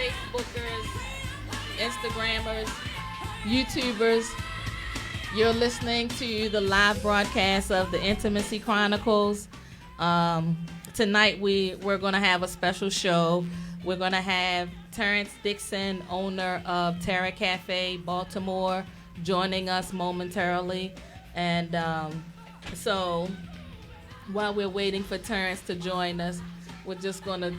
Facebookers, Instagrammers, YouTubers. You're listening to the live broadcast of the Intimacy Chronicles. Tonight we're going to have a special show. We're going to have Terence, Dickson, owner of Terra Cafe, Baltimore, joining us momentarily. And so while we're waiting for Terence to join us, we're just going to,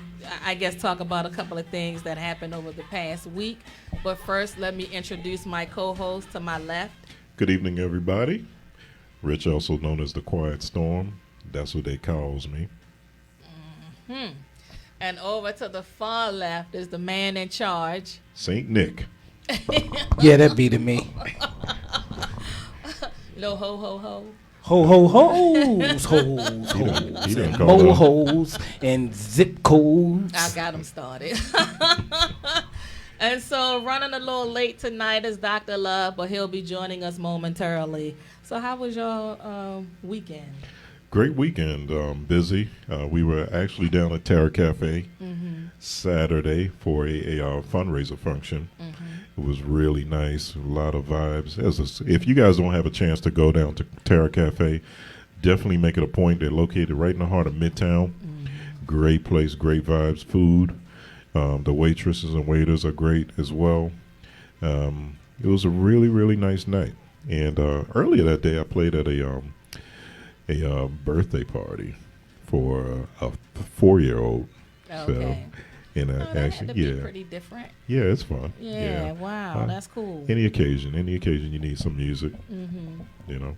I guess, talk about a couple of things that happened over the past week. But first, let me introduce my co-host to my left. Good evening, everybody. Rich, also known as the Quiet Storm. That's what they calls me. Mm-hmm. And over to the far left is the man in charge. Saint Nick. Yeah, that be to me. Little ho, ho, ho. Ho, ho, hoes, hoes, hoes, and mo hoes, and zip codes. I got him started. And so running a little late tonight is Dr. Love, but he'll be joining us momentarily. So how was your weekend? Great weekend. Busy. We were actually down at Terra Cafe Saturday for a fundraiser function. It was really nice. A lot of vibes. If you guys don't have a chance to go down to Terra Cafe, definitely make it a point. They're located right in the heart of Midtown. Great place, great vibes, food. The waitresses and waiters are great as well. It was a really, really nice night. And earlier that day, I played at a birthday party for a 4-year-old. Okay. So, and that actually, had to be pretty different. Yeah, it's fun. Yeah. Wow, that's cool. Any occasion you need some music. You know.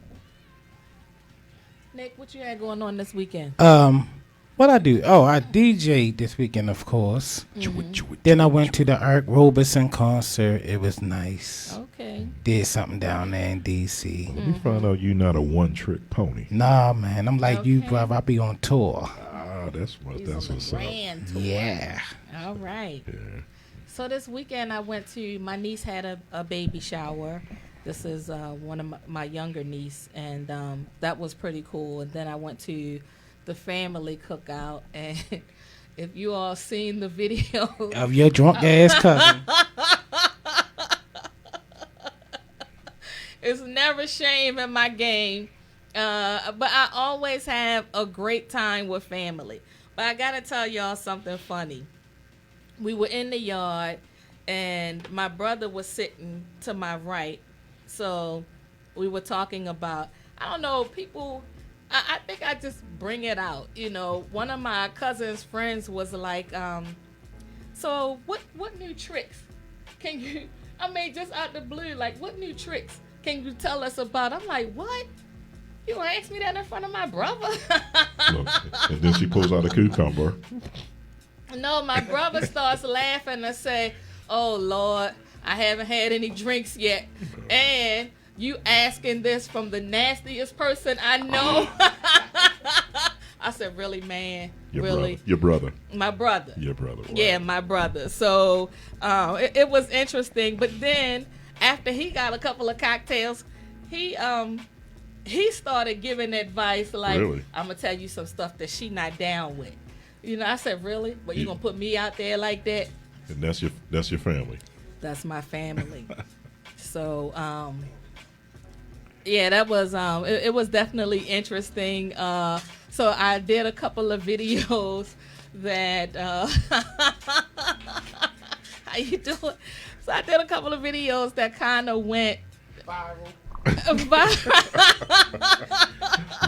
Nick, what you had going on this weekend? What I do? Oh, I DJ'd this weekend, of course. Then I went to the Art Roberson concert. It was nice. Okay. Did something down there in D.C. Let me find out you're not a one-trick pony. Nah, man. I'm like you, bruv. I be on tour. That's what's up. Yeah. All right. Yeah. So this weekend I went to, my niece had a baby shower. This is one of my younger niece, and that was pretty cool. And then I went to the family cookout, and if you all seen the video of your drunk ass cousin. It's never shame in my game. But I always have a great time with family. But I got to tell y'all something funny. We were in the yard, and my brother was sitting to my right. So we were talking about, I don't know, people, I think I just bring it out. You know, one of my cousin's friends was like, so what new tricks can you, just out the blue, like, what new tricks can you tell us about? I'm like, what? You gonna ask me that in front of my brother? Look, and then she pulls out a cucumber. No, my brother starts laughing and say, oh, Lord, I haven't had any drinks yet. And you asking this from the nastiest person I know? I said, really, man? Really? Your brother. My brother. Your brother. Wow. Yeah, my brother. So it was interesting. But then after he got a couple of cocktails, he started giving advice like, really? I'm going to tell you some stuff that she not down with. You know, I said, really? But you going to put me out there like that? And that's your family. That's my family. So, yeah, that was, it was definitely interesting. So I did a couple of videos that, how you doing? So I did a couple of videos that kind of went viral.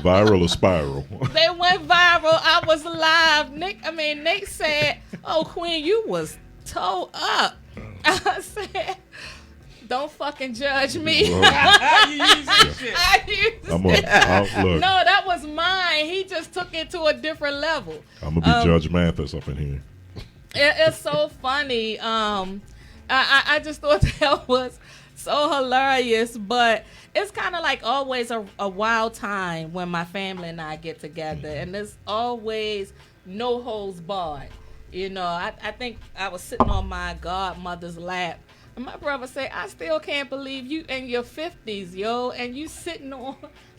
Viral or spiral? They went viral. I was live. Nick said, oh, Queen, you was toe up. I said, don't fucking judge me. You use that shit. I used it. Look, No, that was mine. He just took it to a different level. I'm going to be Judge Mathis up in here. It's so funny. I just thought that was so hilarious, but it's kind of like always a wild time when my family and I get together, and there's always no holds barred. You know, I think I was sitting on my godmother's lap, and my brother said, I still can't believe you in your 50s, yo, and you sitting on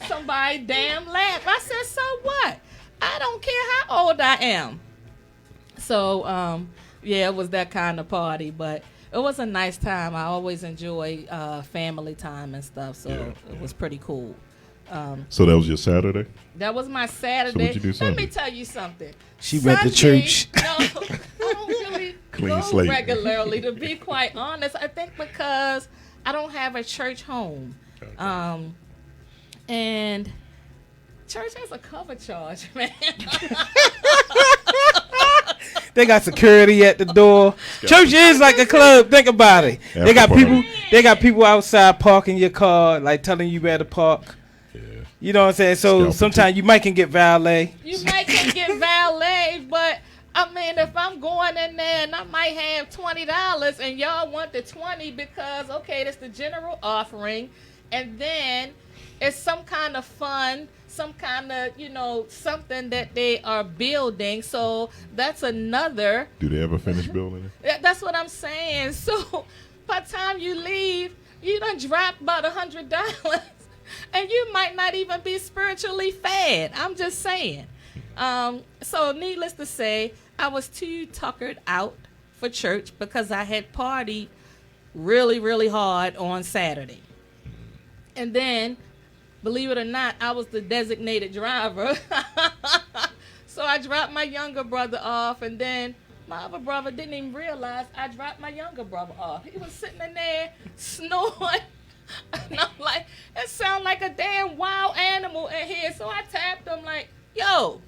somebody's damn lap. I said, so what? I don't care how old I am. So, yeah, it was that kind of party, but it was a nice time. I always enjoy family time and stuff, so it was pretty cool. So that was your Saturday? That was my Saturday. So what'd you do Sunday? Let me tell you something. She went to church. No, I don't really Clean go slate. regularly, to be quite honest. I think because I don't have a church home. Okay. And church has a cover charge, man. They got security at the door. Church is like a club. Think about it. They got After people. party. They got people outside parking your car, like telling you where to park. Yeah. You know what I'm saying? So Scalping sometimes you might can get valet. You might can get valet, but I mean, if I'm going in there and I might have $20 and y'all want the 20 because, okay, that's the general offering, and then it's some kind of fun, some kind of, something that they are building. So that's another. Do they ever finish building it? That's what I'm saying. So by the time you leave, you done drop about $100, and you might not even be spiritually fed. I'm just saying. So needless to say, I was too tuckered out for church because I had partied really, really hard on Saturday. And then, believe it or not, I was the designated driver. So I dropped my younger brother off, and then my other brother didn't even realize I dropped my younger brother off. He was sitting in there snoring. And I'm like, it sounds like a damn wild animal in here. So I tapped him like, yo,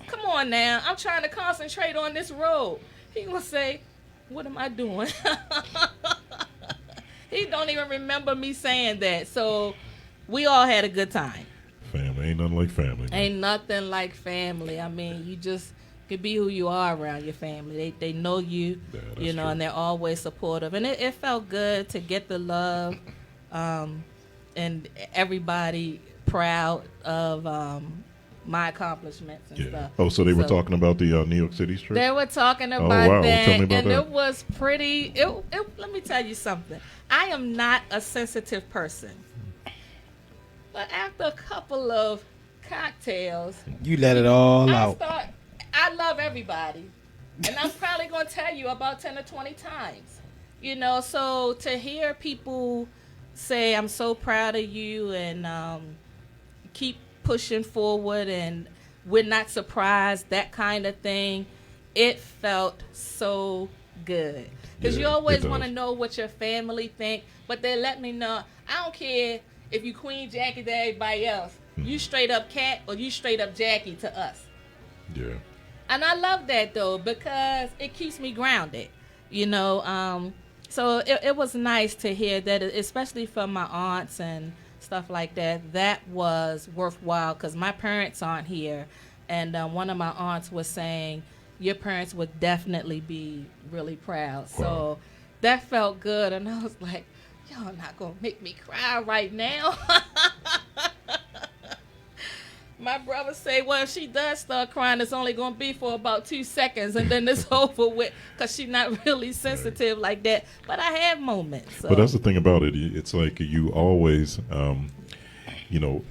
come on now. I'm trying to concentrate on this road. He gonna say, what am I doing? He don't even remember me saying that. So we all had a good time. Family ain't nothing like family. Man. Ain't nothing like family. I mean, you just can be who you are around your family. They know you, Yeah, that's true. And they're always supportive. And it felt good to get the love, and everybody proud of my accomplishments and stuff. Oh, so they were talking about the New York City trip? They were talking about wow. that, Tell me about and that. it was pretty. Let me tell you something. I am not a sensitive person, but after a couple of cocktails, You let it all out. I love everybody, and I'm probably going to tell you about 10 or 20 times. So to hear people say, I'm so proud of you, and keep pushing forward, and we're not surprised, that kind of thing, it felt so good. Because you always want to know what your family think, but they let me know, I don't care if you Queen Jackie to everybody else. You straight up Cat or you straight up Jackie to us. Yeah. And I love that, though, because it keeps me grounded, So it was nice to hear that, especially from my aunts and stuff like that. That was worthwhile because my parents aren't here. And one of my aunts was saying, your parents would definitely be really proud. Wow. So that felt good. And I was like, y'all not going to make me cry right now. My brother say, well, if she does start crying, it's only going to be for about 2 seconds, and then it's over with, because she's not really sensitive like that. But I have moments. So. But that's the thing about it. It's like you always,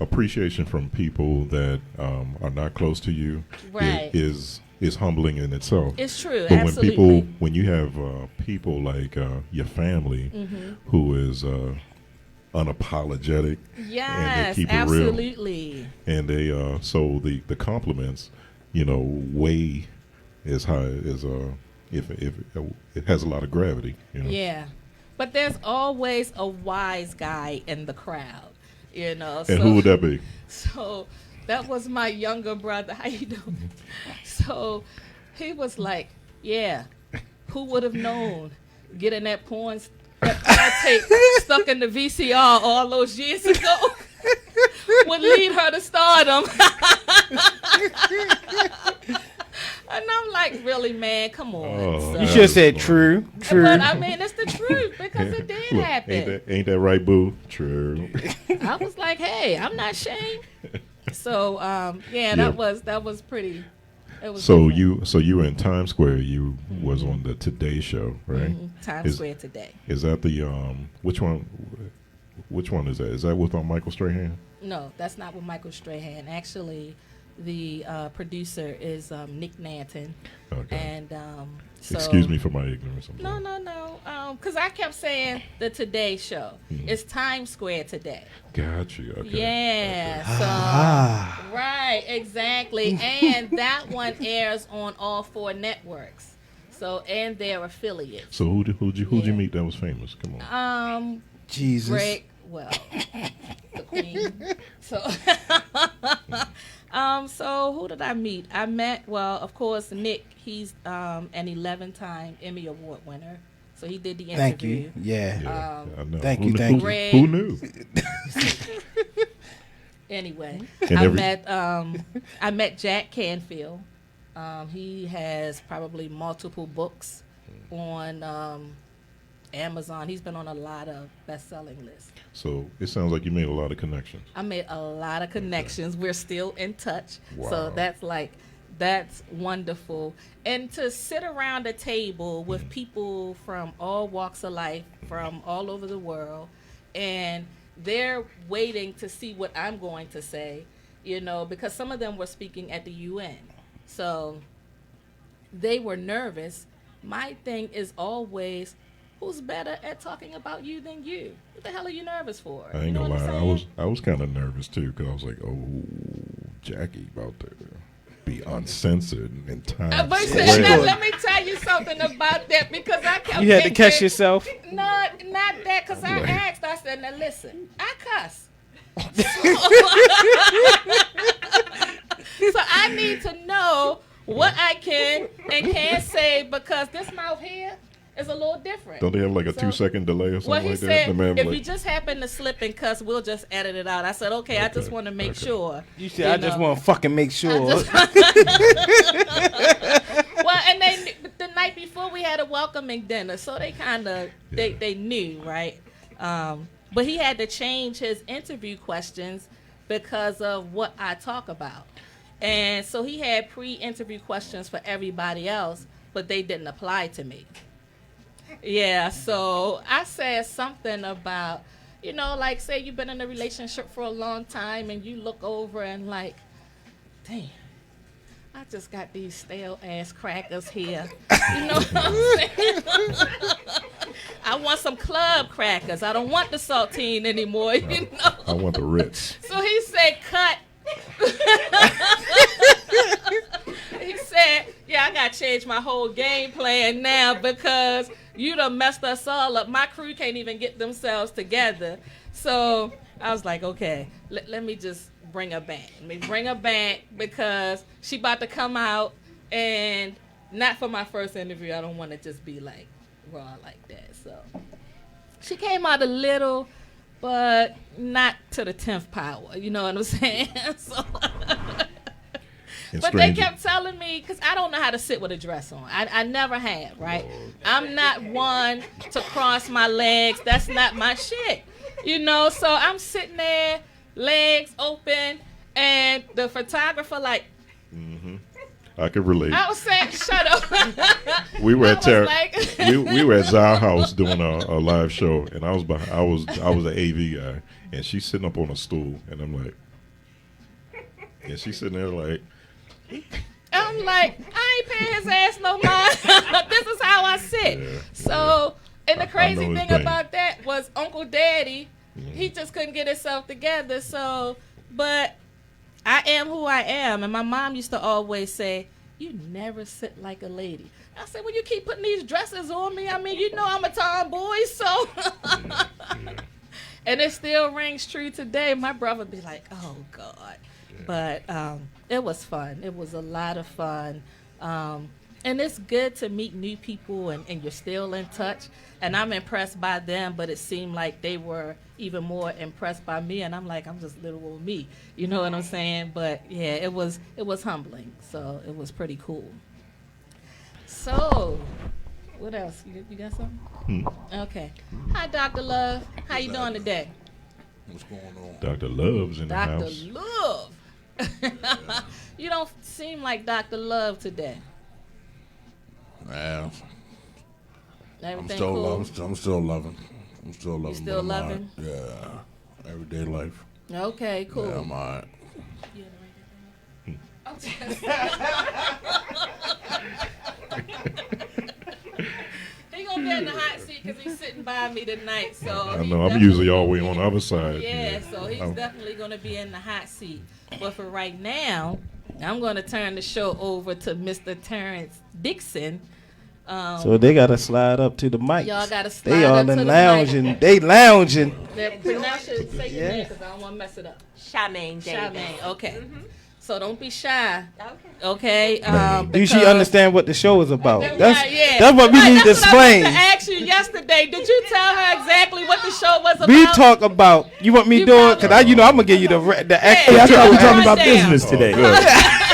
appreciation from people that are not close to you Right. is humbling in itself. It's true, but absolutely. when you have people like your family who is unapologetic, Yes, and they keep it absolutely. real, and they so the compliments, weigh as high as if it has a lot of gravity. Yeah, but there's always a wise guy in the crowd, And who would that be? So that was my younger brother. How you doing? So he was like, yeah, who would have known getting that porn tape stuck in the VCR all those years ago would lead her to stardom. And I'm like, really, man, come on. Oh, So- You should have said true. But I mean, it's the truth because it did Look, happen. Ain't that right, boo? True. I was like, hey, I'm not ashamed. So Yeah. that was pretty. It was So different. you were in Times Square. You was on the Today Show, right? Times Square today. Is that the which one? Which one is that? Is that with Michael Strahan? No, that's not with Michael Strahan. Actually, the producer is Nick Nanton. Okay. And so, excuse me for my ignorance. I'm No, sorry. no. Because I kept saying the Today Show. It's Times Square today. Got you. Okay. Yeah. Okay. So right, exactly. And that one airs on all 4 networks. So and their affiliates. So who'd you Yeah. meet that was famous? Come on. Jesus. Greg, well, the Queen. So, so who did I meet? I met, well, of course, Nick. He's an 11-time Emmy Award winner. So he did the interview. Thank you. Yeah. Yeah, I know. thank Who you, kn- thank who, you. Who knew? Anyway, And I met Jack Canfield. He has probably multiple books on Amazon. He's been on a lot of best-selling lists. So it sounds like you made a lot of connections. I made a lot of connections. We're still in touch. Wow. So that's wonderful. And to sit around a table with people from all walks of life, from all over the world, and they're waiting to see what I'm going to say, because some of them were speaking at the UN. So they were nervous. My thing is always, who's better at talking about you than you? What the hell are you nervous for? I ain't gonna lie. I was kind of nervous too because I was like, oh, Jackie about to be uncensored in time. But let me tell you something about that because I kept You had to thinking, catch yourself. No, not that, because I Right. asked. I said, now listen, I cuss. So I need to know what I can and can't say because this mouth here is a little different. Don't they have like a 2-second delay or something Well, he like that? said, The man if like, you just happen to slip and cuss, we'll just edit it out. I said, okay, I just want to make sure. You said, I just want to fucking make sure. Well, and the night before we had a welcoming dinner, so they kind of they knew, right? But he had to change his interview questions because of what I talk about, and so he had pre-interview questions for everybody else, but they didn't apply to me. Yeah, so I said something about, like say you've been in a relationship for a long time and you look over and like, damn, I just got these stale ass crackers here. You know what I'm saying? I want some club crackers. I don't want the saltine anymore, I want the Ritz. So he said, cut. He said, yeah, I got to change my whole game plan now because you done messed us all up. My crew can't even get themselves together. So I was like, okay, let me just bring her back. Let me bring her back because she about to come out, and not for my first interview. I don't want to just be like raw like that. So she came out a little, but not to the 10th power. You know what I'm saying? So, but they kept telling me, because I don't know how to sit with a dress on. I never have, right? I'm not one to cross my legs. That's not my shit. So I'm sitting there, legs open, and the photographer like, I could relate. I was saying, shut up. We were at Terra. Like, we were at Zara House doing a live show, and I was the AV guy, and she's sitting up on a stool, and I'm like, and she's sitting there like, I'm like, I ain't paying his ass no mind. This is how I sit. Yeah, So, and the I crazy know his thing pain. about that was Uncle Daddy, he just couldn't get himself together. So, but I am who I am. And my mom used to always say, you never sit like a lady. I said, well, you keep putting these dresses on me. I mean, I'm a tomboy, so. And it still rings true today. My brother be like, oh, God. But it was fun. It was a lot of fun. And it's good to meet new people and you're still in touch. And I'm impressed by them, but it seemed like they were even more impressed by me. And I'm like, I'm just little old me. You know what I'm saying? But, yeah, it was humbling. So it was pretty cool. So, what else? You got something? Okay. Hi, Dr. Love. How you doing today? What's going on? Dr. Love's in the Dr. house. Love. You don't seem like Dr. Love today. Yeah, I'm Everything still cool? I'm still loving. I'm still loving. You still but I'm loving? alright. Yeah, everyday life. Okay, cool. Yeah, I'm alright. He gonna be in the hot seat because he's sitting by me tonight. So I know I'm usually all the way on the other side. Yeah, so he's I'm- definitely gonna be in the hot seat. But for right now, I'm gonna turn the show over to Mr. Terence Dickson. So they gotta slide up to the mic. Y'all gotta slide They all up to in the lounging. mic. They lounging. Pronounce it, say your Yeah. name because I don't want to mess it up. Charmaine Davis. Charmaine, okay. So don't be shy, Okay. okay? Do she because- understand what the show is about? Right, That's yeah. that's what we Right, need to that's what I explain. meant to ask you yesterday. Did you tell her exactly what the show was about? We talk about. You want me You to do it? probably- Cause I'm gonna give you the extra. Yeah, I thought we were talking Run about down. business today. good.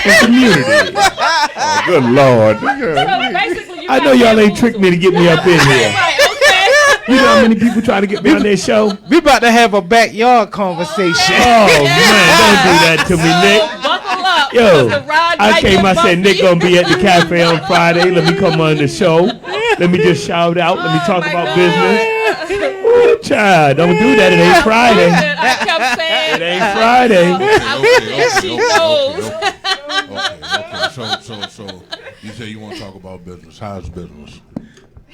And community. Oh, good Lord. So basically, you I know got y'all ain't bamboozled. tricked me to get me up in here. Right, okay. You know how many people try to get me on their show? We about to have a backyard conversation. Oh, man, don't do that to me, Nick. Buckle up. Yo, because the ride I might came, I get said, Nick bumpy. gonna be at the cafe on Friday. Let me come on the show. Let me just shout out. Let me talk my about God. business. Ooh, child, don't do that. It ain't Friday. I kept saying. It ain't Friday. She knows. Okay. So you say you want to talk about business. How's business?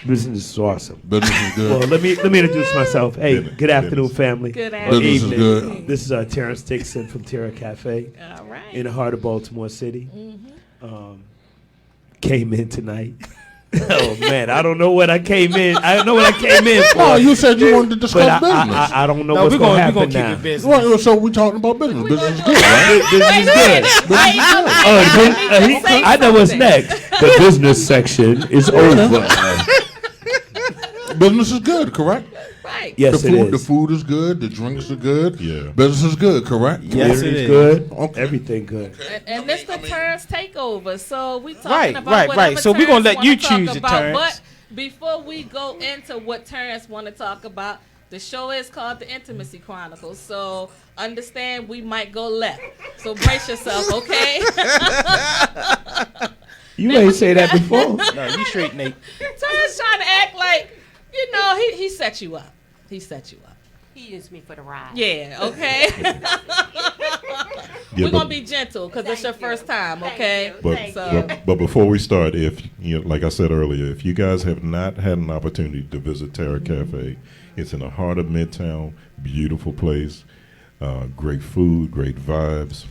Business is awesome. Business is good. Well, let me introduce myself. Hey, good afternoon, family. Good Or afternoon. Business is evening. good. This is Terence Dickson from Terra Cafe All right. in the heart of Baltimore City. Came in tonight. Oh man, I don't know what I came in. I don't know what I came in for. Oh, you said you wanted to but discuss business. I don't know No, what's we're gonna gonna happen keep now. it business. Well, so we talking about business. Business is good, right? Business is good. I know what's next. The business section is over. Business is good, correct? Right. Yes, the it food, the is. food is good. The drinks are good. Yeah. Business is good, correct? Yes, it Community's is. good. Okay. Everything good. And this the Terrence takeover. So we talking Right, about right, whatever right. So we gonna Terrence let you wanna talk choose it, about. Terrence. But before we go into what Terrence want to talk about, the show is called The Intimacy Chronicles. So understand we might go left. So brace yourself, okay? You ain't say that before. No, you straight, Nate. Terrence trying to act like, you know, he set you up. He set you up. He used me for the ride. Yeah, okay? We're going to be gentle because it's your Thank you. first time, Thank okay? you. But, Thank So- but before we start, if you know, like I said earlier, if you guys have not had an opportunity to visit Terra Cafe, it's in the heart of Midtown. Beautiful place, great food, great vibes.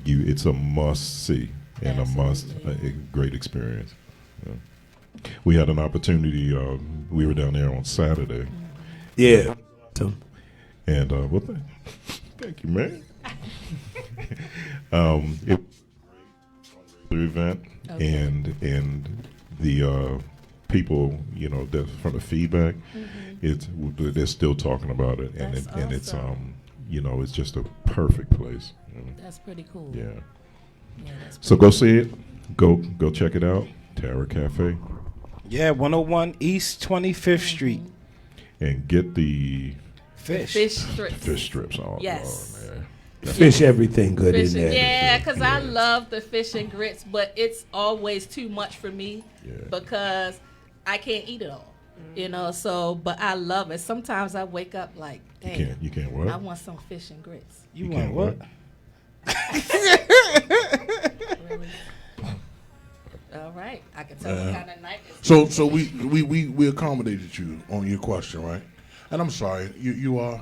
It's a must see and a great experience. Yeah. We had an opportunity. We were down there on Saturday, Yeah. and well, thank you, man. It was a great event, Okay. and the people, you know, from the feedback, they're still talking about it, and That's and it's awesome. you know, it's just a perfect place. You know? That's pretty cool. Yeah. Yeah, that's So go see it. Go check it out. Terra Cafe, Yeah, 101 East 25th Street. and get the Fish. fish strips. fish strips. Oh, Yes. man. Fish everything good Fish, in there. yeah, because I love the fish and grits, but it's always too much for me Yeah. because I can't eat it all. You know, so, but I love it. Sometimes I wake up like, damn, You can't what? I want some fish and grits. You You want can't what? Really? All right. I can tell what kind of night it's So we accommodated you on your question, right? And I'm sorry, you are.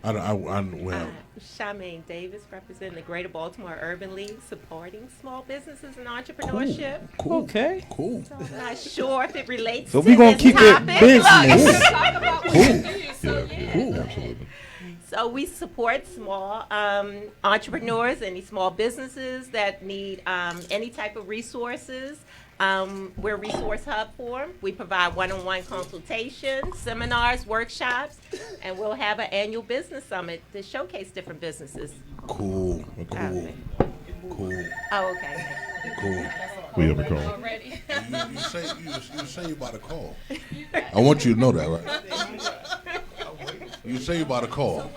Well, Charmaine Davis, representing the Greater Baltimore Urban League, supporting small businesses and entrepreneurship. cool. Okay. Cool. So I'm not sure if it relates So to we gonna this keep topic. it business. talk about what you do. So, Yeah, yeah. cool. Absolutely. So we support small entrepreneurs, any small businesses that need any type of resources. We're a resource hub for them. We provide one-on-one consultations, seminars, workshops, and we'll have an annual business summit to showcase different businesses. Cool. Okay. Cool. Oh, okay. Cool. We have a call. Already. You say you about to call. I want you to know that, right? You say you about to call.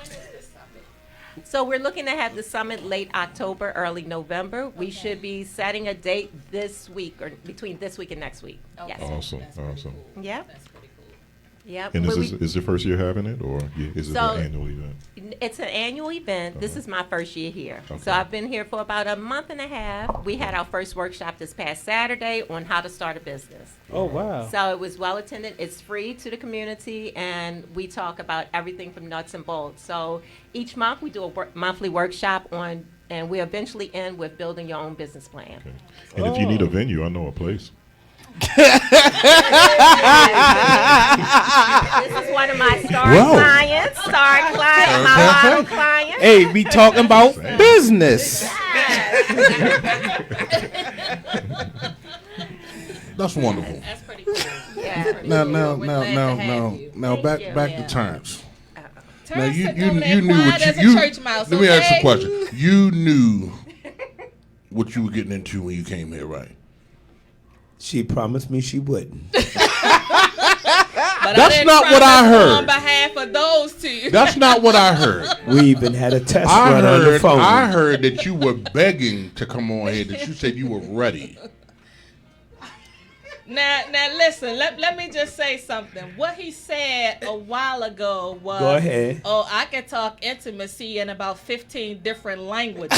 So we're looking to have the summit late October, early November. We should be setting a date this week or between this week and next week. Yes. Awesome. That's pretty Awesome. cool. Yeah. That's pretty cool. Yep. And Well, is your first year having it, or is it So- an annual event? It's an annual event. This is my first year here. Okay. So I've been here for about a month and a half. We had our first workshop this past Saturday on how to start a business. Oh wow. So it was well attended. It's free to the community, and we talk about everything from nuts and bolts. So each month we do a monthly workshop on, and we eventually end with building your own business plan. Okay. And if you need a venue, I know a place. This is one of my star clients, my model client. Hey, we talking about business. That's wonderful. That's pretty cool. Yeah. Now, back you. to Terence. Now Terrence you took over that knew quiet what as a you. church mouse, Let me ask you a okay? question. You knew what you were getting into when you came here, right? She promised me she wouldn't. But That's didn't not what I promise heard. On behalf of those two. That's not what I heard. We even had a test run on the phone. I heard that you were begging to come on here. That you said you were ready. Now listen, let me just say something. What he said a while ago was, Go ahead. oh, I can talk intimacy in about 15 different languages.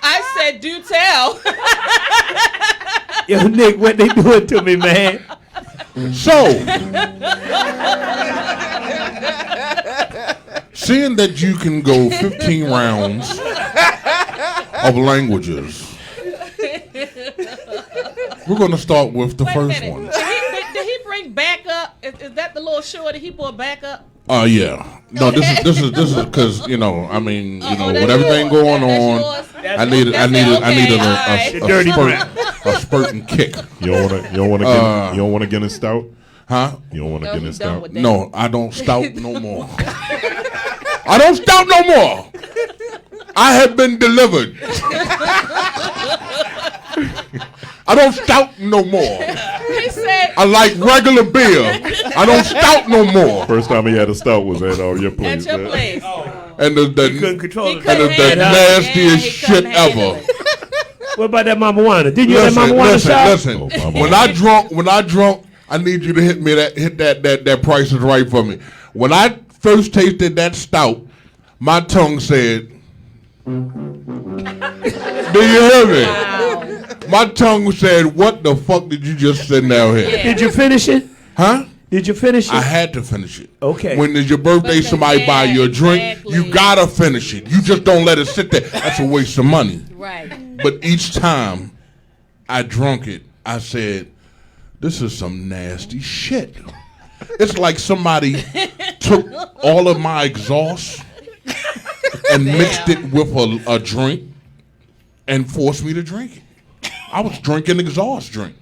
I said, do tell. Yo, Nick, what they doing to me, man? So, seeing that you can go 15 rounds of languages, we're going to start with the Wait a first minute. one. Did he bring backup? Is that the little short that he brought backup? Yeah. No, this is because I mean, Oh, with that's everything yours. going That's on, yours. I needed Okay, all right. a spurting kick, You don't want to get in stout. huh? You don't want to No, get in he's done stout. with that. No, I don't stout no more. I don't stout no more. I have been delivered. I don't stout no more. He said, I like regular beer. I don't stout no more. First time he had a stout was at your at place. your man. place. And You couldn't control He it. couldn't the handle it. nastiest Yeah, he shit couldn't handle ever. it. What about that Mama Juana? Didn't you have that Mama Juana shot? Listen. Oh, Mama. When I drunk, I need you to hit that price is right for me. When I first tasted that stout, my tongue said, "Do you hear me?" Wow. My tongue said, "What the fuck did you just send out here?" Yeah. Did you finish it? Huh? Did you finish it? I had to finish it. Okay. When it's your birthday, But somebody yeah, buy you a drink, exactly. you gotta finish it. You just don't let it sit there. That's a waste of money. Right. But each time I drunk it, I said, "This is some nasty shit." It's like somebody took all of my exhaust and mixed it with a drink and forced me to drink it. I was drinking exhaust drink.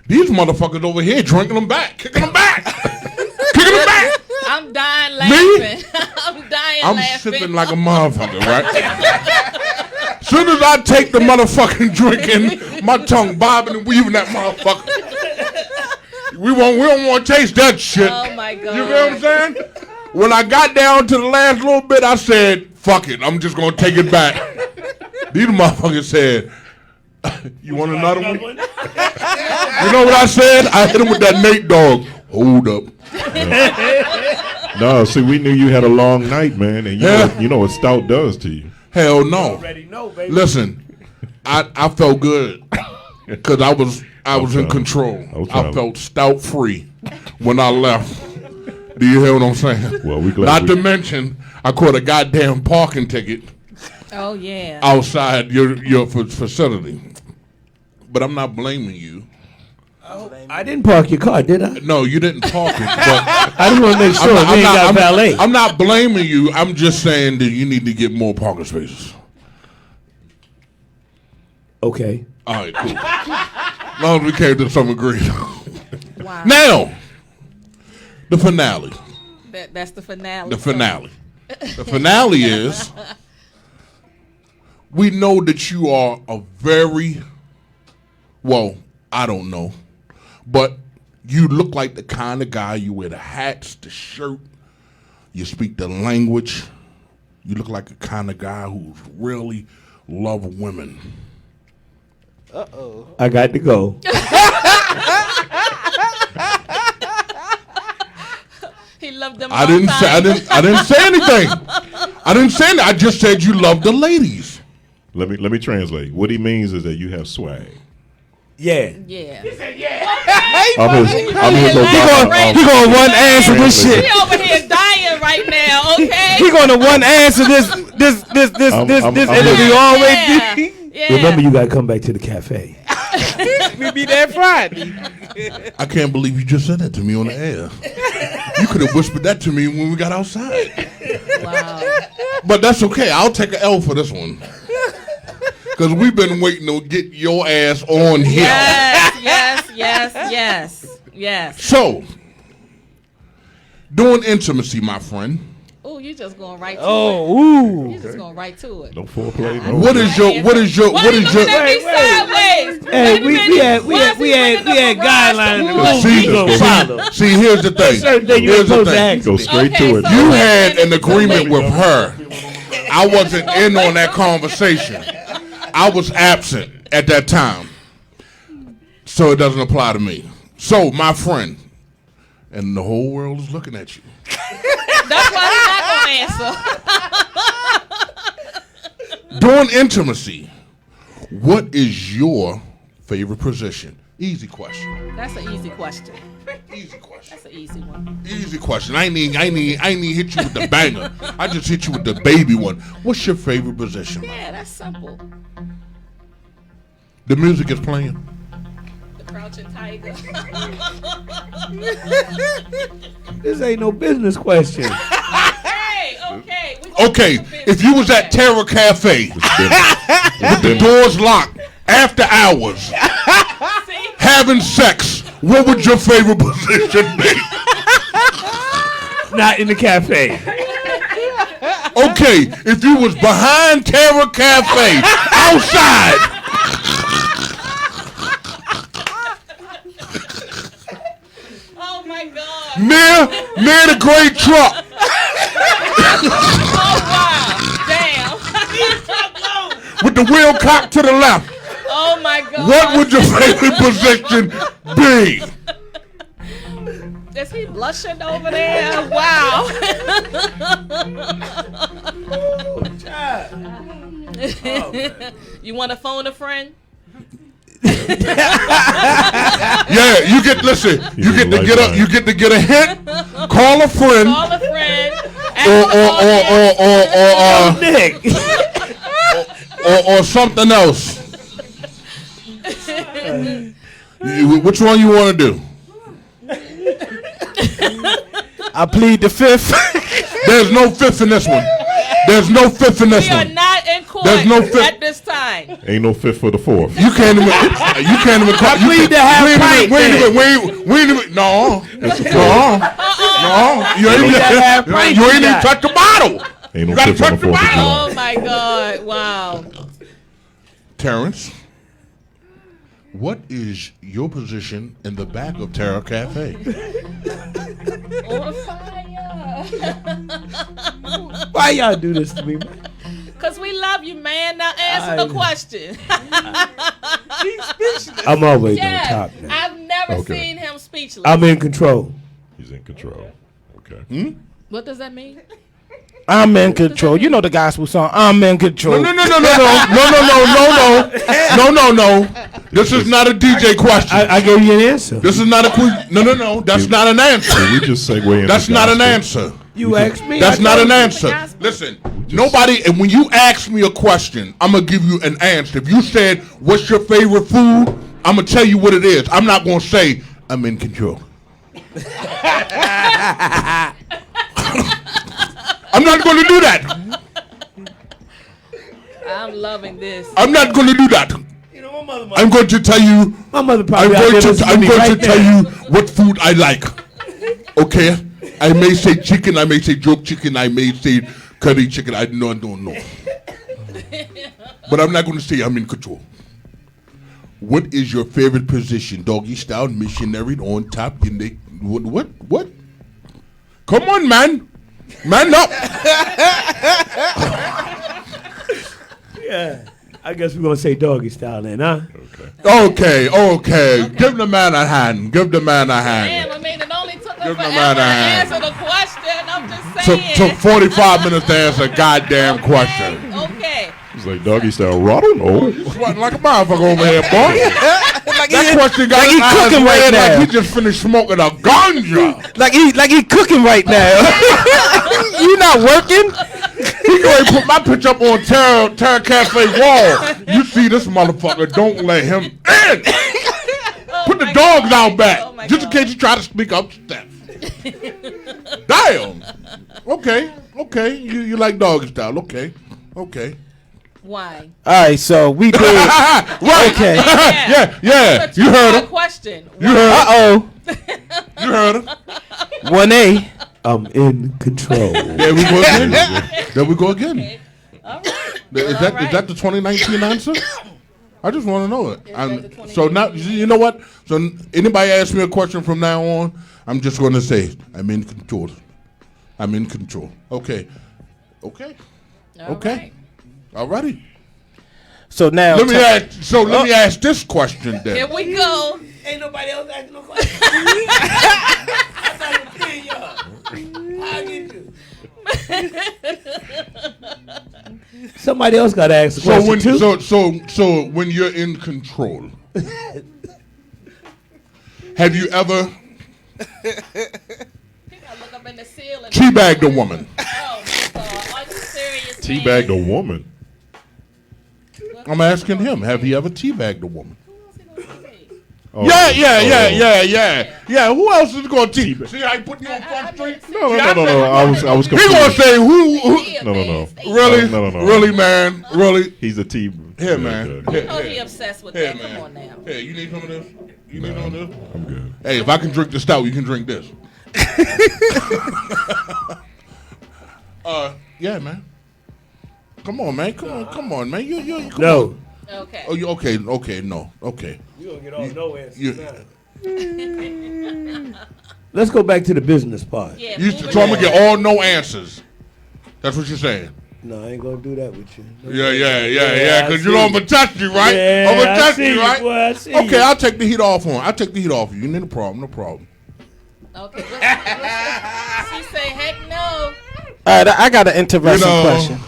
These motherfuckers over here drinking them back, kicking them back, kicking them back. I'm dying laughing. I'm dying I'm laughing. sipping like a motherfucker, right? Soon as I take the motherfucking drink in, my tongue bobbing and weaving that motherfucker. We don't want to taste that shit. Oh my God. You know what I'm saying? When I got down to the last little bit, I said, "Fuck it, I'm just gonna take it back." These motherfuckers said, "You want another one?" You know what I said? I hit him with that Nate dog. Hold up. No, see, we knew you had a long night, man, and you know what stout does to you. Hell no. Already know, baby. Listen, I felt good because I was in control. I felt stout free when I left. Do you hear what I'm saying? Well, we glad. Not to mention, I caught a goddamn parking ticket Oh yeah. outside your facility. But I'm not blaming you. I didn't park your car, did I? No, you didn't park it. But I just want to make sure we ain't got valet. I'm not blaming you. I'm just saying that you need to get more parking spaces. Okay. All right, cool. As long as we came to some agreement. Wow. Now, the finale. That's the finale. The finale. The finale is, we know that you are a very, well, I don't know, but you look like the kind of guy, you wear the hats, the shirt, you speak the language. You look like the kind of guy who's really love women. I got to go. of them. I didn't say anything. I didn't say anything. I just said you love the ladies. Let me translate. What he means is that you have swag. Yeah. Yeah. He I'm his Obama. He going one answer this shit. He over here dying right now. Okay. He going to one answer this interview always. Yeah. Remember, you gotta come back to the cafe. We be there Friday. I can't believe you just said that to me on the air. You could have whispered that to me when we got outside. Wow. But that's okay. I'll take an L for this one. Because we've been waiting to get your ass on here. Yes. So, doing intimacy, my friend. Oh, you just going right to it. Oh, You just going right to it. No foreplay. No. What is your Sideways? Hey, we had guidelines. See, here's the thing. Here's the thing. Go straight to it. You had an agreement with her. I wasn't in on that conversation. I was absent at that time. So it doesn't apply to me. So, my friend, and the whole world is looking at you. That's why he's not going to answer. During intimacy, what is your favorite position? Easy question. That's an easy question. Easy question. That's an easy one. Easy question. I need hit you with the banger. I just hit you with the baby one. What's your favorite position? Yeah, that's simple. The music is playing. The crouching tiger. This ain't no business question. Okay. Okay, if you was at Terra Cafe with the doors locked after hours, having sex, what would your favorite position be? Not in the cafe. Okay, if you was behind Terra Cafe outside. Oh my God. Near the gray truck. Oh wow. Damn. With the wheel cocked to the left. Oh my God. What would your favorite position be? Is he blushing over there? Wow. You want to phone a friend? Yeah, you get to get a hint, call a friend, Call a friend. Nick. or something else. Which one you want to do? I plead the fifth. There's no fifth in this one. There's no fifth in this We are one. not in court There's no fifth. at this time. Ain't no fifth for the fourth. You can't even call. I plead to have Wait a pint minute. then. Wait a minute. No. No. You ain't even touch the bottle. Ain't no You gotta fifth on touch the the fourth of bottle. July. Oh my God. Wow. Terrence, what is your position in the back of Terra Cafe? On fire. Why y'all do this to me, man? Because we love you, man. Now answer the question. I'm always on Yes. top now. I've never Okay. seen him speechless. I'm in control. He's in control. Okay. What does that mean? I'm in control. You know the gospel song. I'm in control. No. This is not a DJ question. I gave you an answer. This is not a quiz. No. That's not an answer. So we just segue into That's not an gospel. answer. You asked me. That's I not told an you. answer. Listen, nobody, and when you ask me a question, I'm going to give you an answer. If you said, what's your favorite food? I'm going to tell you what it is. I'm not going to say, I'm in control. I'm not going to do that. I'm loving this. I'm not going to do that. You know, my mother. I'm going to tell you. My mother I'm probably out going there to. listening I'm me going right to tell now. you what food I like. Okay. I may say chicken. I may say jerk chicken. I may say curry chicken. I don't know. But I'm not going to say I'm in control. What is your favorite position? Doggy style, missionary, on top. What? Come on, man. Man up. Yeah. I guess we're gonna say doggy style then, huh? Okay. Give the man a hand. Damn, I mean, it only took Give him a Forever round of answer hand. the question. I'm just saying. Took 45 minutes to answer a goddamn question. Okay. It's like doggy style. I don't know. Sweating like a motherfucker over here, boy. That question got like he his eyes cooking right red now. like he just finished smoking a ganja. Like he cooking right now. You not working? He going to put my picture up on Terra Cafe wall. You see this motherfucker, don't let him in. Put the dogs out back. Oh my Just in God. case you try to speak up, Steph. Damn. Okay. You like dog style. Okay. Why? All right, so we did. Right. Okay. Yeah. You heard him. Question. You heard him. Uh-oh. You heard him. 1A. I'm in control. There we go again. There we go again. Okay. All right. Is that the 2019 answer? I just want to know it. that the So now, you know what? So anybody ask me a question from now on, I'm just going to say, I'm in control. I'm in control. Okay. All Okay. right. Alrighty. So now. Let me ask this question Here then. we go. Ain't nobody else asking no questions. I thought it was y'all. I'll get you. Somebody else got to ask the So question when too. so when you're in control, have you ever He gotta look up in the ceiling. teabagged a woman? Oh my God. Are you serious? Teabagged a man? woman. I'm asking him. Have he ever teabagged a woman? Who else he gonna say? Oh, Yeah. Who else is going to teabag? See how he put you on front street? No. I was He gonna confused. say who No. really, No. really, man, really. He's a T. Here, man. Okay. Oh, he obsessed with Here, that. Come man. on now. Hey, you need some of this? You need some of this? I'm good. Hey, if I can drink the stout, you can drink this. Yeah, man. Come on, man. Come on, man. You come No. on. Okay. Oh, you okay? No. Okay. You gonna get all no answers You, now. Let's go back to the business part. Yeah. you moving so I'm gonna on. get all no answers. That's what you're saying. No, I ain't gonna do that with you. Yeah. I Because see you know I'm gonna touch you, right? Yeah, I'm gonna I touch see you, you, right? boy, I see Okay, you. I'll take the heat off on. I'll take the heat off you. No problem. Okay. She say, heck no. All right, I got an interesting You know, question.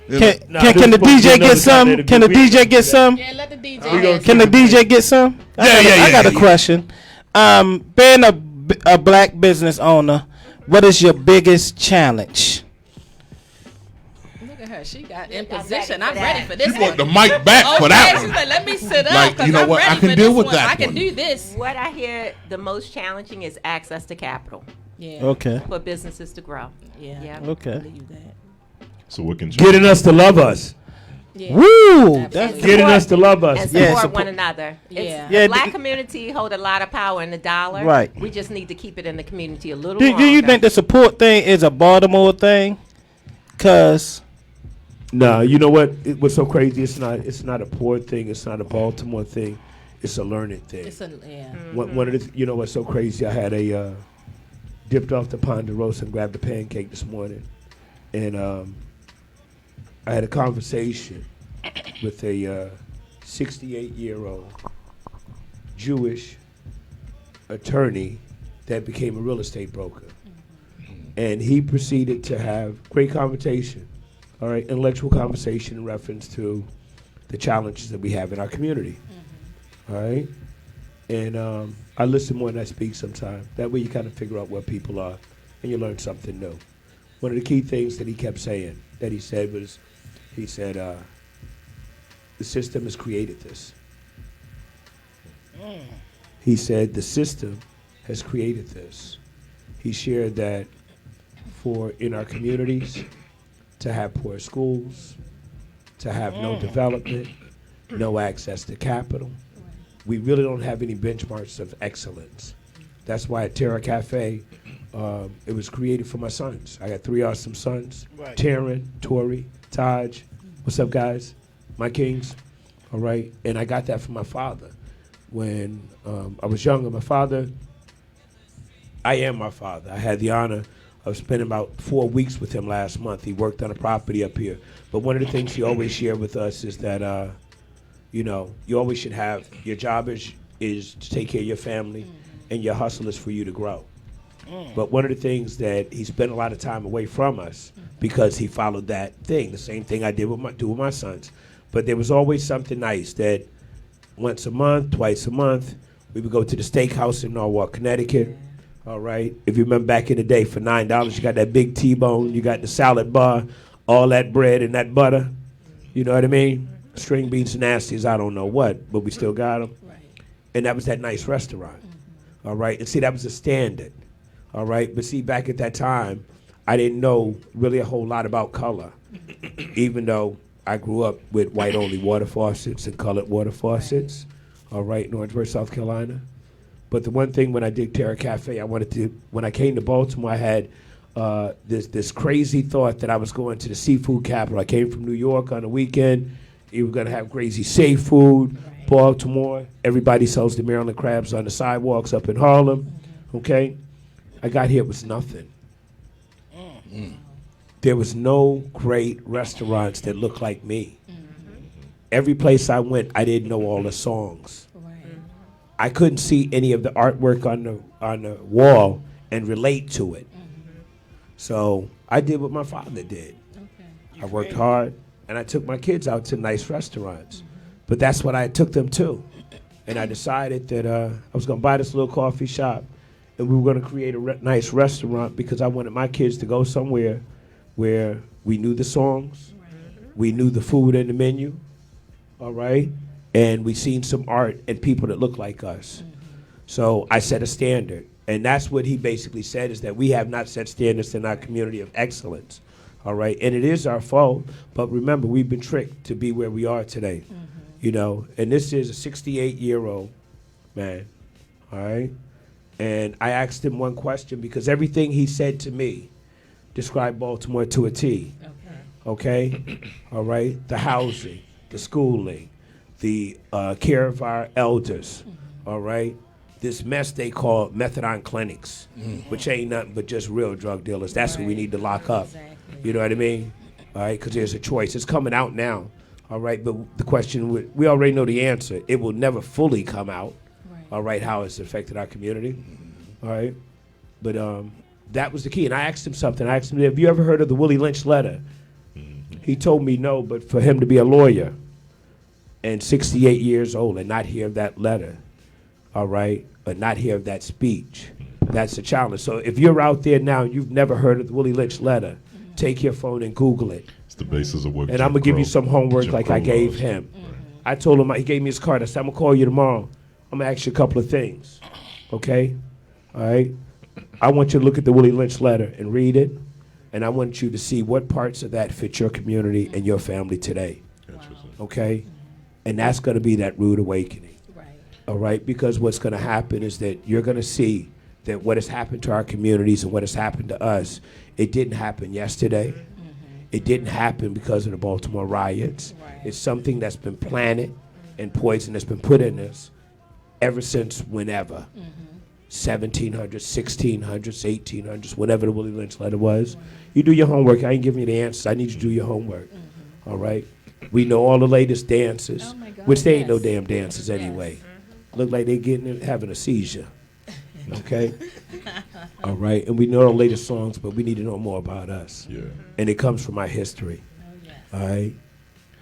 You gotta what? Can the DJ get some? Can the DJ get some? Yeah, let the DJ gonna answer. Can the DJ get some? I got a question. Being a black business owner, what is your biggest challenge? Look at her. She got in I'm position. ready I'm for ready that. for this She want one. the mic back for Okay, that she's one. like, let me sit up. Like, 'cause you know I'm what? ready I can for deal this with one. that I can one. do this. What I hear the most challenging is access to capital Yeah. Okay. for businesses to grow. Yeah. Yeah. Okay. Believe that. So what can Getting us to love us. Yeah. Woo! That's And Getting support- us to love us. and Yeah, support support- one another. Yeah. It's, Yeah, the black d- community hold a lot of power in the dollar. Right. We just need to keep it in the community a little Do longer. you think the support thing is a Baltimore thing? Cause No, you know what? What's so crazy? It's not a poor thing. It's not a Baltimore thing. It's a learning thing. It's a yeah. One of the, you know what's so crazy? I had a dipped off the Ponderosa and grabbed a pancake this morning, and I had a conversation with a 68-year-old Jewish attorney that became a real estate broker, and he proceeded to have great conversation, all right, intellectual conversation in reference to the challenges that we have in our community, all right. And I listen more than I speak sometimes. That way you kind of figure out where people are and you learn something new. One of the key things that he kept saying, that he said was, he said, the system has created this. He said, the system has created this. He shared that for in our communities to have poor schools, to have no development, no access to capital, we really don't have any benchmarks of excellence. That's why at Terra Cafe, it was created for my sons. I got 3 awesome sons, Right. Terence, Tori, Taj. What's up, guys? My kings, all right? And I got that from my father. When I was younger, my father, I am my father. I had the honor of spending about 4 weeks with him last month. He worked on a property up here. But one of the things he always shared with us is that, you know, you always should have, your job is to take care of your family, and your hustle is for you to grow. But one of the things that he spent a lot of time away from us because he followed that thing, the same thing I did with my sons. But there was always something nice that once a month, twice a month, we would go to the steakhouse in Norwalk, Connecticut. All right. If you remember back in the day, for $9, you got that big T-bone, you got the salad bar, all that bread and that butter. You know what I mean? String beans nasty as I don't know what, but we still got them. Right. And that was that nice restaurant. All right. And see, that was the standard. All right. But see, back at that time, I didn't know really a whole lot about color, even though I grew up with white-only water faucets and colored water faucets. All right, in Orangeburg, South Carolina. But the one thing when I did Terra Cafe, when I came to Baltimore, I had this crazy thought that I was going to the seafood capital. I came from New York on the weekend. You were going to have crazy seafood. Baltimore, everybody sells the Maryland crabs on the sidewalks up in Harlem. Okay? I got here, it was nothing. There was no great restaurants that looked like me. Every place I went, I didn't know all the songs. I couldn't see any of the artwork on the wall and relate to it. So I did what my father did. I worked hard, and I took my kids out to nice restaurants. But that's what I took them to. And I decided that I was going to buy this little coffee shop, and we were going to create a nice restaurant because I wanted my kids to go somewhere where we knew the songs, we knew the food and the menu, all right? And we seen some art and people that look like us. So I set a standard. And that's what he basically said, is that we have not set standards in our community of excellence, all right? And it is our fault, but remember, we've been tricked to be where we are today, you know? And this is a 68-year-old man, all right? And I asked him one question because everything he said to me described Baltimore to a T, okay? All right? The housing, the schooling, the care of our elders, all right? This mess they call methadone clinics, which ain't nothing but just real drug dealers. That's what we need to lock up. You know what I mean? All right, because there's a choice. It's coming out now, all right? But the question, we already know the answer. It will never fully come out, all right, how it's affected our community, all right? But that was the key. And I asked him something. I asked him, have you ever heard of the Willie Lynch letter? He told me no, but for him to be a lawyer and 68 years old and not hear that letter, all right, or not hear that speech, that's a challenge. So if you're out there now and you've never heard of the Willie Lynch letter, take your phone and Google it. It's the basis of what. And I'm going to give you some homework like I gave him. I told him, he gave me his card. I said, I'm going to call you tomorrow. I'm going to ask you a couple of things, okay? All right? I want you to look at the Willie Lynch letter and read it, and I want you to see what parts of that fit your community and your family today, okay? And that's going to be that rude awakening, all right? Because what's going to happen is that you're going to see that what has happened to our communities and what has happened to us, it didn't happen yesterday. It didn't happen because of the Baltimore riots. It's something that's been planted and poison that's been put in us ever since whenever. 1700s, 1600s, 1800s, whatever the Willie Lynch letter was. You do your homework. I ain't giving you the answers. I need you to do your homework. All right? We know all the latest dances, which they ain't no damn dances anyway. Look like they having a seizure. Okay? All right? And we know the latest songs, but we need to know more about us. Yeah. And it comes from our history. All right?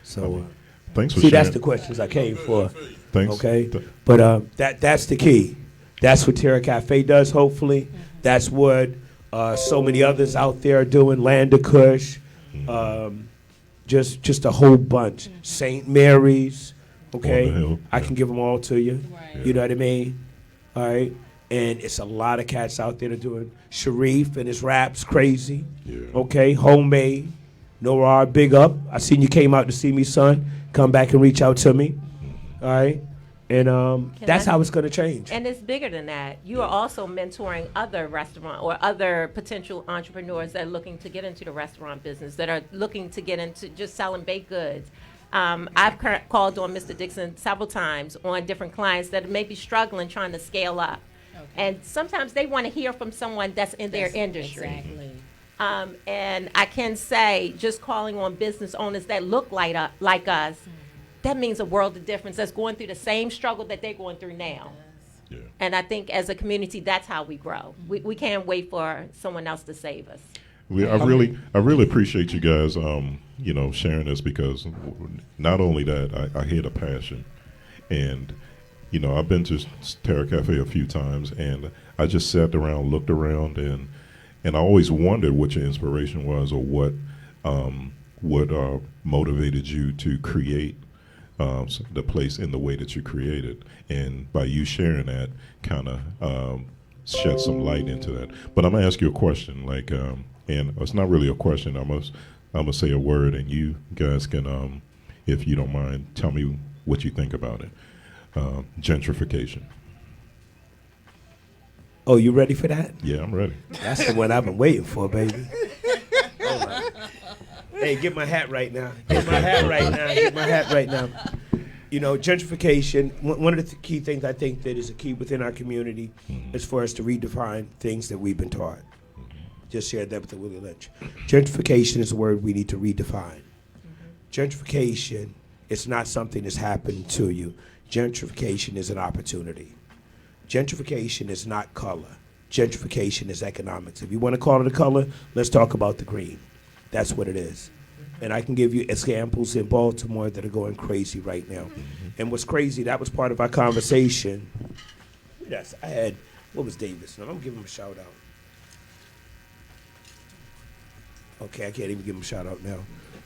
So, thanks for see, sharing. that's the questions I came for. Thanks. Okay? But that's the key. That's what Terra Cafe does, hopefully. That's what so many others out there are doing. Land of Kush, just a whole bunch. St. Mary's, okay? On the Hill, I can give them all to you. Right. You know what I mean? All right? And it's a lot of cats out there that are doing Sharif and his raps crazy. Yeah. Okay? Homemade. Norar, big up. I seen you came out to see me, son. Come back and reach out to me. All right? And that's how it's going to change. And it's bigger than that. You are also mentoring other restaurant or other potential entrepreneurs that are looking to get into the restaurant business, that are looking to get into just selling baked goods. I've called on Mr. Dickson several times on different clients that may be struggling trying to scale up. And sometimes they want to hear from someone that's in their industry. Exactly. And I can say, just calling on business owners that look like us, that means a world of difference, that's going through the same struggle that they're going through now. Yeah. And I think as a community, that's how we grow. We can't wait for someone else to save us. I really appreciate you guys, sharing this, because not only that, I hear the passion, and I've been to Terra Cafe a few times, and I just sat around, looked around, and I always wondered what your inspiration was, or what motivated you to create the place in the way that you created, and by you sharing that, kind of shed some light into that. But I'm gonna ask you a question, and it's not really a question. I'm gonna say a word, and you guys can, if you don't mind, tell me what you think about it. Gentrification. Oh, you ready for that? Yeah, I'm ready. That's the one I've been waiting for, baby. Hey, get my hat right now. Get my hat right now. Get my hat right now. Gentrification, one of the key things I think that is a key within our community is for us to redefine things that we've been taught. Just shared that with the Willie Lynch. Gentrification is a word we need to redefine. Gentrification is not something that's happened to you. Gentrification is an opportunity. Gentrification is not color. Gentrification is economics. If you want to call it a color, let's talk about the green. That's what it is. And I can give you examples in Baltimore that are going crazy right now. And what's crazy, that was part of our conversation. Yes, what was Davis? I'm going to give him a shout out. Okay, I can't even give him a shout out now.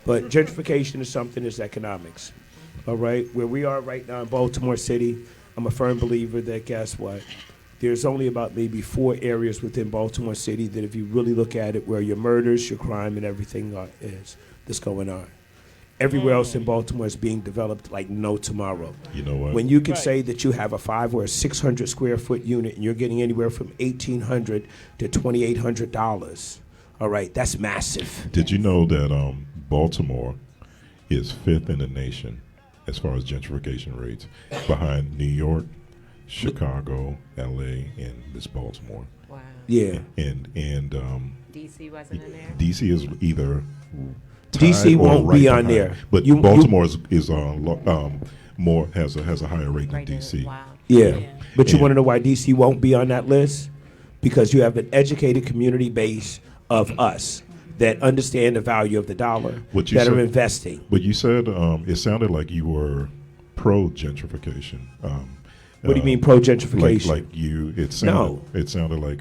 But gentrification is something that's economics. All right? Where we are right now in Baltimore City, I'm a firm believer that, guess what? There's only about maybe 4 areas within Baltimore City that, if you really look at it, where your murders, your crime, and everything is that's going on. Everywhere else in Baltimore is being developed like no tomorrow. You know what? When you can say that you have a 500 or a 600 square foot unit and you're getting anywhere from $1,800 to $2,800, all right, that's massive. Did you know that Baltimore is 5th in the nation as far as gentrification rates, behind New York, Chicago, LA, and this Baltimore? Wow. Yeah. And DC wasn't in there? DC is either DC won't right be on behind, there. but Baltimore is more has a higher rate than DC. Wow. Yeah. But you And- want to know why DC won't be on that list? Because you have an educated community base of us that understand the value of the dollar, What you that are said- investing. But you said it sounded like you were pro gentrification. What do you mean pro-gentrification? It sounded like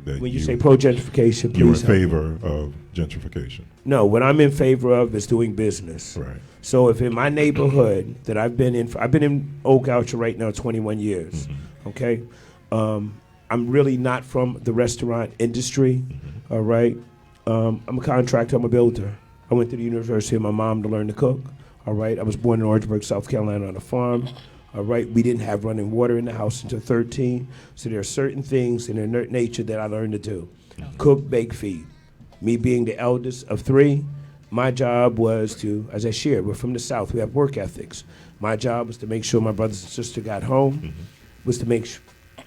that When you say pro-gentrification, you're in please help me. favor of gentrification. No, what I'm in favor of is doing business. Right. So if in my neighborhood that I've been in Old Goucher right now 21 years, okay? I'm really not from the restaurant industry, all right? I'm a contractor, I'm a builder. I went to the University of my mom to learn to cook, all right? I was born in Orangeburg, South Carolina on a farm, all right? We didn't have running water in the house until 13, so there are certain things in their nature that I learned to do. Cook, bake, feed. Me being the eldest of 3, my job was to, as I shared, we're from the South, we have work ethics. My job was to make sure my brothers and sisters got home, was to make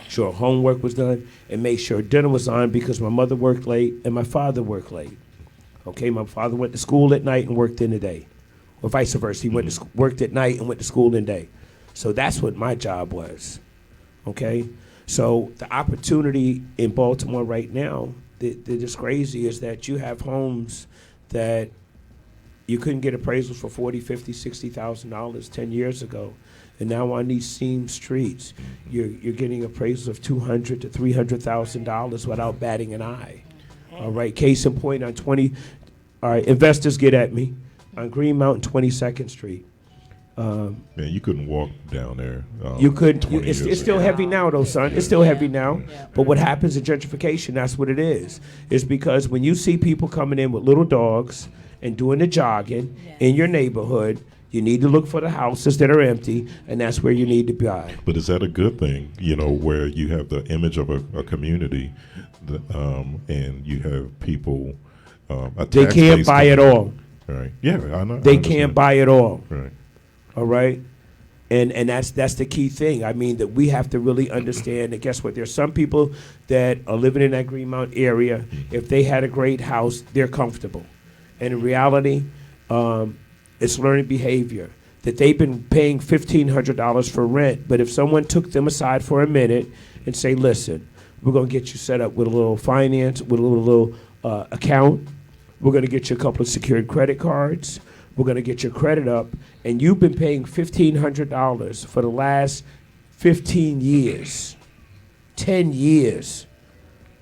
sure homework was done, and make sure dinner was on, because my mother worked late and my father worked late. Okay, my father went to school at night and worked in the day, or vice versa. He went to worked at night and went to school in the day. So that's what my job was. Okay, so the opportunity in Baltimore right now that is crazy is that you have homes that you couldn't get appraisals for $40,000, $50,000, $60,000 10 years ago. And now on these seam streets, you're getting appraisals of $200,000 to $300,000 without batting an eye. All right, case in point on all right, investors get at me on Green Mountain 22nd Street. Man, you couldn't walk down there. You could. 20 It's years still ago. heavy now, though, son. It's still heavy now. But what happens in gentrification? That's what it is. It's because when you see people coming in with little dogs and doing the jogging in your neighborhood, you need to look for the houses that are empty, and that's where you need to buy. But is that a good thing? Where you have the image of a community, and you have people. They can't buy it all. Right. Yeah, I know. They can't buy it all. Right. All right. And that's the key thing. I mean, that we have to really understand that, guess what? There's some people that are living in that Green Mountain area. If they had a great house, they're comfortable. And in reality, it's learned behavior. that they've been paying $1,500 for rent, but if someone took them aside for a minute and say, listen, we're going to get you set up with a little finance, with a little account. We're going to get you a couple of secured credit cards. We're going to get your credit up. And you've been paying $1,500 for the last 15 years, 10 years.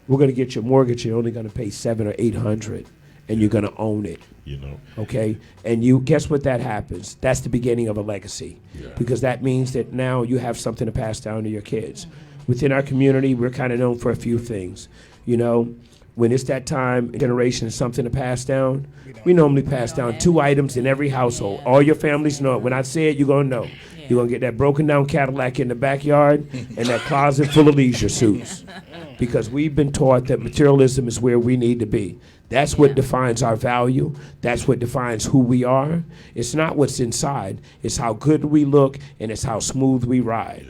We're going to get your mortgage. You're only going to pay $700 or $800, and you're going to own it. You know. Okay, and you guess what that happens? That's the beginning of a legacy, because that means that now you have something to pass down to your kids. Within our community, we're kind of known for a few things. You know, when it's that time, generation, something to pass down, we normally pass down 2 items in every household. All your families know it. When I say it, you're gonna know. You're gonna get that broken down Cadillac in the backyard and that closet full of leisure suits, because we've been taught that materialism is where we need to be. That's what defines our value. That's what defines who we are. It's not what's inside. It's how good we look, and it's how smooth we ride.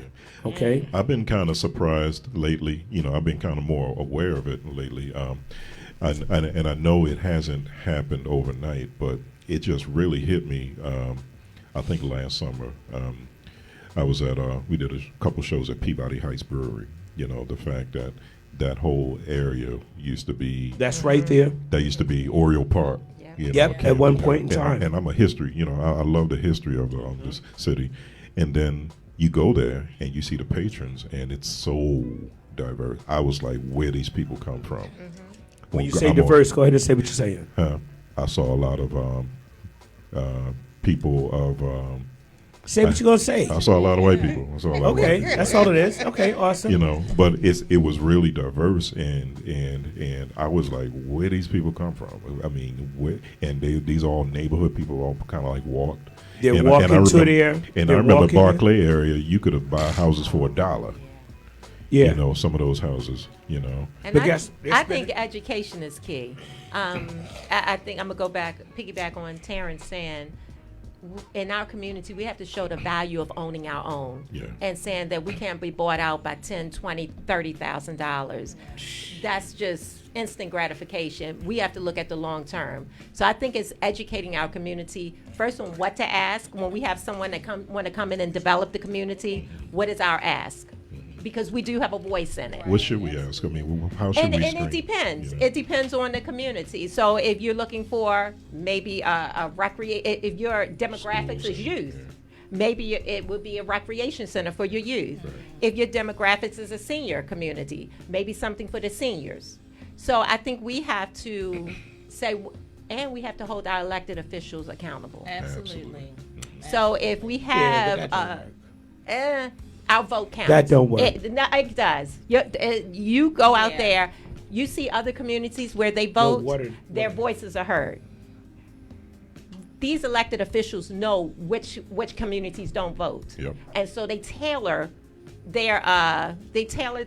Okay? I've been kind of surprised lately. You know, I've been kind of more aware of it lately. And I know it hasn't happened overnight, but it just really hit me, I think last summer. I was at, we did a couple shows at Peabody Heights Brewery. You know, the fact that that whole area used to be. That's right there. That used to be Oriole Park. You know, Yep, at one point in time. And I'm a history, you know, I love the history of this city. And then you go there and you see the patrons, and it's so diverse. I was like, where these people come from. When you say diverse, go ahead and say what you're saying. I saw a lot of people of. Say what you're gonna say. I saw a lot of white people. I saw a lot of white people. That's all it is. Okay, awesome. You know, but it was really diverse, and I was like, where these people come from? I mean, these all neighborhood people, all kind of like walked. They're walking to there. And I remember Barclay area, you could have buy houses for $1. Yeah. You know, some of those houses, you know. And I think education is key. I think I'm going to piggyback on Terence saying, in our community, we have to show the value of owning our own, and saying that we can't be bought out by $10,000, $20,000, $30,000. That's just instant gratification. We have to look at the long term. So I think it's educating our community first on what to ask when we have someone that want to come in and develop the community. What is our ask? Because we do have a voice in it. What should we ask? I mean, how should we screen? And it depends. You know? It depends on the community. So if you're looking for maybe a if your demographics is youth, maybe it would be a recreation center for your youth. Right. If your demographics is a senior community, maybe something for the seniors. So I think we have to say, and we have to hold our elected officials accountable. Absolutely. So if we have our vote counts. That don't work. It does. You go out there, you see other communities where they vote, their voices are heard. These elected officials know which communities don't vote, and so they tailor their they tailor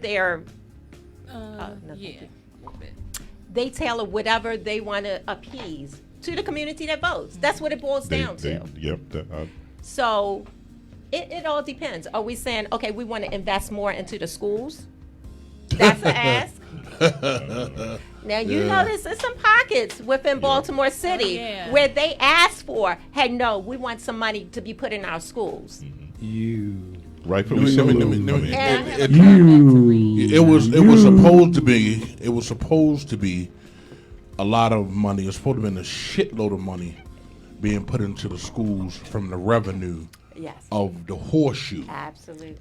whatever they want to appease to the community that votes. That's what it boils down to. So. It all depends. Are we saying, okay, we want to invest more into the schools? That's an ask. Now, you notice there's some pockets within Baltimore City where they ask for, hey, no, we want some money to be put in our schools. Rightfully so. It was supposed to be a lot of money. It's supposed to have been a shitload of money being put into the schools from the revenue of the horseshoe. Absolutely.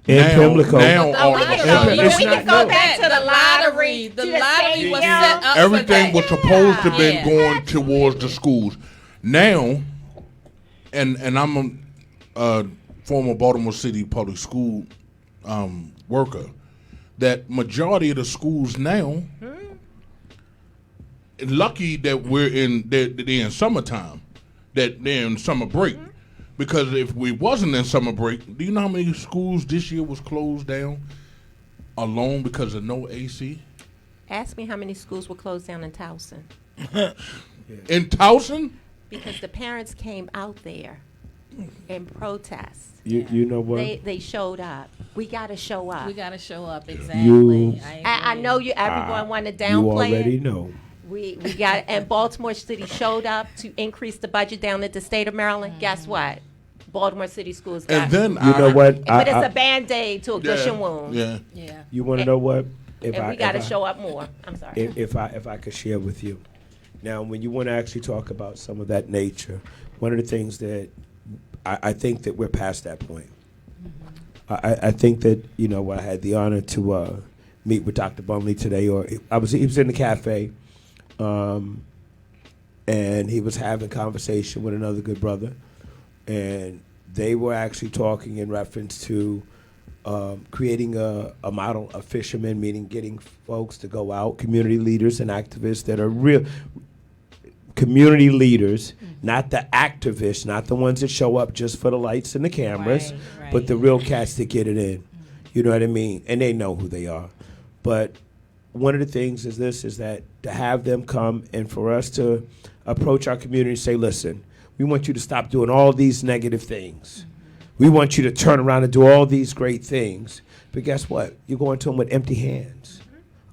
Now all of a sudden, we can go back to the lottery. The lottery was set up. Everything was supposed to be going towards the schools. Now, and I'm a former Baltimore City public school worker. That majority of the schools now, lucky that they're in summertime, that they're in summer break. Because if we wasn't in summer break, do you know how many schools this year was closed down alone because of no AC? Ask me how many schools were closed down in Towson. In Towson? Because the parents came out there in protest. You know what? They showed up. We got to show up. We got to show up, exactly. I know everyone want to downplay it. You already know. We got, and Baltimore City showed up to increase the budget down at the state of Maryland. Guess what? Baltimore City Schools got. And then You know what? but it's a Band-Aid to a gushing wound. Yeah. Yeah. You want to know what? And we got to show up more. I'm sorry. If I could share with you. Now, when you want to actually talk about some of that nature, one of the things that I think that we're past that point. I think that, I had the honor to meet with Dr. Bunley today, he was in the cafe, and he was having a conversation with another good brother, and they were actually talking in reference to creating a model of fishermen, meaning getting folks to go out, community leaders and activists that are real community leaders, not the activists, not the ones that show up just for the lights and the cameras, Right. but the real cats that get it in. You know what I mean? And they know who they are. But one of the things is that to have them come and for us to approach our community and say, listen, we want you to stop doing all these negative things. We want you to turn around and do all these great things. But guess what? You're going to them with empty hands.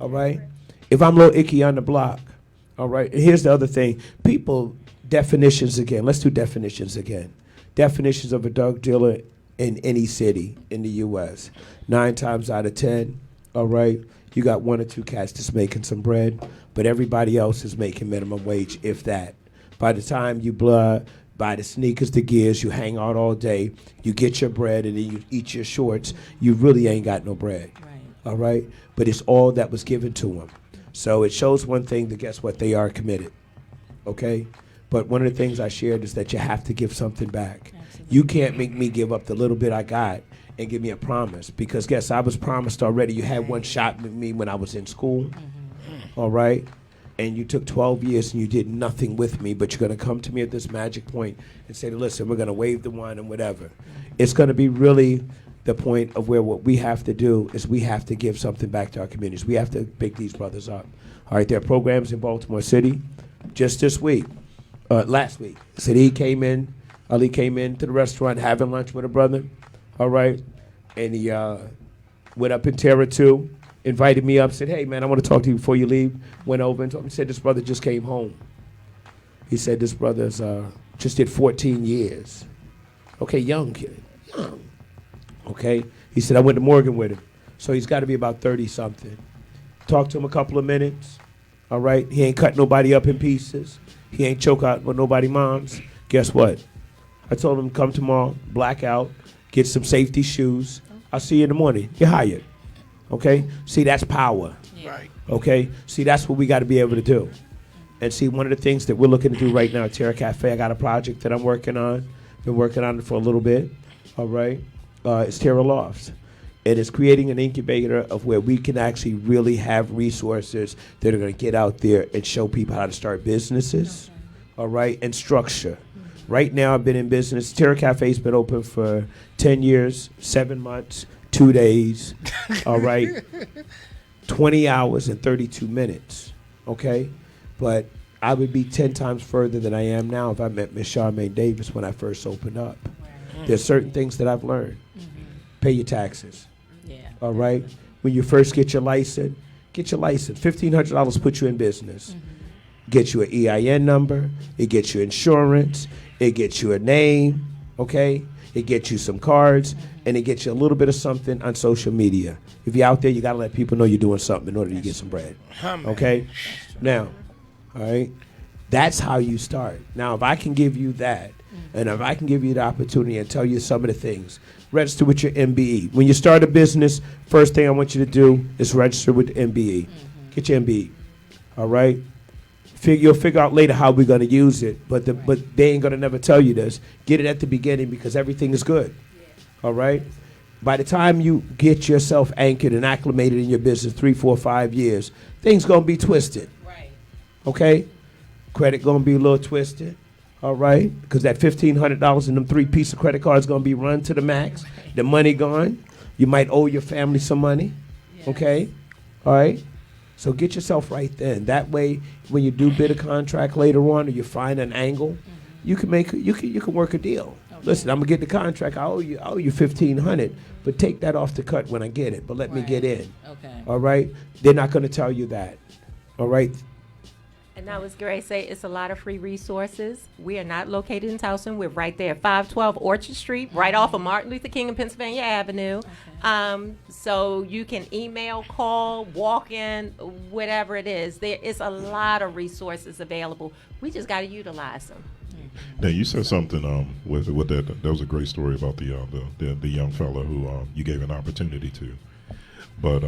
All right? If I'm a little icky on the block, all right? And here's the other thing. People, definitions again. Let's do definitions again. Definitions of a drug dealer in any city in the U.S. 9 times out of 10, all right, you got 1 or 2 cats that's making some bread, but everybody else is making minimum wage, if that. By the time you buy the sneakers, the gears, you hang out all day, you get your bread, and then you eat your shorts, you really ain't got no bread, all right? But it's all that was given to them. So it shows one thing that, guess what, they are committed, okay? But one of the things I shared is that you have to give something back. Absolutely. You can't make me give up the little bit I got and give me a promise, because guess I was promised already. You had one shot with me when I was in school, all right? And you took 12 years and you did nothing with me, but you're going to come to me at this magic point and say, listen, we're going to wave the wand and whatever. It's going to be really the point of where what we have to do is we have to give something back to our communities. We have to pick these brothers up. All right, there are programs in Baltimore City just this week, last week. Ali came in to the restaurant having lunch with a brother, all right? And he went up in Terra too, invited me up, said, hey, man, I want to talk to you before you leave. Went over and told him, he said, this brother just came home. He said, this brother's just did 14 years. Okay, young kid, young. Okay, he said, I went to Morgan with him. So he's got to be about 30-something. Talked to him a couple of minutes, all right? He ain't cut nobody up in pieces. He ain't choke out with nobody moms. Guess what? I told him, come tomorrow, black out, get some safety shoes. I'll see you in the morning. You're hired. Okay? See, that's power. Yeah. Right. Okay? See, that's what we got to be able to do. And see, one of the things that we're looking to do right now at Terra Cafe, I got a project that I'm working on. Been working on it for a little bit. All right? It's Terra Lofts. It is creating an incubator of where we can actually really have resources that are going to get out there and show people how to start businesses. All right? And structure. Right now, I've been in business. Terra Cafe's been open for 10 years, 7 months, 2 days, all right? 20 hours and 32 minutes, okay? But I would be 10 times further than I am now if I met Miss Charmaine Davis when I first opened up. There's certain things that I've learned. Pay your taxes, all right? When you first get your license, $1,500 put you in business. Get you an EIN number, it gets you insurance, it gets you a name, okay? It gets you some cards, and it gets you a little bit of something on social media. If you're out there, you got to let people know you're doing something in order to get some bread, okay? Now, all right, that's how you start. Now, if I can give you that, and if I can give you the opportunity and tell you some of the things, register with your MBE. When you start a business, first thing I want you to do is register with the MBE. Get your MBE, all right? You'll figure out later how we're going to use it, but they ain't going to never tell you this. Get it at the beginning because everything is good, all right? By the time you get yourself anchored and acclimated in your business 3, 4, 5 years, things going to be twisted, okay? Credit going to be a little twisted, all right? Because that $1,500 and them 3 pieces of credit cards going to be run to the max. The money gone. You might owe your family some money, okay? All right? So get yourself right then. That way, when you do bid a contract later on, or you find an angle, you can work a deal. Listen, I'm gonna get the contract. I owe you $1,500, but take that off the cut when I get it. But let me get in. Okay. All right. They're not gonna tell you that. All right. And I was going to say it's a lot of free resources. We are not located in Towson. We're right there, 512 Orchard Street, right off of Martin Luther King and Pennsylvania Avenue. So you can email, call, walk in, whatever it is. There is a lot of resources available. We just got to utilize them. Now you said something with that. That was a great story about the young fella who you gave an opportunity to, but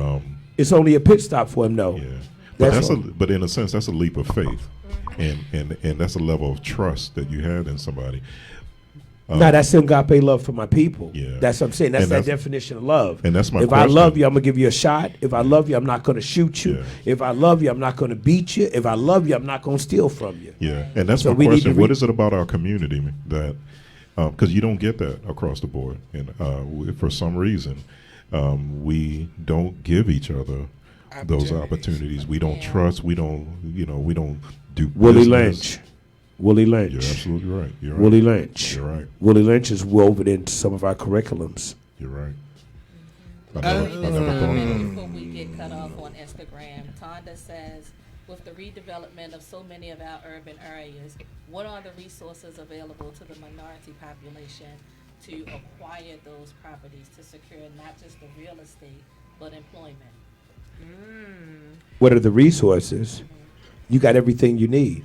It's only a pit stop for him, though. yeah. But That's but in a sense that's a leap of faith, and that's a level of trust that you had in somebody. Now that's agape love for my people. Yeah. That's what I'm saying. That's And that that's- definition of love. and that's my If I question. love you, I'm gonna give you a shot. If I love you, I'm not gonna shoot you. Yeah. If I love you, I'm not gonna beat you. If I love you, I'm not gonna steal from you. Yeah, and that's So my we need to question. What is it about our community that, because you don't get that across the board, and for some reason, we don't give each other those opportunities. We don't trust. We don't, we don't do. Willie business. Lynch. Willie Lynch. You're absolutely right. You're right. Willie Lynch. You're right. Willie Lynch is woven into some of our curriculums. You're right. I This never thought of comment that. before we get cut off on Instagram, Tonda says, with the redevelopment of so many of our urban areas, what are the resources available to the minority population to acquire those properties to secure not just the real estate, but employment? What are the resources? You got everything you need.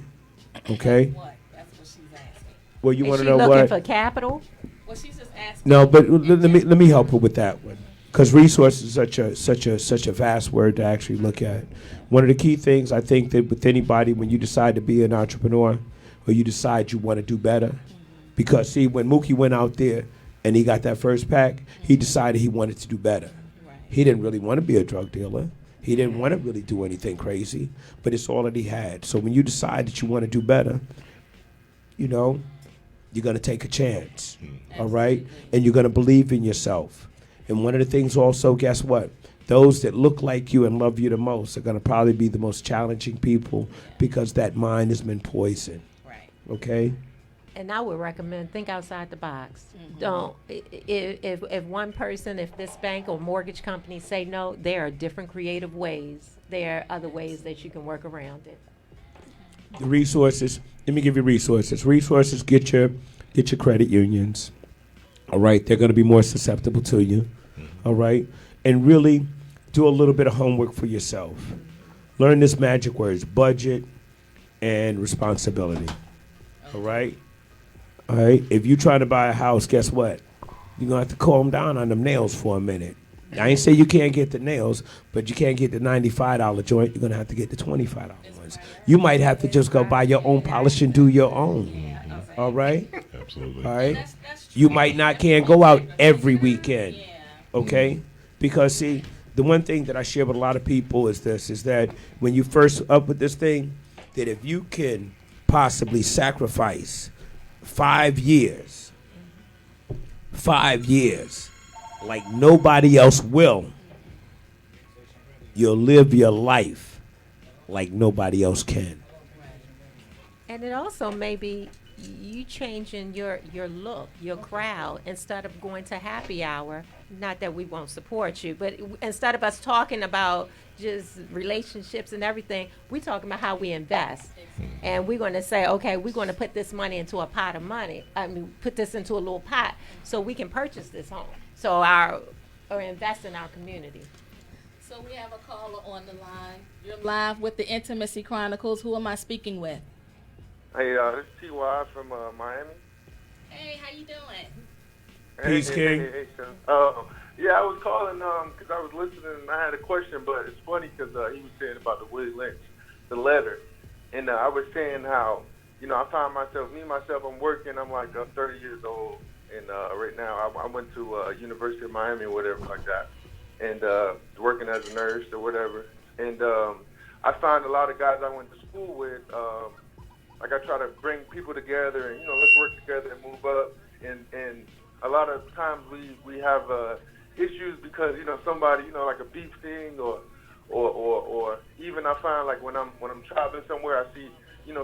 Okay? What? That's what she's asking. Well, you Is want to she know looking what? for capital? Well, she's just asking. No, but let me help her with that one, because resources is such a vast word to actually look at. One of the key things I think that with anybody, when you decide to be an entrepreneur, or you decide you want to do better, because see, when Mookie went out there and he got that first pack, he decided he wanted to do better. Right. He didn't really want to be a drug dealer. He didn't want to really do anything crazy, but it's all that he had. So when you decide that you want to do better, you're going to take a chance, all right? And you're going to believe in yourself. And one of the things also, guess what? Those that look like you and love you the most are going to probably be the most challenging people because that mind has been poisoned, Right. okay? And I would recommend think outside the box. Don't if one person, if this bank or mortgage company say no, there are different creative ways. There are other ways that you can work around it. The resources, let me give you resources. Resources, get your credit unions, all right? They're going to be more susceptible to you, all right? And really do a little bit of homework for yourself. Learn this magic words, budget and responsibility, all right? All right, if you're trying to buy a house, guess what? You're going to have to calm down on them nails for a minute. I ain't say you can't get the nails, but you can't get the $95 joint. You're going to have to get the $25 ones. You might have to just go buy your own polish and do your own. All right? Absolutely. All right? You might not can't go out every weekend. Okay? Because, see, the one thing that I share with a lot of people is this, is that when you first up with this thing, that if you can possibly sacrifice 5 years, like nobody else will, you'll live your life like nobody else can. And it also may be you changing your look, your crowd, instead of going to happy hour. Not that we won't support you, but instead of us talking about just relationships and everything, we're talking about how we invest. And we're going to say, okay, we're going to put this money into a pot of money. Put this into a little pot so we can purchase this home. So or invest in our community. So we have a caller on the line. You're live with the Intimacy Chronicles. Who am I speaking with? Hey, this is T.Y. from Miami. Hey, how you doing? Peace, King. Hey, son. Yeah, I was calling because I was listening and I had a question, but it's funny because he was saying about the Willie Lynch, the letter. And I was saying how, I find myself, I'm working, I'm like 30 years old. And right now I went to University of Miami or whatever like that. And working as a nurse or whatever. And I find a lot of guys I went to school with, like I try to bring people together and, let's work together and move up. And a lot of times we have issues because, somebody, like a beef thing or even I find like when I'm traveling somewhere, I see,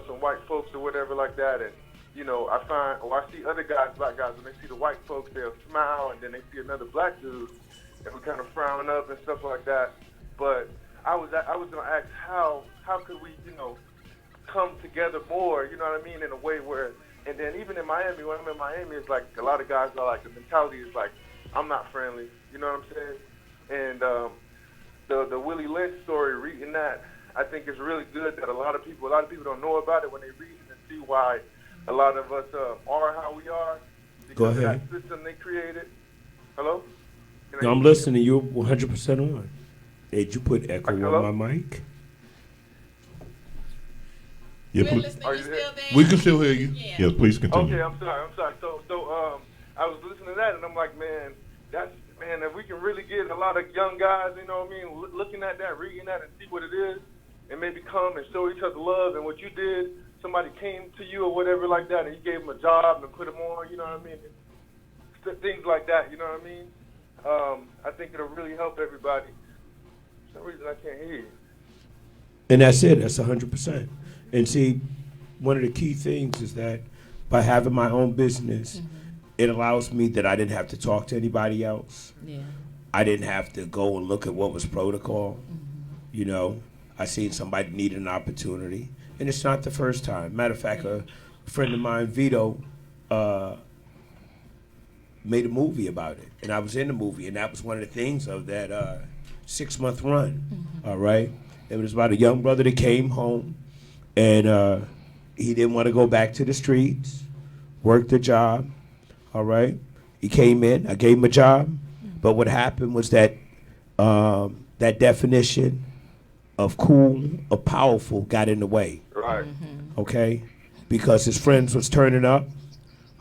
some white folks or whatever like that. And, I find, or I see other guys, black guys, when they see the white folks, they'll smile and then they see another black dude and we kind of frown up and stuff like that. But I was going to ask how could we, come together more, you know what I mean, in a way where, and then even in Miami, when I'm in Miami, it's like a lot of guys are like, the mentality is like, I'm not friendly, you know what I'm saying? And the Willie Lynch story, reading that, I think is really good that a lot of people don't know about it when they read it and see why a lot of us are how we are because Go ahead. of that system they created. Hello? No, I'm listening. You're 100% on. Did you put echo Hello? on my mic? Yeah, We're please, listening. Are You you still there? there? We can still hear you. Yeah. yes, please continue. Okay, I'm sorry. So I was listening to that and I'm like, man, if we can really get a lot of young guys, you know what I mean, looking at that, reading that, and see what it is, and maybe come and show each other love. And what you did, somebody came to you or whatever like that, and you gave them a job and put them on, you know what I mean, things like that, you know what I mean. I think it'll really help everybody. For some reason I can't hear you. And that's it. That's 100%. And see, one of the key things is that by having my own business, it allows me that I didn't have to talk to anybody else. Yeah. I didn't have to go and look at what was protocol. You know, I seen somebody needed an opportunity, and it's not the first time. Matter of fact, a friend of mine, Vito, made a movie about it, and I was in the movie, and that was one of the things of that 6-month run. All right, it was about a young brother that came home, and he didn't want to go back to the streets, work the job. All right, he came in, I gave him a job, but what happened was that that definition of cool or powerful got in the way. Right. Okay, because his friends was turning up,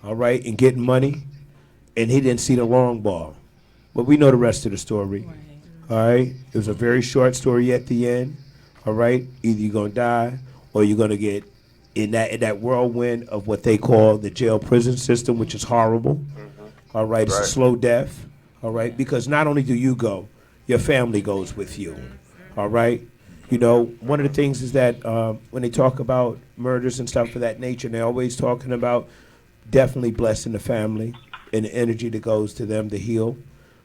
all right, and getting money, and he didn't see the long ball. But we know the rest of the story. Right. All right, it was a very short story at the end. All right, either you're gonna die or you're gonna get in that whirlwind of what they call the jail prison system, which is horrible. All right, it's a Right. slow death. All right, because not only do you go, your family goes with you. All right. You know, one of the things is that when they talk about murders and stuff of that nature, they're always talking about definitely blessing the family and the energy that goes to them to heal.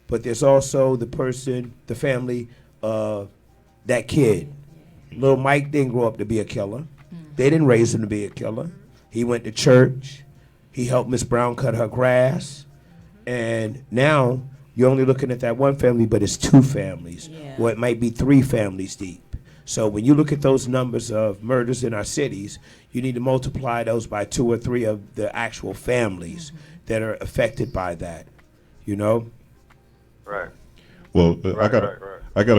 But there's also the person, the family of that kid. Little Mike didn't grow up to be a killer. They didn't raise him to be a killer. He went to church. He helped Miss Brown cut her grass. And now you're only looking at that one family, but it's two families. Yeah. Or it might be three families deep. So when you look at those numbers of murders in our cities, you need to multiply those by 2 or 3 of the actual families that are affected by that. You know? Right. Well, I Right, got right, right. I got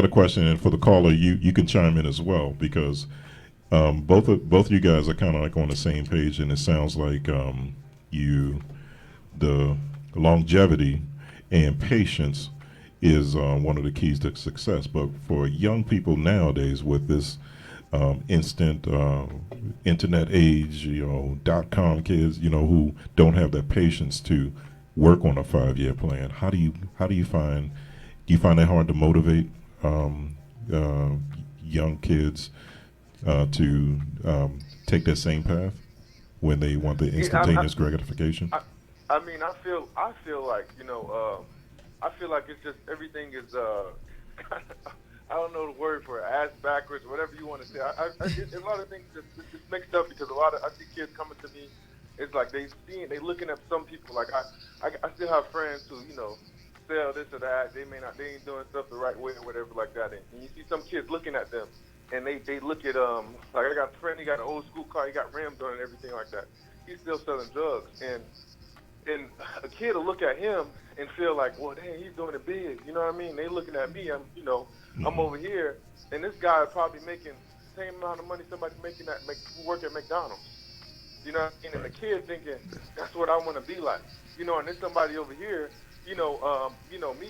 a question, and for the caller, you can chime in as well because both of you guys are kind of like on the same page, and it sounds like the longevity and patience is one of the keys to success. But for young people nowadays, with this instant internet age, .com kids, who don't have that patience to work on a 5-year plan, how do you find that hard to motivate young kids to take that same path when they want the instantaneous gratification? I mean, I feel like I feel like it's just everything is I don't know the word for it, ass backwards, whatever you want to say. A lot of things just mixed up because I see kids coming to me. It's like they looking at some people like I still have friends who sell this or that. They ain't doing stuff the right way or whatever like that. And you see some kids looking at them, and they look at like I got a friend, he got an old school car, he got rims on it and everything like that. He's still selling drugs, and a kid will look at him and feel like, well, dang, he's doing it big. You know what I mean? They looking at me. I'm over here, and this guy is probably making the same amount of money somebody who work at McDonald's. You know what I mean? And the kid thinking, that's what I want to be like. And there's somebody over here, me,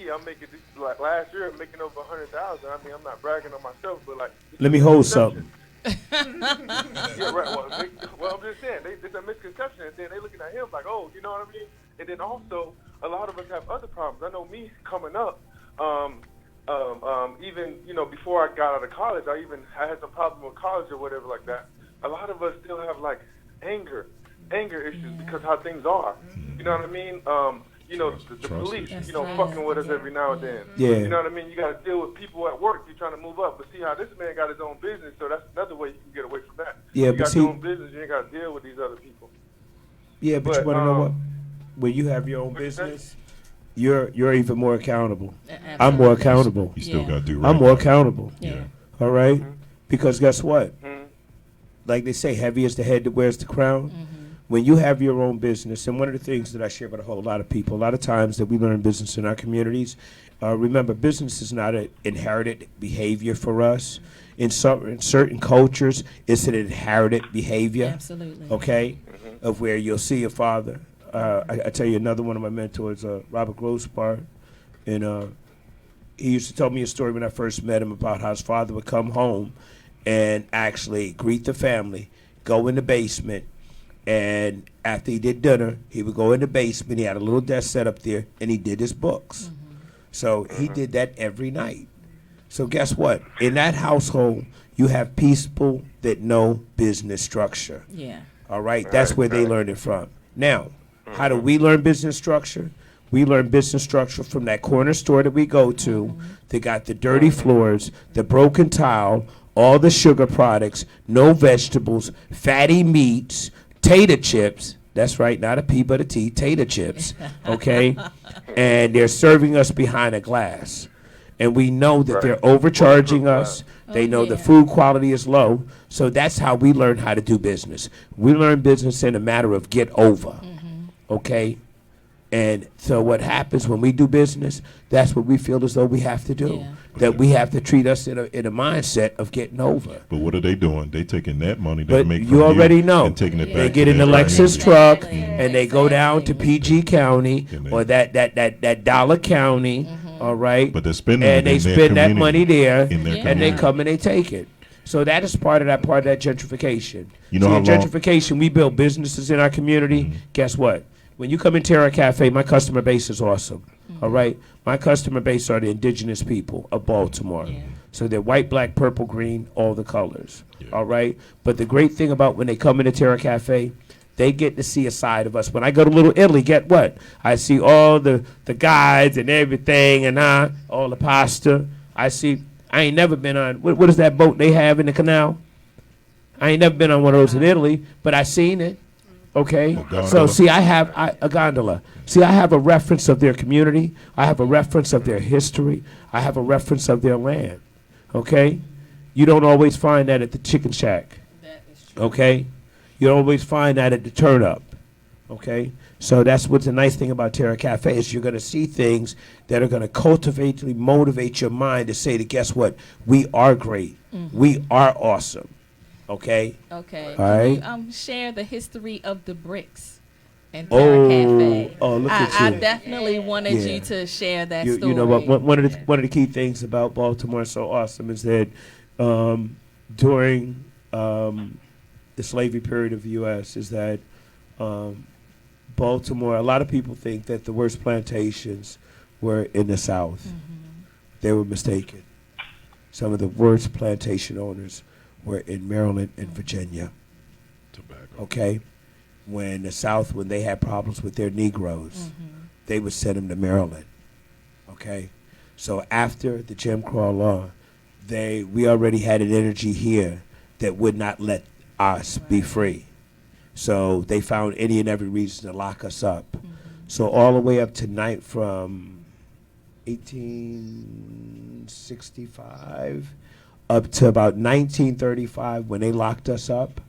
I'm making this, like last year, I'm making over 100,000. I mean, I'm not bragging on myself, but like. Let me hold something. Yeah, right. Well, I'm just saying, there's a misconception, and then they looking at him like, oh, you know what I mean? And then also, a lot of us have other problems. I know me coming up, even before I got out of college, I had some problems with college or whatever like that. A lot of us still have like anger issues because how things are. You know what I mean? the Trust police, issues. fucking with us every now and then. Yeah. You know what I mean? You got to deal with people at work. You're trying to move up, but see how this man got his own business, so that's another way you can get away from that. Yeah, you but got see- your own business, you ain't got to deal with these other people. Yeah, but you But, want to know what? When you have your own what you say? business, you're even more accountable. Absolutely. I'm more accountable. You still Yeah. got to do right. I'm more accountable. Yeah. All right? Because guess what? Mhm. Like they say, heavy is the head that wears the crown. When you have your own business, and one of the things that I share with a whole lot of people, a lot of times that we learn business in our communities, remember, business is not an inherited behavior for us. In certain cultures, it's an inherited behavior. Absolutely. Okay, of where you'll see your father. I tell you another one of my mentors, Robert Grossbar, and he used to tell me a story when I first met him about how his father would come home and actually greet the family, go in the basement, and after he did dinner, he would go in the basement. He had a little desk set up there, and he did his books. So he did that every night. So guess what? In that household, you have people that know business structure. Yeah. All right, that's where they learn it from. Now, how do we learn business structure? We learn business structure from that corner store that we go to. They got the dirty floors, the broken tile, all the sugar products, no vegetables, fatty meats, tater chips. That's right, not a P but a T, tater chips. Okay, and they're serving us behind a glass. And we know that they're overcharging us. They know the food quality is low. So that's how we learn how to do business. We learn business in a matter of get over. Okay? And so what happens when we do business, that's what we feel as though we have to do. Yeah. That we have to treat us in a mindset of getting over. But what are they doing? They taking that money they But make you from already know. and taking it They back. get to in the their Lexus community. truck Exactly. and they go down to PG County And they- or that Dollar County, all right? But they're spending and it they in their spend that community, money there, in their and they community. come and they take it. So that is part of that gentrification. You know See, how in long- gentrification, we build businesses in our community. Guess what? When you come in Terra Cafe, my customer base is awesome. All right, my customer base are the indigenous people of Baltimore. So they're white, black, purple, green, all the colors. All right, but the great thing about when they come into Terra Cafe, they get to see a side of us. When I go to Little Italy, get what? I see all the guides and everything, and all the pasta. I ain't never been on, what is that boat they have in the canal? I ain't never been on one of those in Italy, but I seen it. Okay, gondola. so see, I have a gondola. See, I have a reference of their community. I have a reference of their history. I have a reference of their land. Okay, you don't always find that at the Chicken Shack. That is true. Okay, you don't always find that at the Turn Up. Okay, so that's what's the nice thing about Terra Cafe is you're going to see things that are going to cultivate, motivate your mind to say that guess what, we are great, we are awesome. Okay. Okay. All right. Can you share the history of the bricks and Terra Cafe? Oh, look at I you. definitely wanted Yeah. you to share that story. You know what? One of the key things about Baltimore is so awesome is that during the slavery period of the U.S. is that Baltimore. A lot of people think that the worst plantations were in the South. They were mistaken. Some of the worst plantation owners were in Maryland and Virginia. Tobacco. Okay, when the South, when they had problems with their Negroes, they would send them to Maryland. Okay, so after the Jim Crow law, we already had an energy here that would not let us be free. So they found any and every reason to lock us up. So all the way up to night from 1865 up to about 1935 when they locked us up,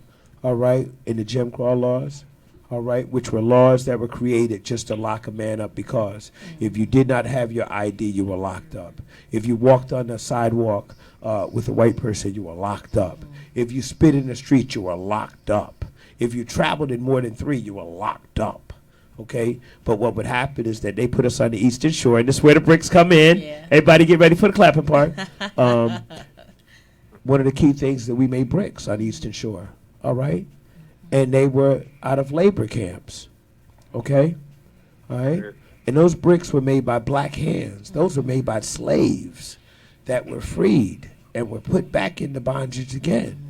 all right, in the Jim Crow laws, all right, which were laws that were created just to lock a man up because if you did not have your ID, you were locked up. If you walked on the sidewalk with a white person, you were locked up. If you spit in the street, you were locked up. If you traveled in more than 3, you were locked up. Okay, but what would happen is that they put us on the Eastern Shore, and this is where the bricks come in. Yeah. Everybody get ready for the clapping part. One of the key things that we made bricks on the Eastern Shore, all right? And they were out of labor camps, okay? All right? And those bricks were made by black hands. Those were made by slaves that were freed and were put back into bondage again.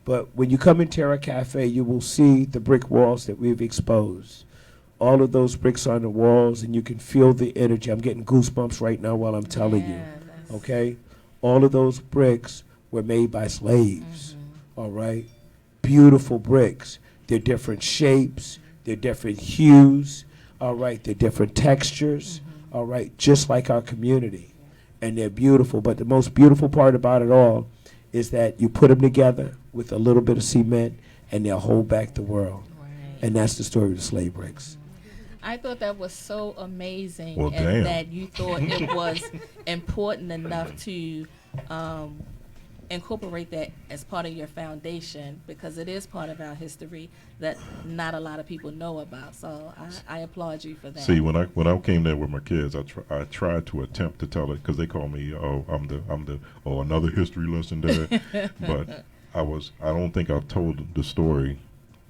But when you come in Terra Cafe, you will see the brick walls that we've exposed. all of those bricks on the walls, and you can feel the energy. I'm getting goosebumps right now while I'm telling you. Okay? All of those bricks were made by slaves. All right? Beautiful bricks. They're different shapes. They're different hues. All right? They're different textures. All right? Just like our community. And they're beautiful. But the most beautiful part about it all is that you put them together with a little bit of cement, and they'll hold back the world. Right. And that's the story of the slave bricks. I thought that was so amazing, Well, and damn. that you thought it was important enough to incorporate that as part of your foundation, because it is part of our history that not a lot of people know about. So I applaud you for that. See, when I came there with my kids, I tried to attempt to tell it, because they call me, another history lesson dad. But I don't think I've told the story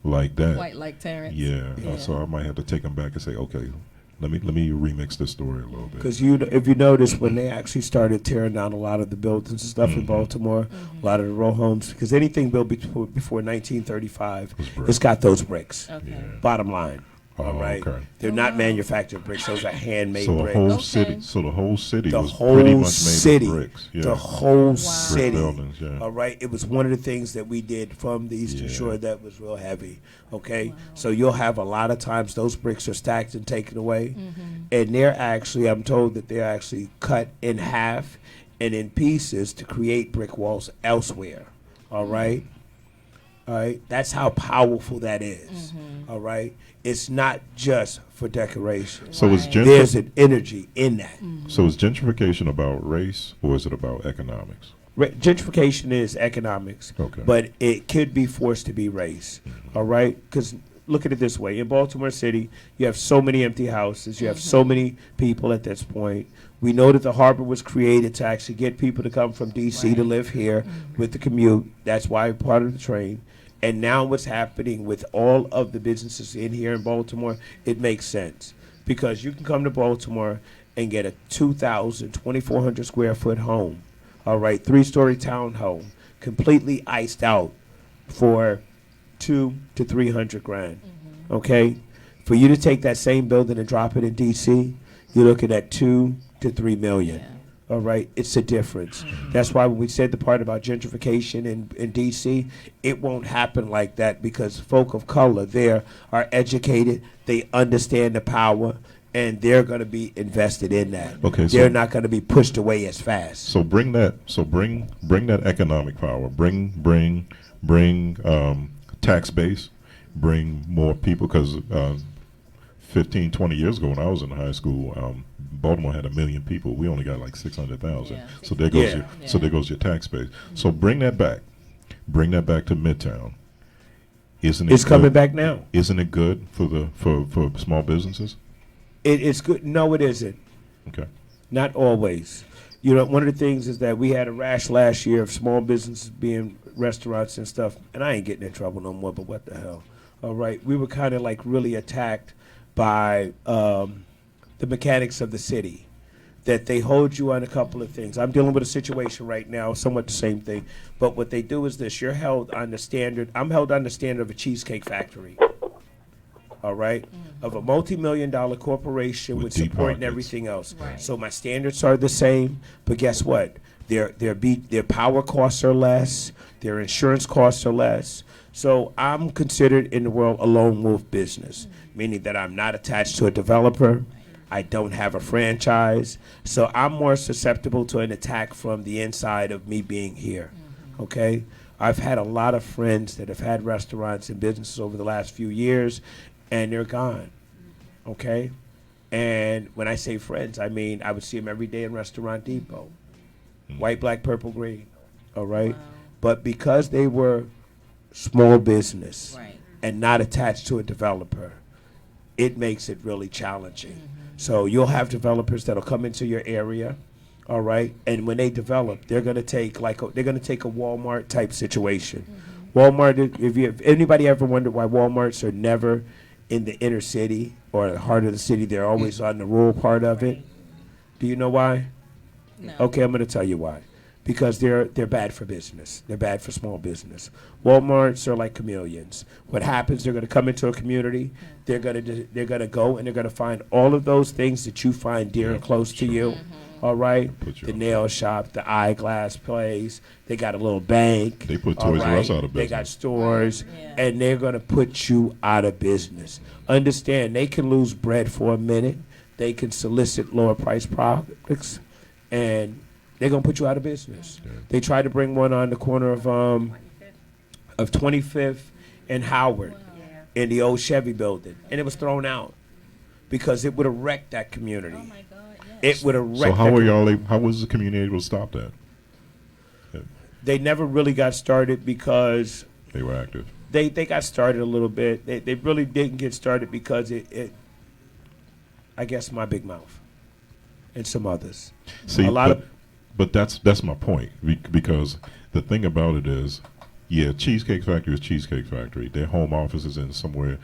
like that. Quite like Terence. Yeah. So I might have to take them back and say, okay, let me remix this story a little bit. Because if you notice, when they actually started tearing down a lot of the buildings and stuff in Baltimore, a lot of the row homes, because anything built before 1935, it's got those bricks. Okay. Yeah. Bottom line. All right. Okay. They're not manufactured bricks. Those are handmade So the bricks. whole Okay. city, The was whole pretty much made city. of bricks. Yeah. The whole Brick city. buildings, yeah. All right. It was one of the things that we did from the Eastern Yeah. Shore that was real heavy. Okay. So you'll have a lot of times those bricks are stacked and taken away. And they're actually, I'm told that they're actually cut in half and in pieces to create brick walls elsewhere. All right. All right. That's how powerful that is. All right. It's not just for decoration. So is There's an energy in that. So is gentrification about race, or is it about economics? Gentrification is economics, Okay. but it could be forced to be race. All right? Because look at it this way. In Baltimore City, you have so many empty houses. You have so many people at this point. We know that the harbor was created to actually get people to come from D.C. to live here with the commute. That's why part of the train. And now what's happening with all of the businesses in here in Baltimore, it makes sense. Because you can come to Baltimore and get a 2,400 square foot home, all right, 3-story townhome, completely iced out for $200,000 to $300,000, okay? For you to take that same building and drop it in D.C., you're looking at $2 to $3 million. All right, it's a difference. That's why when we said the part about gentrification in D.C., it won't happen like that, because folk of color there are educated, they understand the power, and they're going to be invested in that. Okay, they're not going to be pushed away as fast. So bring that economic power. Bring tax base. Bring more people, because 15, 20 years ago when I was in high school, Baltimore had 1 million people. We only got like 600,000. Yeah. So there goes your tax base. So bring that back. Bring that back to Midtown. Isn't it? It's coming back now. Isn't it good for small businesses? It's good. No, it isn't. Okay. Not always. You know, one of the things is that we had a rash last year of small businesses being restaurants and stuff, and I ain't getting in trouble no more, but what the hell. All right. We were kind of like really attacked by the mechanics of the city, that they hold you on a couple of things. I'm dealing with a situation right now, somewhat the same thing, but what they do is this: you're held on the standard. I'm held on the standard of a cheesecake factory. All right, of a multi-million-dollar corporation with deep support and pockets. everything else. Right. So my standards are the same, but guess what? Their power costs are less. Their insurance costs are less. So I'm considered in the world a lone wolf business, meaning that I'm not attached to a developer. I don't have a franchise. So I'm more susceptible to an attack from the inside of me being here. Okay? I've had a lot of friends that have had restaurants and businesses over the last few years, and they're gone. Okay? And when I say friends, I mean I would see them every day in Restaurant Depot. White, black, purple, green. All right? Wow. But because they were small business Right. and not attached to a developer, it makes it really challenging. So you'll have developers that'll come into your area, all right, and when they develop, they're going to take a Walmart type situation. Walmart, if anybody ever wondered why Walmarts are never in the inner city or the heart of the city, they're always on the rural part of it. Do you know why? No. Okay, I'm going to tell you why. because they're bad for business. They're bad for small business. Walmarts are like chameleons. What happens? They're going to come into a community. They're going to go and they're going to find all of those things that you find dear and close to you. All right, the nail shop, the eyeglass place. They got a little bank. They put Toys R Us out of business. They got stores, and they're going to put you out of business. Understand? They can lose bread for a minute. They can solicit lower price products, and they're going to put you out of business. Yeah. They tried to bring one on the corner of 25th and Howard in the old Chevy building, and it was thrown out because it would have wrecked that community. Oh my God. It would have wrecked. So how were y'all? How was the community able to stop that? They never really got started because they were active. They got started a little bit. They really didn't get started because it I guess my big mouth and some others. See, but that's my point, because the thing about it is, yeah, Cheesecake Factory is Cheesecake Factory. Their home office is in somewhere,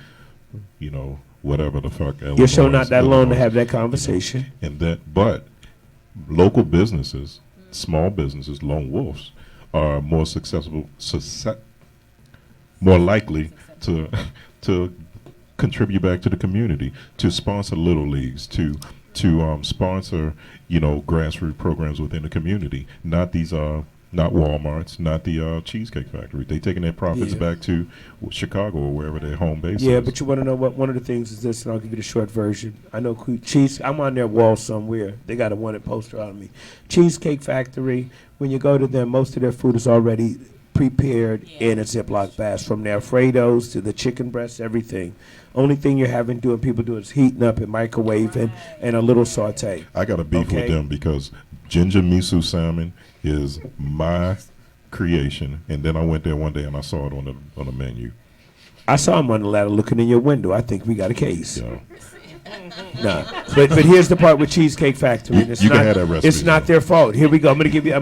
whatever the fuck. You're sure not that long to have that conversation. But local businesses, small businesses, lone wolves, are more successful, more likely to contribute back to the community, to sponsor little leagues, to sponsor grassroots programs within the community. Not these not Walmart's, not the Cheesecake Factory. They taking their profits back to Chicago or wherever their home base is. Yeah, but you want to know what? One of the things is this, and I'll give you the short version. I know I'm on their wall somewhere. They got a wanted poster on me. Cheesecake Factory, when you go to them, most of their food is already prepared in a Ziploc bag, from their Alfredos to the chicken breasts, everything. Only thing you're having people do is heating up and microwaving and a little saute. I got a beef with them because ginger miso salmon is my creation, and then I went there one day and I saw it on the menu. I saw him on the ladder looking in your window. I think we got a case. Yeah. No, but here's the part with Cheesecake Factory. You can have that recipe. It's not their fault. Here we go. I'm gonna give you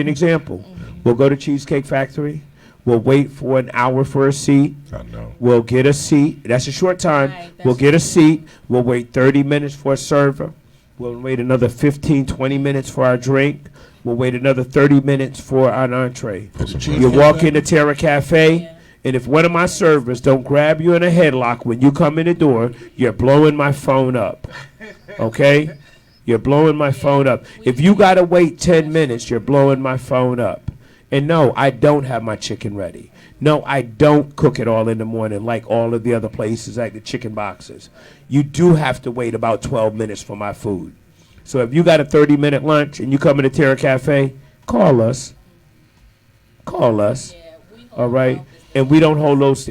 an example. We'll go to Cheesecake Factory. We'll wait for an hour for a seat. I know. We'll get a seat. That's a short time. We'll get a seat. We'll wait 30 minutes for a server. We'll wait another 15, 20 minutes for our drink. We'll wait another 30 minutes for an entree. You walk into Terra Cafe, and if one of my servers don't grab you in a headlock when you come in the door, you're blowing my phone up. Okay? You're blowing my phone up. If you got to wait 10 minutes, you're blowing my phone up. And no, I don't have my chicken ready. No, I don't cook it all in the morning like all of the other places, like the chicken boxes. You do have to wait about 12 minutes for my food. So if you got a 30-minute lunch and you come into Terra Cafe, call us. Call us. All right? And we don't hold those.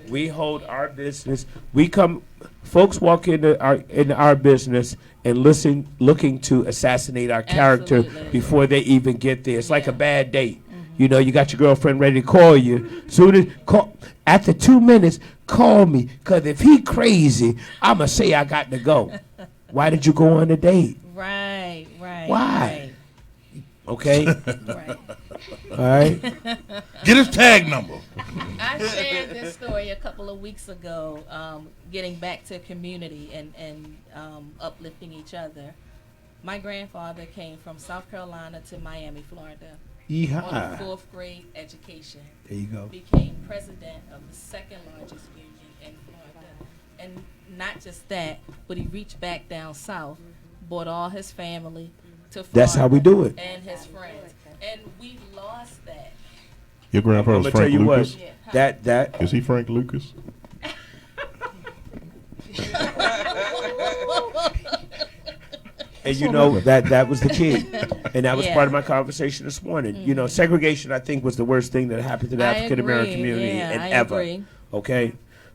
We hold our business. We come. Folks walk into our business and looking to assassinate our character before they even get there. It's like a bad date. You got your girlfriend ready to call you. After 2 minutes, call me. Because if he crazy, I'm going to say I got to go. Why did you go on a date? Right. Why? Okay? Right. All right? Get his tag number. I shared this story a couple of weeks ago, getting back to community and uplifting each other. My grandfather came from South Carolina to Miami, Florida. Yeehaw. On a 4th grade education. There you go. Became president of the 2nd largest union in Florida. And not just that, but he reached back down south, brought all his family to Florida. That's how we do it. And his friends. And we lost that. Your grandpa was Frank Lucas? That Is he Frank Lucas? And that was the key. And that was part of my conversation this morning. Segregation, I think, was the worst thing that happened to the African American community ever. Agree. Okay?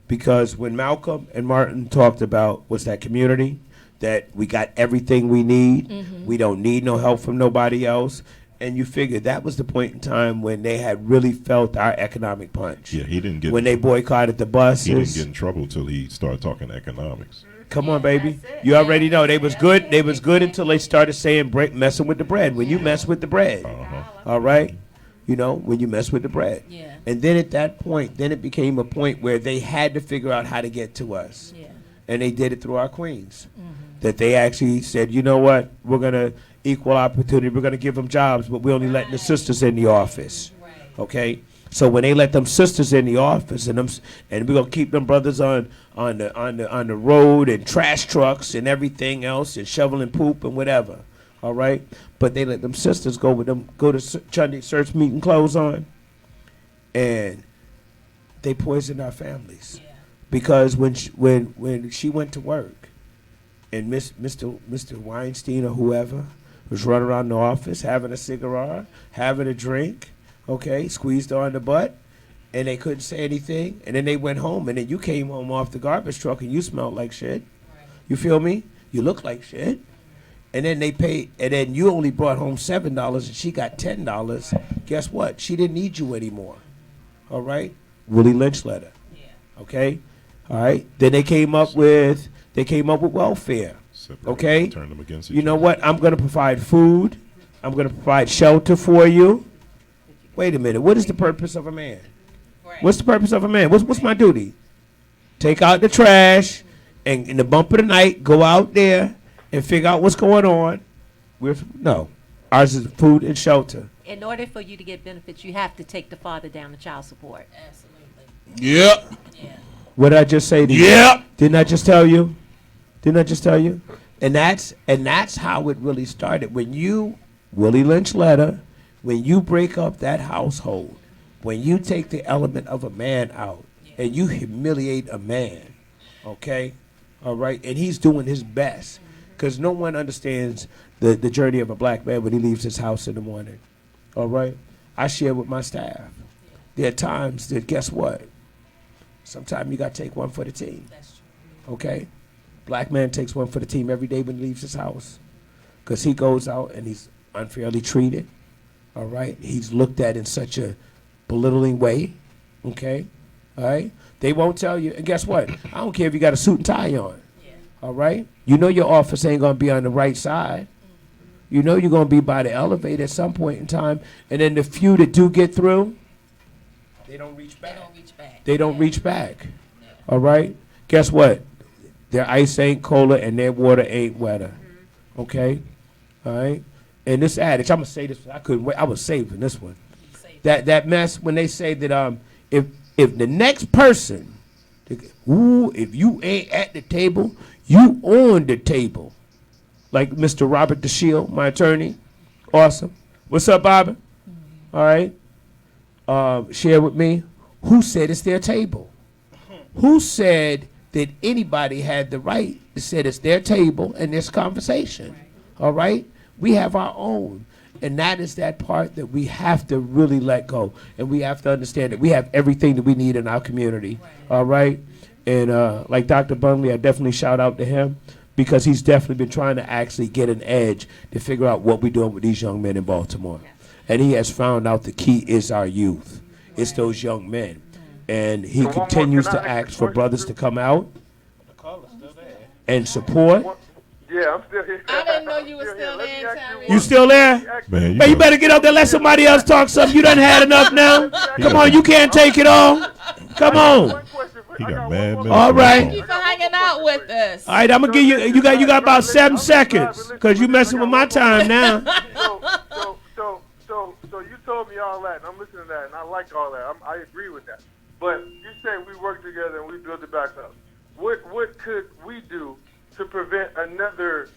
Because when Malcolm and Martin talked about what's that community, that we got everything we need, we don't need no help from nobody else. And you figure that was the point in time when they had really felt our economic punch. Yeah, he didn't get. When they boycotted the buses. He didn't get in trouble till he started talking economics. Come on, baby. You already know they was good. They was good until they started saying messing with the bread. When you mess with the bread, all right. When you mess with the bread. Yeah. And then at that point, then it became a point where they had to figure out how to get to us. Yeah. And they did it through our queens. That they actually said, you know what, we're going to, equal opportunity. We're going to give them jobs, but we're only letting the sisters in the office. Okay? So when they let them sisters in the office, and we're gonna keep them brothers on the road and trash trucks and everything else and shoveling poop and whatever, all right. But they let them sisters go to Sunday church meeting clothes on, and they poisoned our families because when she went to work, and Mr. Weinstein or whoever was running around the office having a cigar, having a drink. Okay, squeezed her on the butt, and they couldn't say anything, and then they went home, and then you came home off the garbage truck, and you smelled like shit. Right. You feel me? You look like shit. And then they paid, and then you only brought home $7, and she got $10. Guess what? She didn't need you anymore. All right? Willie Lynch letter. Yeah. Okay? All right? Then they came up with welfare. Okay? Turn them against each you know what? I'm going to provide food. I'm going to provide shelter for you. Wait a minute. What is the purpose of a man? Right. What's the purpose of a man? What's my duty? Take out the trash, and in the bump of the night, go out there and figure out what's going on. No. Ours is food and shelter. In order for you to get benefits, you have to take the father down to child support. Absolutely. Yep. Yeah. What did I just say to you? Yep. Didn't I just tell you? And that's how it really started. When you, Willie Lynch letter, when you break up that household, when you take the element of a man out and you humiliate a man, okay, all right, and he's doing his best, because no one understands the journey of a black man when he leaves his house in the morning, all right? I share with my staff. There are times that, guess what? Sometimes you got to take one for the team, okay? Black man takes one for the team every day when he leaves his house, because he goes out and he's unfairly treated. All right, he's looked at in such a belittling way. Okay, all right. They won't tell you. And guess what? I don't care if you got a suit and tie on. Yeah. All right. You know your office ain't gonna be on the right side. You know you're gonna be by the elevator at some point in time. And then the few that do get through, they don't reach back. They don't reach back. All right. Guess what? Their ice ain't colder and their water ain't wetter. Okay. All right. And this adage, I'm gonna say this. I couldn't wait. I was saving this one. That mess when they say that if the next person, if you ain't at the table, you on the table. Like Mr. Robert DeShield, my attorney. Awesome. What's up, Bobby? All right. Share with me. Who said it's their table? Who said that anybody had the right to say it's their table in this conversation? All right. We have our own, and that is that part that we have to really let go, and we have to understand that we have everything that we need in our community, all right? And like Dr. Bunley, I definitely shout out to him because he's definitely been trying to actually get an edge to figure out what we're doing with these young men in Baltimore. And he has found out the key is our youth. It's those young men. And he continues to ask for brothers to come out and support. Yeah, I'm still here. I didn't know you were still there, Terry. You still there? Man, you better get up there. Let somebody else talk something. You done had enough now. Come on, you can't take it all. Come on. He got mad. All right. Thank you for hanging out with us. All right, I'm gonna give you. You got about 7 seconds because you messing with my time now. So you told me all that, and I'm listening to that, and I like all that. I agree with that. But you said we work together and we build it back up. What could we do to prevent another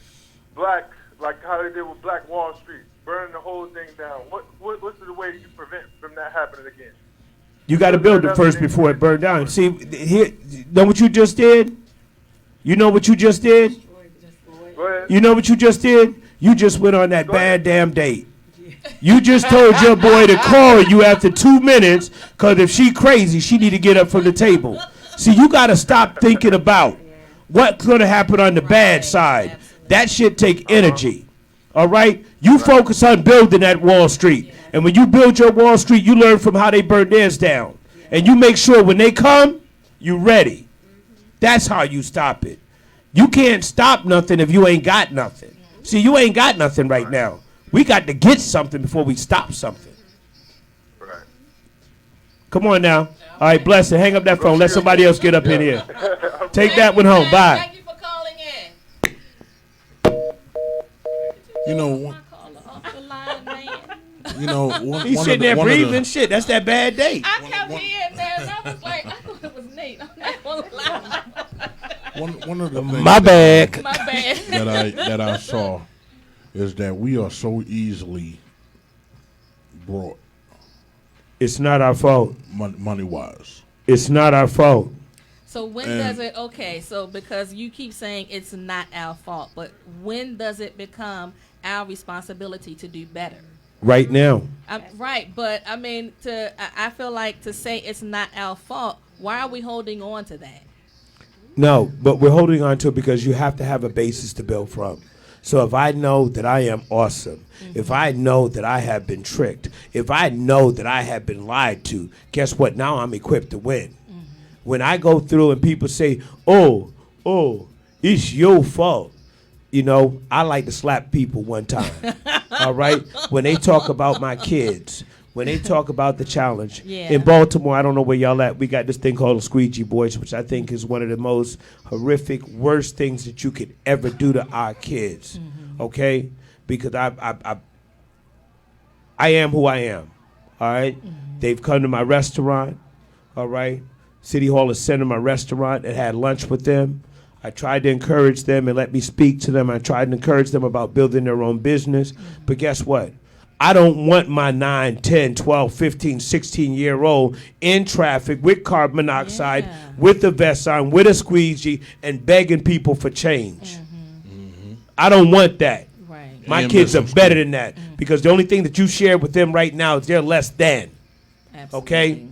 black, like how they did with Black Wall Street, burning the whole thing down? What's the way you prevent from that happening again? You got to build it first before it burned down. See, here, know what you just did? You know what you just did? You know what you just did? You just went on that bad damn date. You just told your boy to call you after 2 minutes because if she crazy, she need to get up from the table. See, you got to stop thinking about what's going to happen on the bad side. That shit take energy. All right? You focus on building that Wall Street. And when you build your Wall Street, you learn from how they burn theirs down. And you make sure when they come, you ready. That's how you stop it. You can't stop nothing if you ain't got nothing. See, you ain't got nothing right now. We got to get something before we stop something. Right. Come on now. All right, bless it. Hang up that phone. Let somebody else get up in here. Take that one home. Bye. Thank you for calling in. You know, I call her off the line, man. you know, He's sitting there breathing. Shit, that's that bad day. I kept hearing that, and I was like, I thought it was Nate. I'm not gonna lie. One of the things My bad. My bad. that I saw is that we are so easily brought It's not our fault. money wise. It's not our fault. So when does it? Okay, so because you keep saying it's not our fault, but when does it become our responsibility to do better? Right now. Right, but I mean, I feel like to say it's not our fault. Why are we holding on to that? No, but we're holding on to it because you have to have a basis to build from. So if I know that I am awesome, if I know that I have been tricked, if I know that I have been lied to, guess what? Now I'm equipped to win. When I go through and people say, oh, it's your fault. You know, I like to slap people one time. All right? When they talk about my kids, when they talk about the challenge. Yeah. In Baltimore, I don't know where y'all at, we got this thing called a squeegee boys, which I think is one of the most horrific, worst things that you could ever do to our kids. Okay? Because I am who I am. All right? They've come to my restaurant. All right? City Hall has sent them my restaurant and had lunch with them. I tried to encourage them and let me speak to them. I tried to encourage them about building their own business. But guess what? I don't want my 9, 10, 12, 15, 16-year-old in traffic with carbon monoxide, with the vest on, with a squeegee, and begging people for change. I don't want that. Right. My And kids are middle better than that because the only thing that you share with them right now is they're less than. Absolutely. Okay?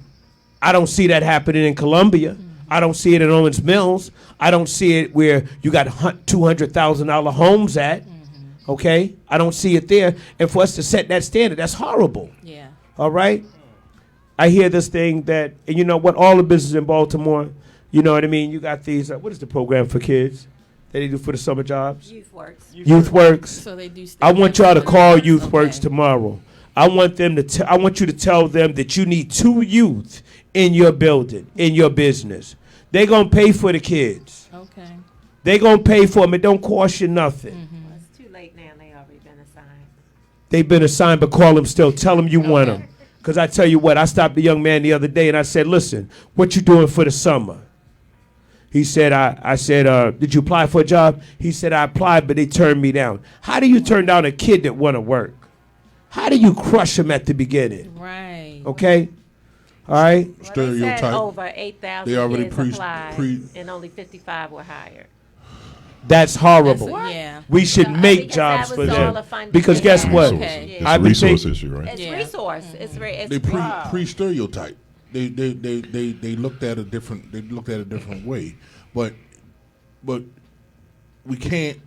I don't see that happening in Columbia. I don't see it in Owens Mills. I don't see it where you got $200,000 homes at. Okay? I don't see it there. And for us to set that standard, that's horrible. Yeah. All right? I hear this thing that, and you know what, all the business in Baltimore, you know what I mean? You got these, what is the program for kids that they do for the summer jobs? Youth Works. So they do. I want y'all to call Youth Okay. Works tomorrow. I want them to. I want you to tell them that you need 2 youth in your building, in your business. They're gonna pay for the kids. Okay. They're gonna pay for them. It don't cost you nothing. Well, it's too late now. They already been assigned. They've been assigned, but call them still. Tell them you want them. Because I tell you what, I stopped a young man the other day and I said, listen, what you doing for the summer? He said, I said, did you apply for a job? He said, I applied, but they turned me down. How do you turn down a kid that want to work? How do you crush them at the beginning? Right. Okay? All right? Well, they said Stereotype. over 8,000 They already kids applied, and only 55 were hired. That's horrible. Yeah. We should So, make because jobs that for was all them. the funding Because they guess had. what? Okay. It's I've a been resource saying- issue, right? It's Yeah. resource. It's very. It's They pre-stereotype. They looked at a different. They looked at a different way, but we can't.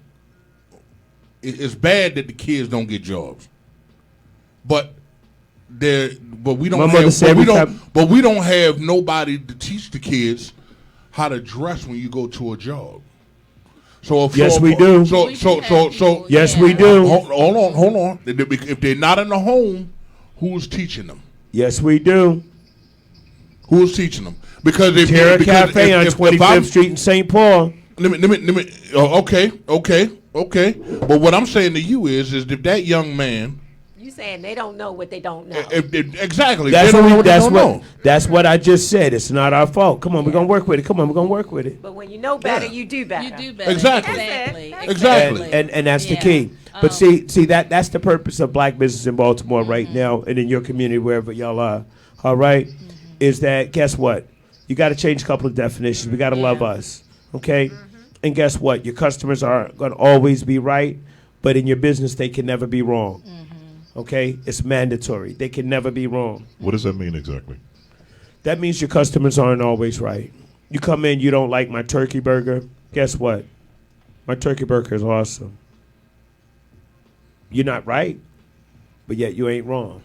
It's bad that the kids don't get jobs, but we don't. My mother have, said but we every don't. time- But we don't have nobody to teach the kids how to dress when you go to a job. So if Yes, we do. So We do have people, Yes, yeah. we do. hold on. If they're not in the home, who's teaching them? Yes, we do. Who's teaching them? Because if Terra because Cafe on if 25th I'm- Street in St. Paul. Let me. Okay. But what I'm saying to you is if that young man, You saying they don't know what they don't know? exactly, That's they don't know what, what they don't know. that's what I just said. It's not our fault. Come on, we're gonna work with it. Come on, we're gonna work with it. But when you know better, Yeah. you do better. You do better. Exactly. Exactly. Exactly. And that's the Yeah. key. But Um, see that's the purpose of black business in Baltimore right now and in your community wherever y'all are. All right? Is that guess what? You got to change a couple of definitions. We got to love us. Okay? And guess what? Your customers are going to always be right, but in your business they can never be wrong. Okay? It's mandatory. They can never be wrong. What does that mean exactly? That means your customers aren't always right. You come in, you don't like my turkey burger. Guess what? My turkey burger is awesome. You're not right, but yet you ain't wrong.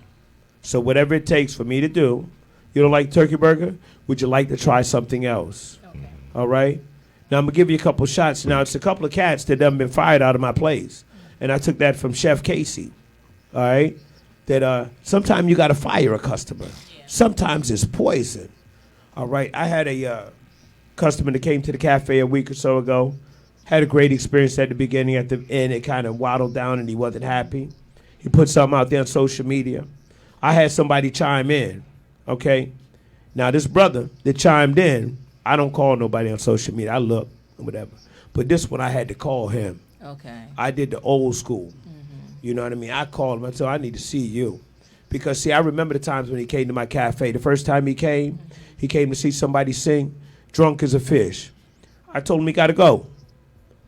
So whatever it takes for me to do, you don't like turkey burger? Would you like to try something else? All right? Now I'm going to give you a couple shots. Now it's a couple of cats that done been fired out of my place. And I took that from Chef Casey. All right? That sometimes you got to fire a customer. Sometimes it's poison. All right? I had a customer that came to the cafe a week or so ago. Had a great experience at the beginning. At the end, it kind of waddled down and he wasn't happy. He put something out there on social media. I had somebody chime in, okay? Now, this brother that chimed in, I don't call nobody on social media. I look, whatever. But this one, I had to call him. Okay. I did the old school. You know what I mean? I called him. I said, I need to see you. Because, see, I remember the times when he came to my cafe. The first time he came to see somebody sing, drunk as a fish. I told him he got to go.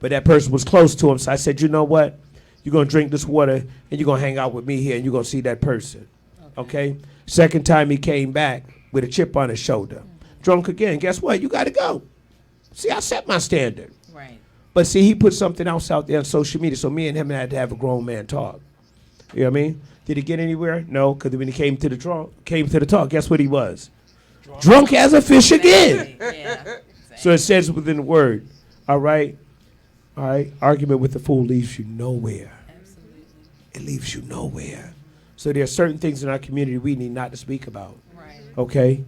But that person was close to him, so I said, you know what? You're going to drink this water, and you're going to hang out with me here, and you're going to see that person. Okay? Second time he came back with a chip on his shoulder. Drunk again. Guess what? You got to go. See, I set my standard. Right. But see, he put something else out there on social media, so me and him had to have a grown man talk. You know what I mean? Did he get anywhere? No, because when he came to the talk, guess what he was? Drunk as a fish again. Yeah. So it says within the word, all right, argument with the fool leaves you nowhere. Absolutely. It leaves you nowhere. So there are certain things in our community we need not to speak about. Right. Okay?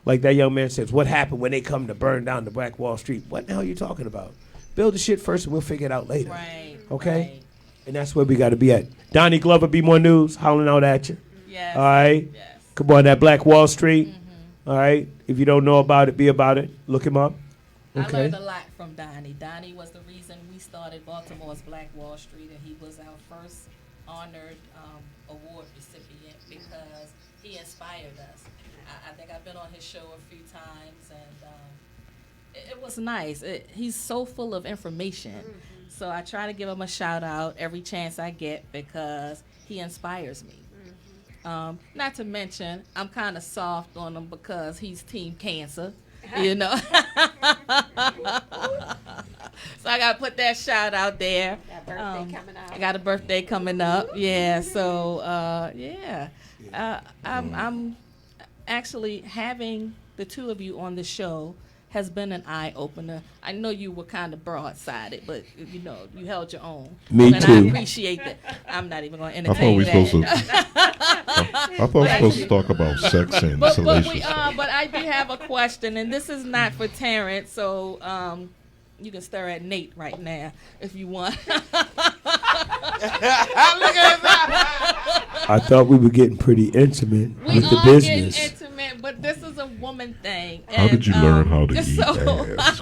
Like that young man says, what happened when they come to burn down the Black Wall Street? What the hell are you talking about? Build the shit first and we'll figure it out later. Right. Okay? Right. And that's where we got to be at. Donnie Glover, Be More News, hollering out at you. Yes. All right? Yes. Come on, that Black Wall Street. All right? If you don't know about it, be about it. Look him up. I Okay? learned a lot from Donnie. Donnie was the reason we started Baltimore's Black Wall Street, and he was our first honored award recipient because he inspired us. I think I've been on his show a few times, and it was nice. He's so full of information. So I try to give him a shout out every chance I get because he inspires me. Not to mention, I'm kind of soft on him because he's Team Cancer, you know. So I got to put that shout out there. Got birthday coming up. I got a birthday coming up. Yeah. So I'm actually having the two of you on the show has been an eye opener. I know you were kind of broadsided, but you know you held your own. Me and too. I appreciate that. I'm not even going to I thought entertain we that. supposed to. I thought we were supposed to talk about sex and But salacious we stuff. but I do have a question, and this is not for Terence, so you can stare at Nate right now if you want. I thought we were getting pretty intimate We with the are business. getting intimate, but this is a woman thing. How did you learn how to eat so, ass?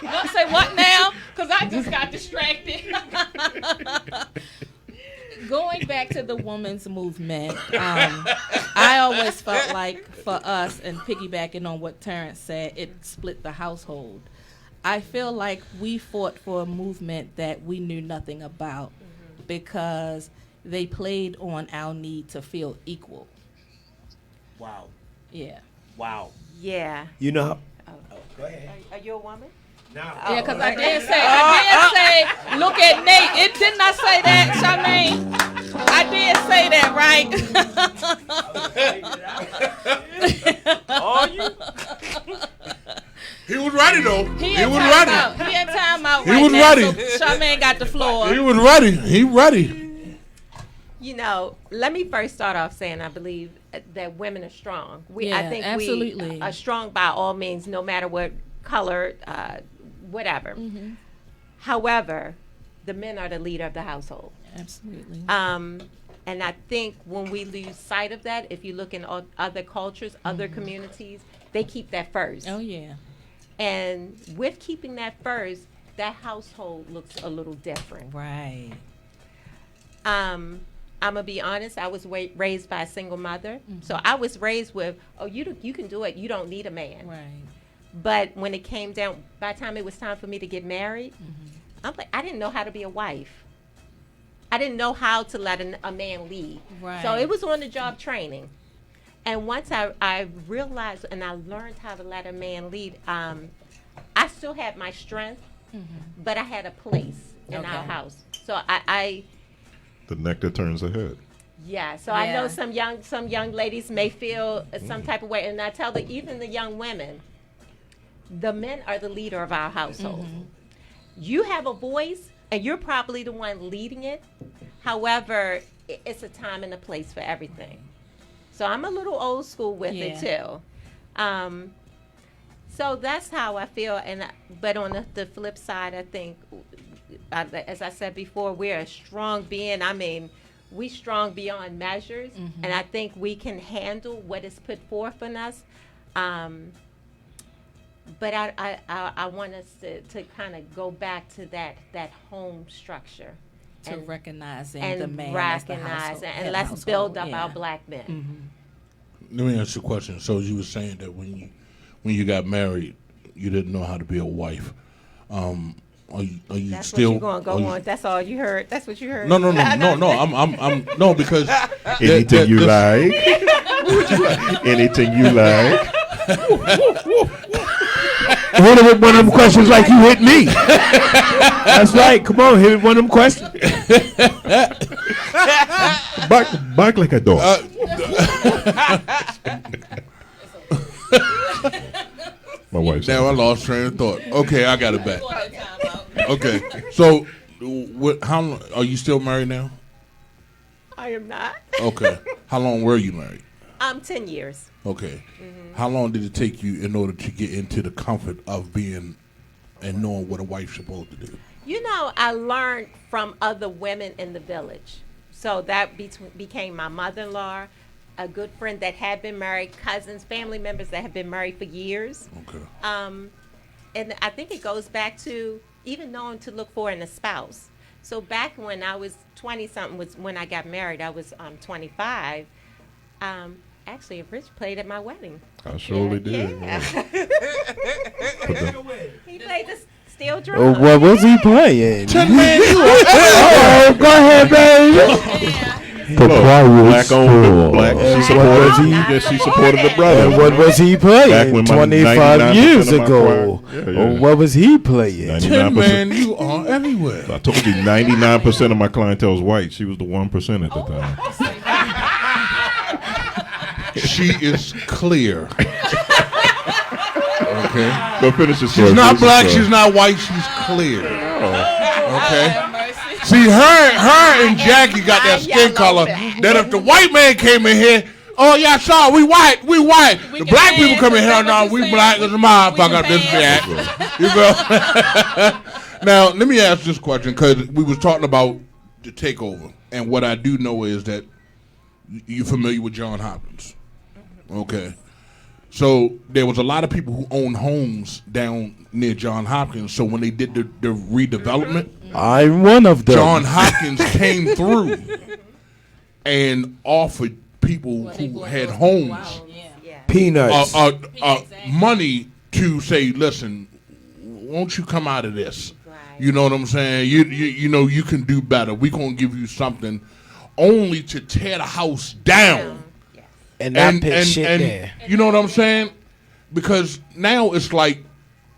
You want to say what now? Because I just got distracted. Going back to the women's movement, I always felt like for us, and piggybacking on what Terence said, it split the household. I feel like we fought for a movement that we knew nothing about because they played on our need to feel equal. Wow. Yeah. Wow. Yeah. You know Go ahead. Are you a woman? No. Yeah, because I did say, look at Nate. It didn't I say that, Charmaine? I did say that, right? Are you? He was ready though. He in was timeout. ready. He in timeout He right was now. ready. So Charmaine got the floor. He was ready. He ready. You know, let me first start off saying I believe that women are strong. I Yeah, think absolutely. we are strong by all means, no matter what color, whatever. Mm-hmm. However, the men are the leader of the household. Absolutely. And I think when we lose sight of that, if you look in other cultures, other communities, they keep that first. Oh, yeah. And with keeping that first, that household looks a little different. Right. I'm gonna be honest. I was raised by a single mother, so I was raised with, oh, you can do it. You don't need a man. Right. But when it came down, by the time it was time for me to get married, I'm like, I didn't know how to be a wife. I didn't know how to let a man lead. Right. So it was on the job training. And once I realized and I learned how to let a man lead, I still had my strength, but I had a place in our house. So I The neck that turns ahead. yeah, so I know Yeah. some young ladies may feel some type of way, and I tell even the young women, the men are the leader of our household. You have a voice, and you're probably the one leading it. However, it's a time and a place for everything. So I'm a little old school with it too. So that's how I feel, but on the flip side, I think, as I said before, we're a strong being. I mean, we strong beyond measures, and I think we can handle what is put forth in us. But I want us to kind of go back to that home structure. To recognizing and the man recognize and let's build up our black men. Let me ask you a question. So you were saying that when you got married, you didn't know how to be a wife. Are you That's still? What you're gonna go on. That's all you heard. That's what you heard. No. I'm no, because anything you like. Anything you like. One of them questions like you hit me. That's right. Come on, hit one of them questions. Bark like a dog. My wife. Now I lost train of thought. Okay, I got it back. Okay, so how are you still married now? I am not. Okay, how long were you married? 10 years. Okay, how long did it take you in order to get into the comfort of being and knowing what a wife's supposed to do? You know, I learned from other women in the village. So that became my mother-in-law, a good friend that had been married, cousins, family members that have been married for years. Okay. And I think it goes back to even knowing to look for in a spouse. So back when I was 20-something was when I got married. I was 25. Actually, Rich played at my wedding. I surely did. Yeah. He played the steel drum. Oh, what was he playing? Oh, go ahead, baby. Black owned, black. She supported the brother. And what was he playing? Back when 25 years of my ago. choir- Oh, what was he playing? 10 man, you are everywhere. I told you 99% of my clientele is white. She was the 1% at the time. She is clear. Okay. Go finish your story. She's not Finish your black, story. she's not white, she's clear. Okay. Have mercy. See, her and Jackie got that skin color that if the white man came in here, oh yeah, sorry, we white. The can black people dance, come in is here, that no, what we you're black saying? as a motherfucker. We This can that. You know. Now, let me ask this question because we was talking about the takeover, and what I do know is that you're familiar with John Hopkins. Okay. So there was a lot of people who owned homes down near John Hopkins. So when they did the redevelopment, I'm one of them. John Hopkins came through and offered people who had homes Yeah. Peanuts. money to say, listen, won't you come out of this? Right. You know what I'm saying? You know you can do better. We're gonna give you something, only to tear the house down. and not put shit and there. you know what I'm saying? Because now it's like,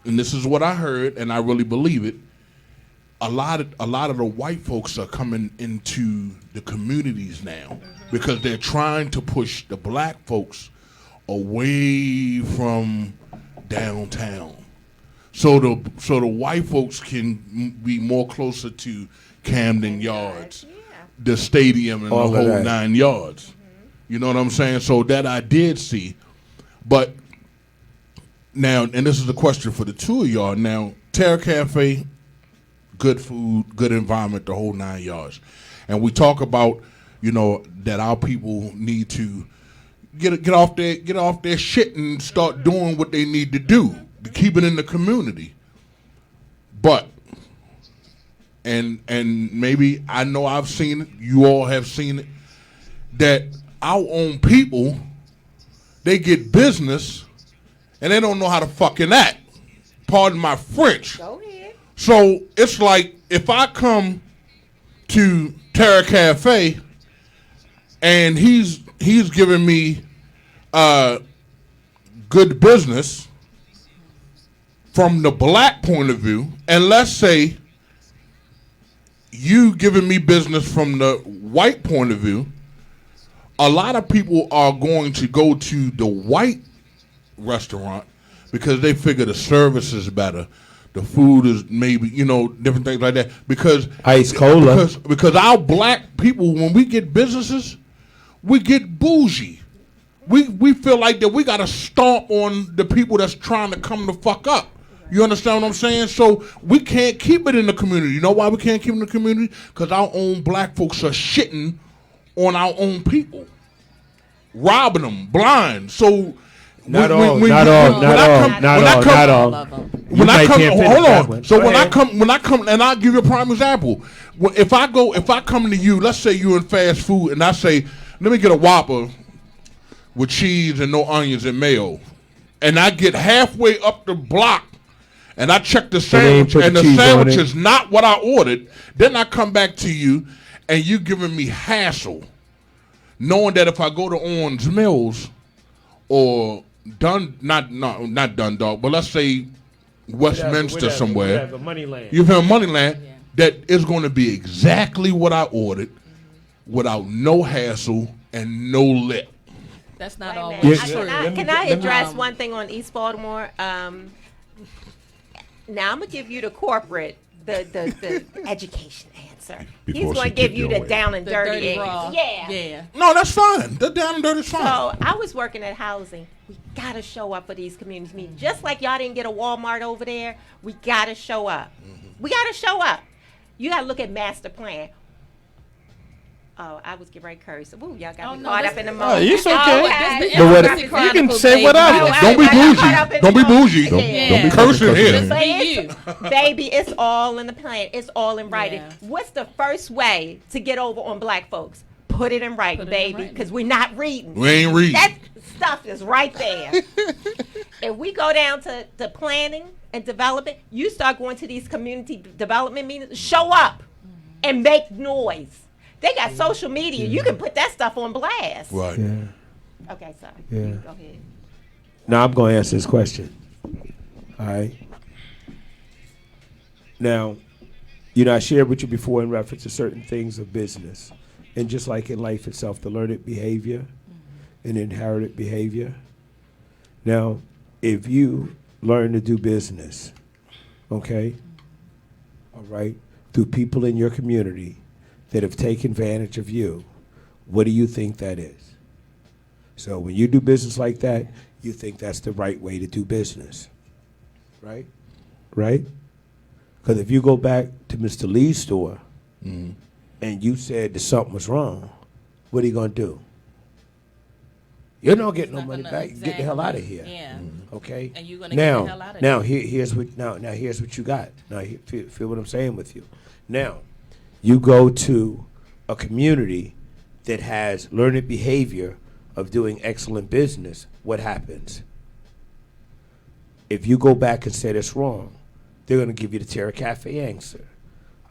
and this is what I heard, and I really believe it. A lot of the white folks are coming into the communities now because they're trying to push the black folks away from downtown, so the white folks can be more closer to Camden Yards, the stadium, and All the of whole that. 9 yards. You know what I'm saying? So that I did see. But now, and this is a question for the two of y'all. Now, Terra Cafe, good food, good environment, the whole 9 yards. And we talk about, you know, that our people need to get off their shit and start doing what they need to do to keep it in the community. But and maybe I know I've seen it, you all have seen it, that our own people, they get business and they don't know how to fucking act. Pardon my French. Go ahead. So it's like if I come to Terra Cafe and he's giving me good business from the black point of view, and let's say you giving me business from the white point of view, a lot of people are going to go to the white restaurant because they figure the service is better. The food is maybe, you know, different things like that. Because Ice cola. Because our black people, when we get businesses, we get bougie. we feel like that we got to stomp on the people that's trying to come the fuck up. You understand what I'm saying? So we can't keep it in the community. You know why we can't keep it in the community? Because our own black folks are shitting on our own people, robbing them blind. So not all. When I come, and I'll give you a prime example. If I come to you, let's say you're in fast food, and I say, let me get a Whopper with cheese and no onions and mayo, and I get halfway up the block, and I check the sandwich, and the sandwich is not what I ordered, then I come back to you, and you giving me hassle, knowing that if I go to Orange Mills or not Dundalk, but let's say Westminster somewhere, you've had Moneyland, that is going to be exactly what I ordered, without no hassle and no lip. That's not always true. Can I address one thing on East Baltimore? Now I'm gonna give you the corporate, the education answer. He's gonna give you the down and dirty answer. Yeah. No, that's fine. The down and dirty is fine. So I was working at housing. We gotta show up for these community meetings. Just like y'all didn't get a Walmart over there, we gotta show up. We gotta show up. You gotta look at master plan. Oh, I was getting ready to curse. Ooh, y'all got me caught up in the moment. It's okay. You can say whatever. Don't be bougie. Don't be bougie. Don't be cursing here. Baby, it's all in the plan. It's all in writing. Yeah. What's the first way to get over on black folks? Put it in writing, baby, because we're not reading. We ain't reading. That stuff is right there. If we go down to planning and development, you start going to these community development meetings, show up and make noise. They got social media. You can put that stuff on blast. Right. Yeah. Okay, sorry. Yeah. Go ahead. Now I'm going to answer this question. All right. Now, I shared with you before in reference to certain things of business. And just like in life itself, the learned behavior and inherited behavior. Now, if you learn to do business, okay, all right, through people in your community that have taken advantage of you, what do you think that is? So when you do business like that, you think that's the right way to do business, right? Right? Because if you go back to Mr. Lee's store and you said that something was wrong, what are you going to do? You're not getting no money back. Get the hell out of here. Yeah. Okay? And you're going to get the hell out of here. Here's what you got. Now, feel what I'm saying with you. Now, you go to a community that has learned behavior of doing excellent business, what happens? If you go back and say that's wrong, they're going to give you the Terra Cafe answer.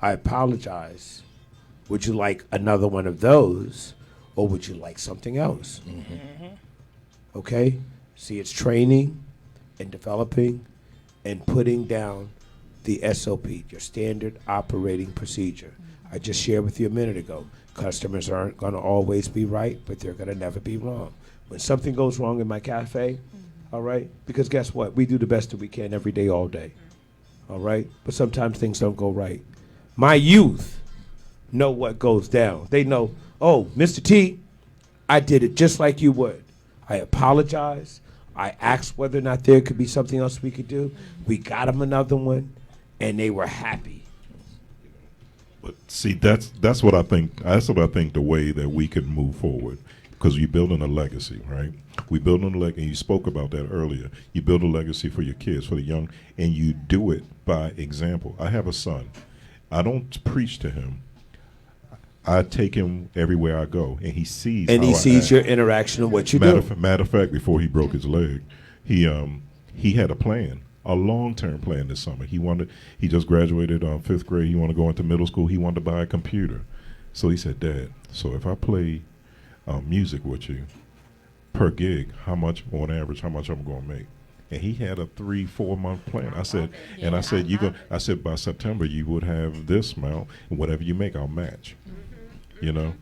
I apologize. Would you like another one of those, or would you like something else? Okay? See, it's training and developing and putting down the SOP, your standard operating procedure. I just shared with you a minute ago. Customers aren't going to always be right, but they're going to never be wrong. When something goes wrong in my cafe, all right, because guess what? We do the best that we can every day, all day, all right? But sometimes things don't go right. My youth know what goes down. They know, oh, Mr. T, I did it just like you would. I apologize. I asked whether or not there could be something else we could do. We got them another one, and they were happy. But see, that's what I think. That's what I think the way that we can move forward, because you're building a legacy, right? We building a legacy. You spoke about that earlier. You build a legacy for your kids, for the young, and you do it by example. I have a son. I don't preach to him. I take him everywhere I go, and he sees. And he sees your interaction of what you do. Matter of fact, before he broke his leg, he had a plan. A long-term plan this summer. He just graduated 5th grade. He wanted to go into middle school. He wanted to buy a computer. So he said, Dad, so if I play music with you per gig, on average, how much I'm going to make? And he had a 3-4 month plan. I said, I said by September you would have this amount, and whatever you make, I'll match. You know,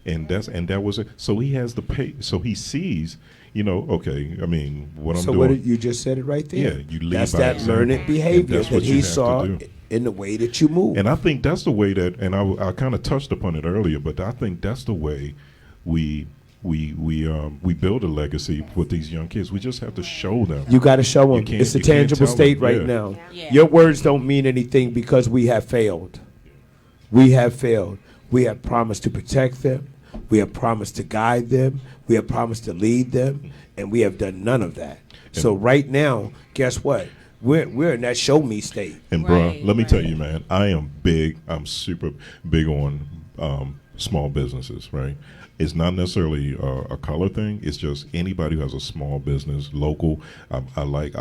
and that was it. So he has the pay. So he sees. Okay, I mean, what I'm doing. So what you just said it right there. Yeah, you lead that's by that example. learned behavior that he saw in the way that you move. And I think that's the way that, and I kind of touched upon it earlier, but I think that's the way we we build a legacy with these young kids. We just have to show them. You got to show You them. can't- It's a you can't tangible tell state them, right yeah. now. Yeah. Your words don't mean anything because we have failed. We have failed. We have promised to protect them. We have promised to guide them. We have promised to lead them, and we have done none of that. So right now, guess what? We're in that show me state. And bro, Right, let me tell right. you, man, I'm super big on small businesses, right? It's not necessarily a color thing. It's just anybody who has a small business, local. I like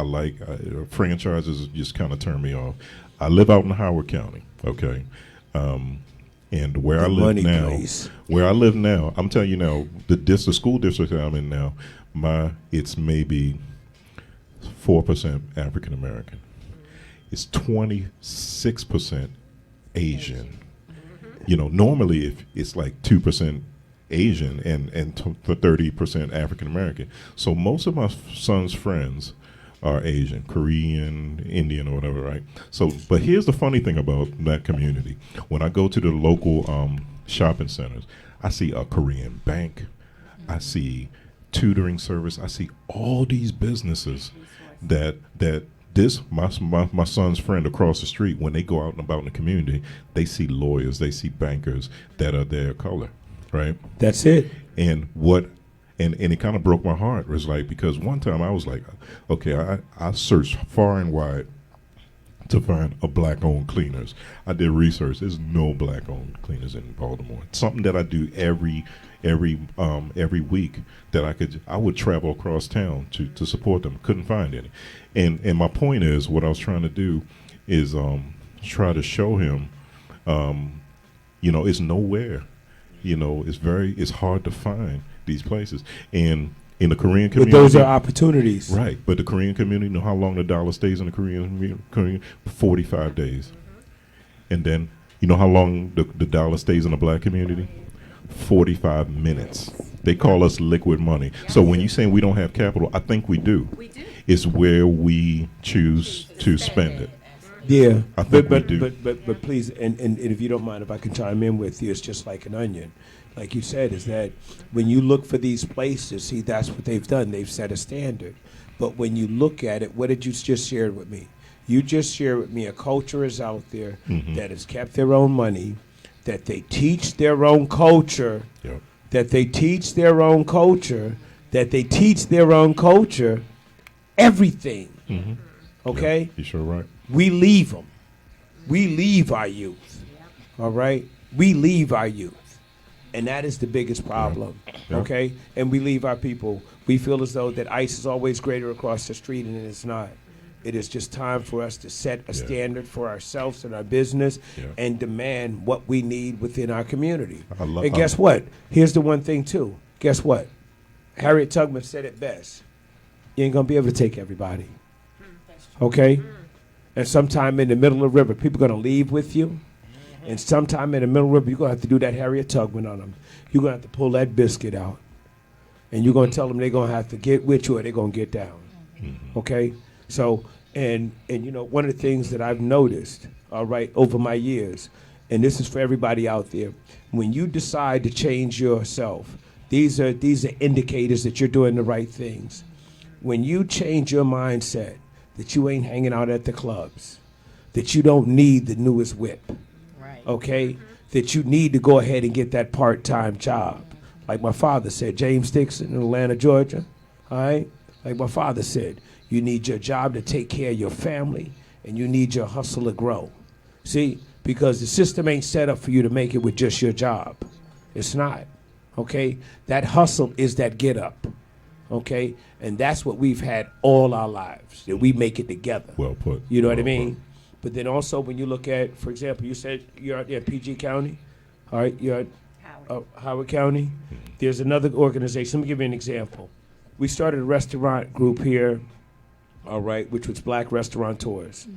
franchises. Just kind of turn me off. I live out in Howard County, okay, and where The I live money now, place. I'm telling you now, the school district that I'm in now, it's maybe 4% African American. It's 26% Asian. You know, normally if it's like 2% Asian and 30% African American. So most of my son's friends are Asian, Korean, Indian, or whatever, right? So, but here's the funny thing about that community. When I go to the local shopping centers, I see a Korean bank, I see tutoring service, I see all these businesses that my son's friend across the street, when they go out and about in the community, they see lawyers, they see bankers that are their color, right? That's it. And it kind of broke my heart. It was like, because one time I was like, okay, I searched far and wide to find a black-owned cleaners. I did research. There's no black-owned cleaners in Baltimore. It's something that I do every week that I would travel across town to support them. Couldn't find any. And my point is, what I was trying to do is try to show him, it's nowhere. It's hard to find these places. And in the Korean community, But those are opportunities. right? But the Korean community, you know how long the dollar stays in the Korean 45 days, and then you know how long the dollar stays in the black community, 45 minutes. They call us liquid money. So when you say we don't have capital, I think we do. We do. It's where we choose to spend it. Yeah, I think but we do. but please, and if you don't mind, if I can chime in with you, it's just like an onion. Like you said, is that when you look for these places, see, that's what they've done. They've set a standard. But when you look at it, what did you just share with me? You just shared with me a culture is out there that has kept their own money, that they teach their own culture, Yep. that they teach their own culture, that they teach their own culture, everything. Mm-hmm. Okay? Yep. You sure right? We leave them. We leave our youth. All right? We leave our youth. And that is the biggest problem. Yeah. Okay? And we leave our people. We feel as though that ICE is always greater across the street, and it's not. It is just time for us to set a standard for ourselves and our business and demand what we need within our community. And guess what? Here's the one thing, too. Guess what? Harriet Tubman said it best. You ain't going to be able to take everybody. Okay? And sometime in the middle of the river, people are going to leave with you. And sometime in the middle of the river, you're going to have to do that Harriet Tubman on them. You're going to have to pull that biscuit out. And you're going to tell them they're going to have to get with you or they're going to get down. Okay? So, and one of the things that I've noticed, all right, over my years, and this is for everybody out there, when you decide to change yourself, these are indicators that you're doing the right things. When you change your mindset, that you ain't hanging out at the clubs, that you don't need the newest whip, Right. okay? That you need to go ahead and get that part-time job. Like my father said, James Dickson in Atlanta, Georgia, all right? Like my father said, you need your job to take care of your family, and you need your hustle to grow. See, because the system ain't set up for you to make it with just your job. It's not, okay? That hustle is that get up, okay? And that's what we've had all our lives, that we make it together. Well put. You know what I Well mean? put. But then also when you look at, for example, you said you're at PG County, all right? You're at Howard County. There's another organization. Let me give you an example. We started a restaurant group here, all right, which was Black Restaurateurs.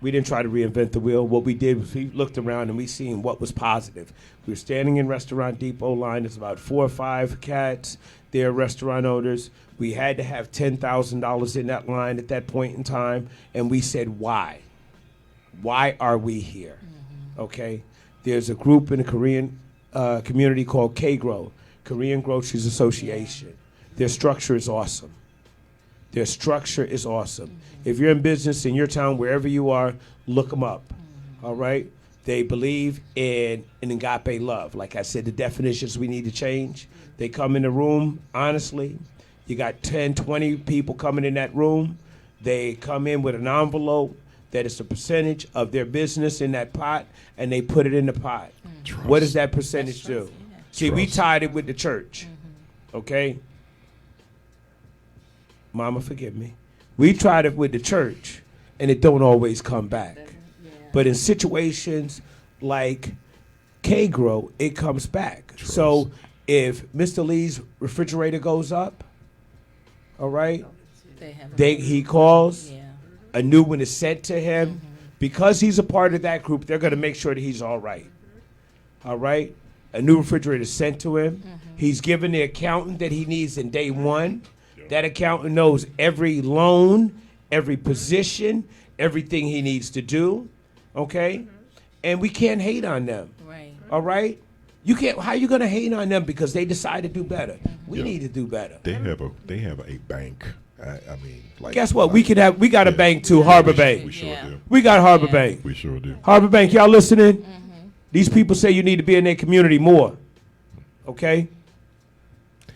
We didn't try to reinvent the wheel. What we did was we looked around and we seen what was positive. We were standing in Restaurant Depot line. There's about 4 or 5 cats. They're restaurant owners. We had to have $10,000 in that line at that point in time. And we said, why? Why are we here? Okay? There's a group in the Korean community called K-Grow. Korean Groceries Association. Their structure is awesome. Their structure is awesome. If you're in business in your town, wherever you are, look them up. All right? They believe in an agape love. Like I said, the definitions we need to change. They come in the room, honestly. You got 10, 20 people coming in that room. They come in with an envelope that is a percentage of their business in that pot, and they put it in the pot. What does that percentage do? See, we tied it with the church. Okay? Mama, forgive me. We tried it with the church, and it don't always come back. But in situations like K-Grow, it comes back. Trust. So if Mr. Lee's refrigerator goes up, all right, he calls, a new one is sent to him. Because he's a part of that group, they're going to make sure that he's all right. All right? A new refrigerator is sent to him. He's given the accountant that he needs in day one. That accountant knows every loan, every position, everything he needs to do. Okay? And we can't hate on them. Right. All right? You can't. How you gonna hate on them because they decide to do better? We need to do better. They have a bank. I mean, like, Guess what? We got a bank too, Harbor Bank. We sure do. We got Harbor Bank. We sure do. Harbor Bank, y'all listening? These people say you need to be in their community more. Okay?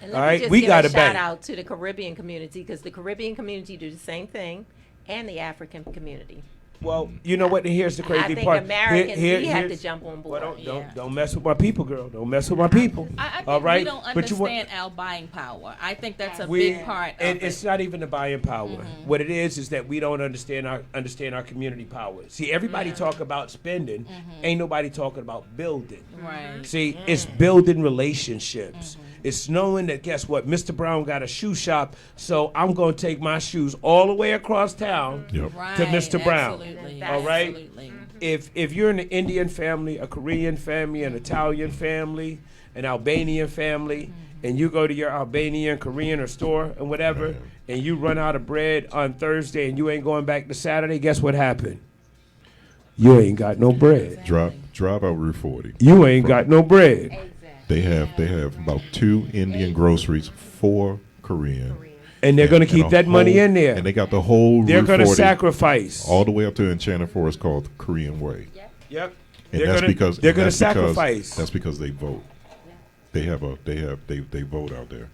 And All let right, me just we give got a a bank. shout out to the Caribbean community, because the Caribbean community do the same thing, and the African community. Well, you know what? Here's the crazy I think part. Americans, we have to here's- jump on board. Well, don't mess with my people, girl. Don't mess with my people. I think All right? we don't But you understand our buying power. I think that's a We- big part of and it. it's not even the buying power. What it is that we don't understand our community power. See, everybody talk about spending, ain't nobody talking about building. Right. See, it's building relationships. It's knowing that, guess what, Mr. Brown got a shoe shop, so I'm going to take my shoes all the way across town Yep. Right. to Mr. Brown. Absolutely. All right? Absolutely. If you're in an Indian family, a Korean family, an Italian family, an Albanian family, and you go to your Albanian, Korean, or store and whatever, and you run out of bread on Thursday and you ain't going back to Saturday, guess what happened? You ain't got no bread. Drive out Route 40. You ain't got no bread. They have about 2 Indian groceries, 4 Korean. And they're going to and keep a that money whole- in there. And they got the whole They're Route going to 40 sacrifice. all the way up to Enchanted Forest called Korean Way. Yep. And They're that's gonna- because they're and gonna that's because- sacrifice. That's because they vote. They vote out there.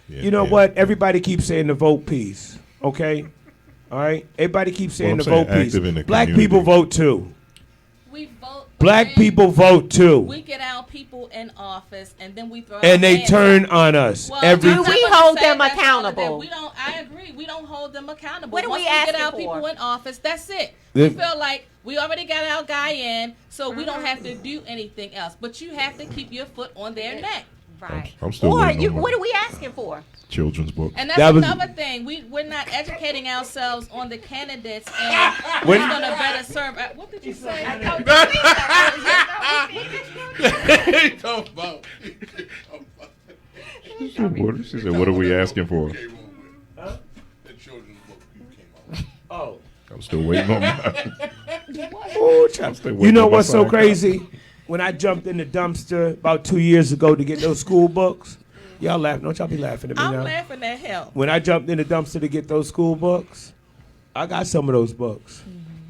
Yeah, You know yeah. what? Everybody keeps saying the vote piece, okay? All right? Everybody keeps saying I'm the saying vote piece. active in the Black community. people vote too. We vote. Black and people vote too. We get our people in office, and then we throw. our And they hands turn up. on us Well, every I'm Do not we gonna hold say them that's all of accountable? We don't. I agree. We don't hold them accountable. What are Once we get asking our for? people in office, that's it. The- We feel like we already got our guy in, so we don't have to do anything else. But you have to keep your foot on their neck. Right. I'm still Or waiting on my what are we asking for? children's book. And that's That was- another thing. We're not educating ourselves on the candidates and When- who's going to better serve. What did you say? She said, "What are we asking for?" The children's book you came out. Oh. I'm still waiting on mine. Ooh, I'm still You waiting know on my what's so signed crazy? When I jumped in the dumpster about 2 years ago to get those school books, y'all laughing. Don't y'all be laughing at me I'm now. laughing at him. When I jumped in the dumpster to get those school books, I got some of those books.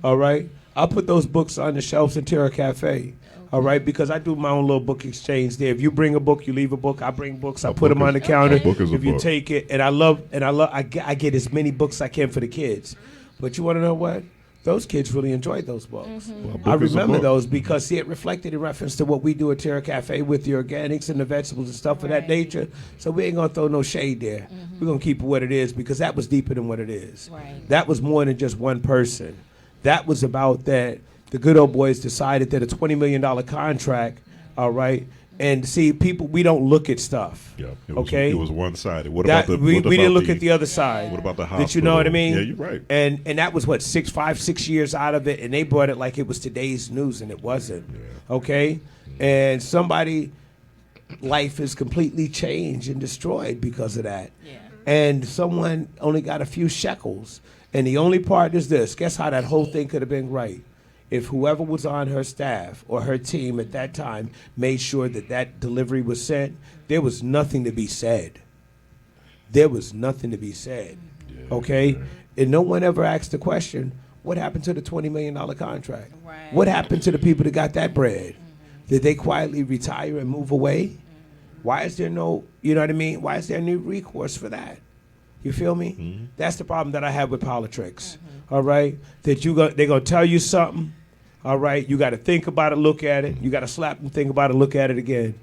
All right? I put those books on the shelves in Terra Cafe. All right? Because I do my own little book exchange there. If you bring a book, you leave a book. I bring books. I A put them book on the is- counter. a book is a If you book. take it, I get as many books I can for the kids. But you want to know what? Those kids really enjoyed those books. Well, a book I is a remember book. those because, see, it reflected in reference to what we do at Terra Cafe with the organics and the vegetables and stuff of that nature. So we ain't going to throw no shade there. We're going to keep it what it is because that was deeper than what it is. Right. That was more than just one person. That was about that the good old boys decided that a $20 million contract, all right, and see, people, we don't look at stuff. Yeah, it was, Okay? It was one-sided. What That, about the? we what didn't about look at the other side. What about the Did hospital? you know what I mean? Yeah, you're right. And that was what 6 years out of it, and they brought it like it was today's news, and it wasn't. Okay, and somebody life is completely changed and destroyed because of that. Yeah. And someone only got a few shekels, and the only part is this: guess how that whole thing could have been right if whoever was on her staff or her team at that time made sure that that delivery was sent, there was nothing to be said. There was nothing to be said. Okay? And no one ever asked the question, what happened to the $20 million contract? Right. What happened to the people that got that bread? Did they quietly retire and move away? Why is there no, you know what I mean? Why is there no recourse for that? You feel me? That's the problem that I have with politics. All right? That they're going to tell you something. All right? You got to think about it, look at it. You got to slap and think about it, look at it again.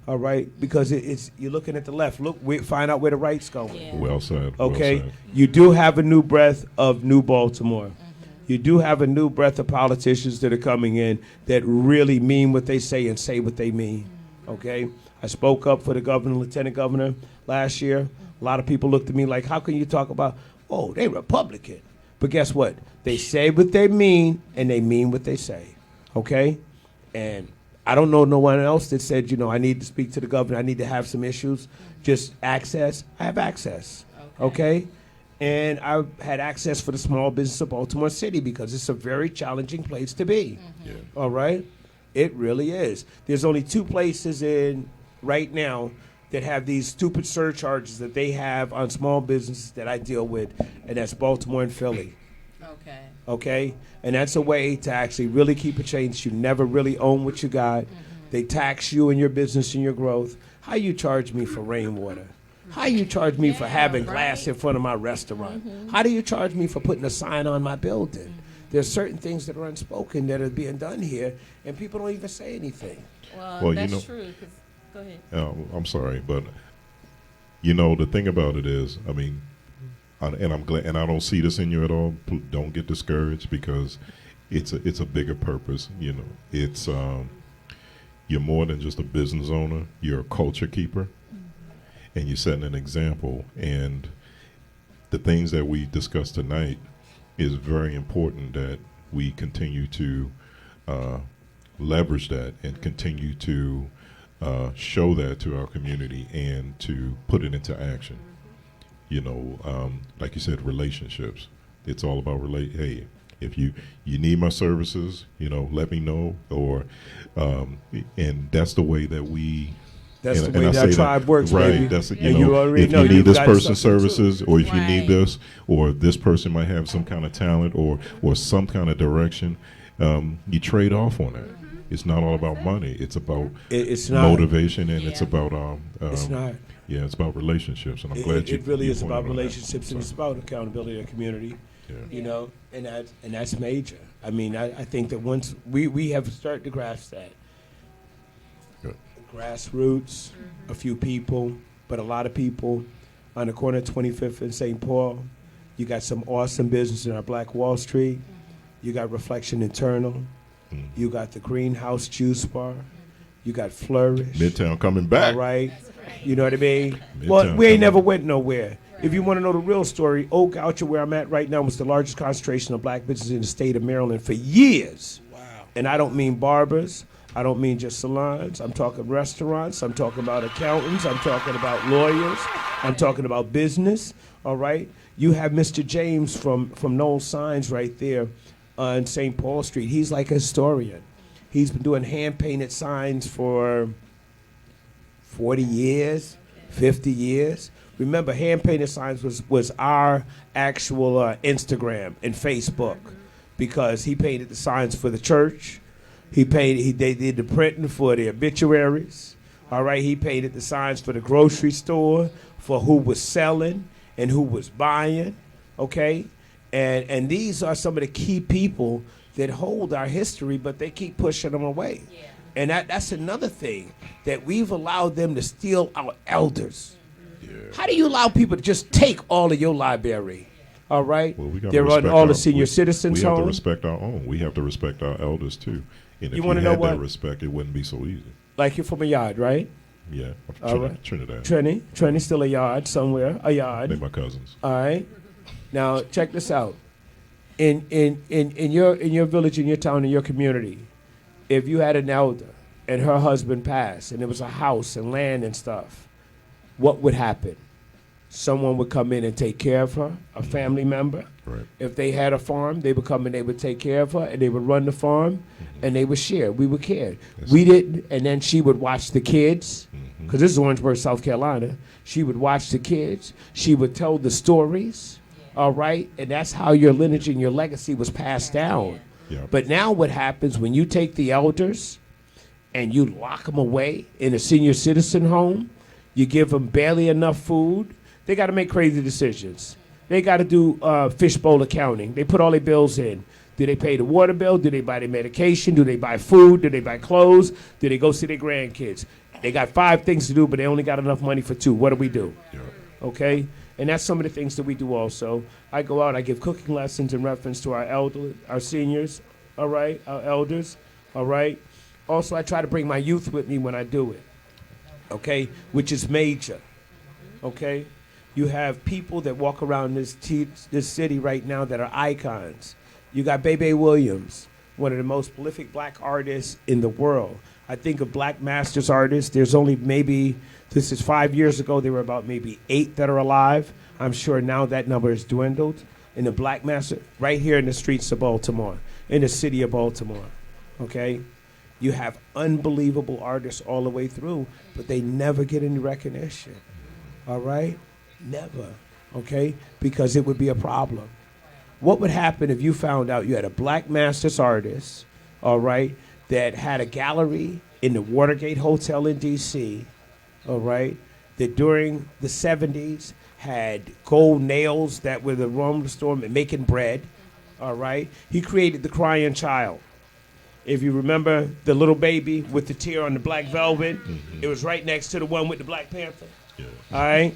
All right? Because it's you're looking at the left. Look, find out where the right's going. Yeah. Well said. Okay? Well said. You do have a new breath of New Baltimore. You do have a new breath of politicians that are coming in that really mean what they say and say what they mean. Okay? I spoke up for the governor, lieutenant governor last year. A lot of people looked at me like, how can you talk about, oh, they Republican. But guess what? They say what they mean, and they mean what they say. Okay? And I don't know no one else that said, you know, I need to speak to the governor. I need to have some issues. Just access. I have access. Okay? And I've had access for the small business of Baltimore City because it's a very challenging place to be. Yeah. All right? It really is. There's only 2 places in right now that have these stupid surcharges that they have on small businesses that I deal with, and that's Baltimore and Philly. Okay. Okay? And that's a way to actually really keep a change. You never really own what you got. They tax you and your business and your growth. How you charge me for rainwater? How you charge me for having glass in front of my restaurant? How do you charge me for putting a sign on my building? There's certain things that are unspoken that are being done here, and people don't even say anything. Well, that's you know, true. Go ahead. I'm sorry, but you know the thing about it is, I mean, and I'm glad, and I don't see this in you at all. Don't get discouraged because it's a bigger purpose. You know, it's you're more than just a business owner. You're a culture keeper, and you're setting an example. And the things that we discussed tonight is very important that we continue to leverage that and continue to show that to our community and to put it into action. You know, like you said, relationships. It's all about Hey, if you need my services, you know, let me know. Or, and that's the way that we. That's the way that tribe works, right? baby. That's And you already if know you need you've this got person's something too. services, or if you need Right. this, or this person might have some kind of talent, or some kind of direction, you trade off on that. It's not all about money. It's about It's not. motivation, and it's Yeah. about It's not. yeah, it's about relationships. And I'm glad It really you is pointed about on that. relationships, and it's So, about accountability in the community. yeah. You know, and that's major. I mean, I think that once we have started to grasp that. Good. Grassroots, a few people, but a lot of people on the corner of 25th and St. Paul. You got some awesome business in our Black Wall Street. You got Reflection Internal. You got the Greenhouse Juice Bar. You got Flourish. Midtown coming back. All right. You know what I mean? Midtown Well, we ain't coming. never went nowhere. If you want to know the real story, Oak Goucher, where I'm at right now, was the largest concentration of black businesses in the state of Maryland for years. Wow. And I don't mean barbers. I don't mean just salons. I'm talking restaurants. I'm talking about accountants. I'm talking about lawyers. I'm talking about business. All right? You have Mr. James from Knoll Signs right there on St. Paul Street. He's like a historian. He's been doing hand-painted signs for 40 years, 50 years. Remember, hand-painted signs was our actual Instagram and Facebook because he painted the signs for the church. They did the printing for the obituaries. All right, he painted the signs for the grocery store, for who was selling and who was buying, okay? And these are some of the key people that hold our history, but they keep pushing them away. Yeah. And that's another thing, that we've allowed them to steal our elders. Yeah. How do you allow people to just take all of your library? All right? Well, we gotta they're on respect all the our- senior citizens' We have to homes. respect our own. We have to respect our elders too. And if You you wanna had know that what? respect, it wouldn't be so easy. Like you're from a yard, right? Yeah, I'm All right. Trinidad. Trinity still a yard somewhere, a yard. They're my cousins. All right. Now check this out. In your village, in your town, in your community, if you had an elder and her husband passed and there was a house and land and stuff, what would happen? someone would come in and take care of her, a family member. Right. If they had a farm, they would come and they would take care of her, and they would run the farm, and they would share. We would care. Yes. We didn't, and then she would watch the kids, because this is Orangeburg, South Carolina. She would watch the kids. She would tell the stories, all right? And that's how your lineage and your legacy was passed down. Yeah. But now what happens when you take the elders and you lock them away in a senior citizen home, you give them barely enough food, they got to make crazy decisions. They got to do fishbowl accounting. They put all their bills in. Do they pay the water bill? Do they buy their medication? Do they buy food? Do they buy clothes? Do they go see their grandkids? They got 5 things to do, but they only got enough money for 2. What do we do? Yeah. Okay? And that's some of the things that we do also. I go out, I give cooking lessons in reference to our seniors, all right, our elders, all right? Also, I try to bring my youth with me when I do it, okay, which is major, okay? You have people that walk around this city right now that are icons. You got Bebe Williams, one of the most prolific black artists in the world. I think of black masters artists, there's only maybe, this is 5 years ago, there were about maybe 8 that are alive. I'm sure now that number has dwindled. In the black master, right here in the streets of Baltimore, in the city of Baltimore, okay? You have unbelievable artists all the way through, but they never get any recognition, all right? Never, okay? Because it would be a problem. What would happen if you found out you had a black masters artist, all right, that had a gallery in the Watergate Hotel in D.C., all right, that during the 70s had gold nails that were the Rolling Stone and making bread, all right? He created the Crying Child. If you remember the little baby with the tear on the black velvet, it was right next to the one with the Black Panther, all right?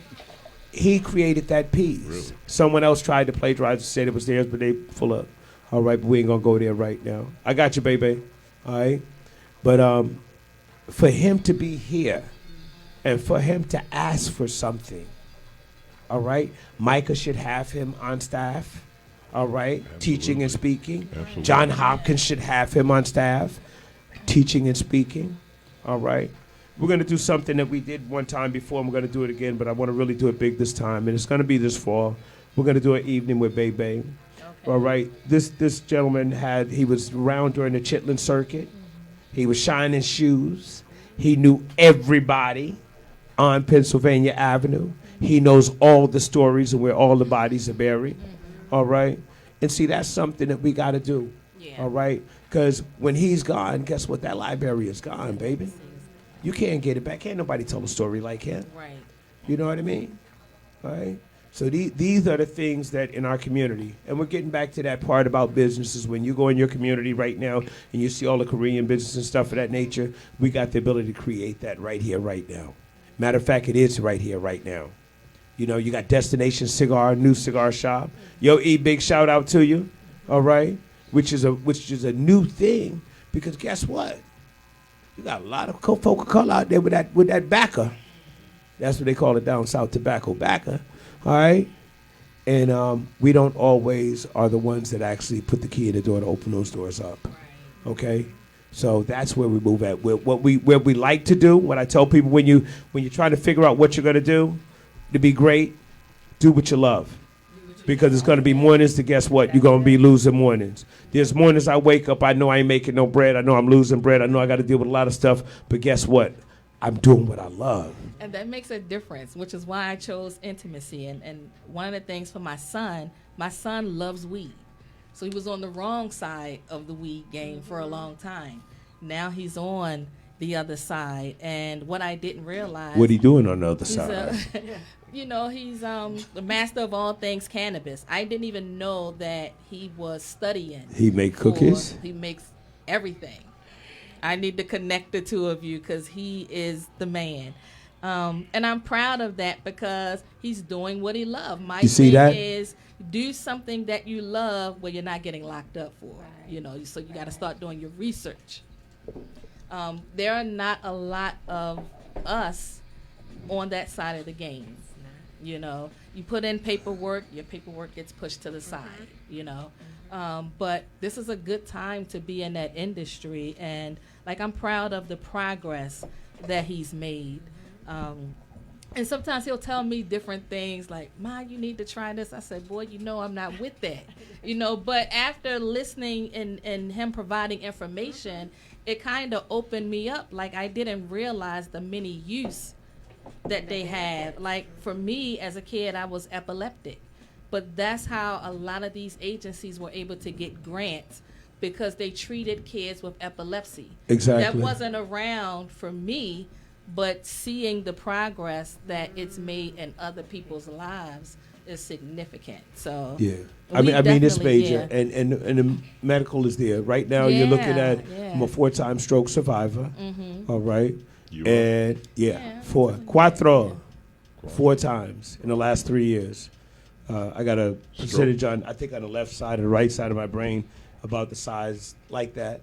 He created that piece. Really? Someone else tried to plagiarize and said it was theirs, but they full up. All right, but we ain't gonna go there right now. I got you, baby. All right? But for him to be here and for him to ask for something, all right? Micah should have him on staff, all right? Teaching and speaking. Absolutely. John Hopkins should have him on staff, teaching and speaking, all right? We're going to do something that we did one time before, and we're going to do it again, but I want to really do it big this time, and it's going to be this fall. We're going to do an evening with Bebe. Okay. All right? This gentleman he was around during the Chitlin circuit. He was shining shoes. He knew everybody on Pennsylvania Avenue. He knows all the stories and where all the bodies are buried. All right? And see, that's something that we got to do. Yeah. All right? Because when he's gone, guess what? That library is gone, baby. You can't get it back. Can't nobody tell a story like him. Right. You know what I mean? All right? So these are the things that in our community, and we're getting back to that part about businesses. When you go in your community right now and you see all the Korean business and stuff of that nature, we got the ability to create that right here, right now. Matter of fact, it is right here, right now. You know, you got Destination Cigar, new cigar shop. Yo, E, big shout out to you, all right? Which is a new thing, because guess what? You got a lot of folk of color out there with that backer. That's what they call it down south, tobacco backer. All right? And we don't always are the ones that actually put the key in the door to open those doors up. Okay? So that's where we move at. Where we like to do, what I tell people when you're trying to figure out what you're going to do to be great, do what you love. Because it's going to be mornings that, guess what? You're going to be losing mornings. There's mornings I wake up, I know I ain't making no bread. I know I'm losing bread. I know I got to deal with a lot of stuff. But guess what? I'm doing what I love. And that makes a difference, which is why I chose intimacy. And one of the things for my son loves weed. So he was on the wrong side of the weed game for a long time. Now he's on the other side. And what I didn't realize... What he doing on the other side? You know, he's the master of all things cannabis. I didn't even know that he was studying. He make cookies? He makes everything. I need to connect the two of you because he is the man. And I'm proud of that because he's doing what he loves. My thing is do something that you love where you're not getting locked up for. You know, so you got to start doing your research. There are not a lot of us on that side of the game. You know, you put in paperwork, your paperwork gets pushed to the side, you know. But this is a good time to be in that industry. And, like, I'm proud of the progress that he's made. And sometimes he'll tell me different things like, Ma, you need to try this. I said, boy, I'm not with that. But after listening and him providing information, it kind of opened me up. Like, I didn't realize the many use that they have. Like, for me as a kid, I was epileptic. But that's how a lot of these agencies were able to get grants, because they treated kids with epilepsy. Exactly. That wasn't around for me. But seeing the progress that it's made in other people's lives is significant. So yeah, I mean it's major, and the medical is there right now. You're looking at I'm a 4-time stroke survivor. All right, and cuatro, 4 times in the last 3 years. I got a percentage on the left side and the right side of my brain about the size like that.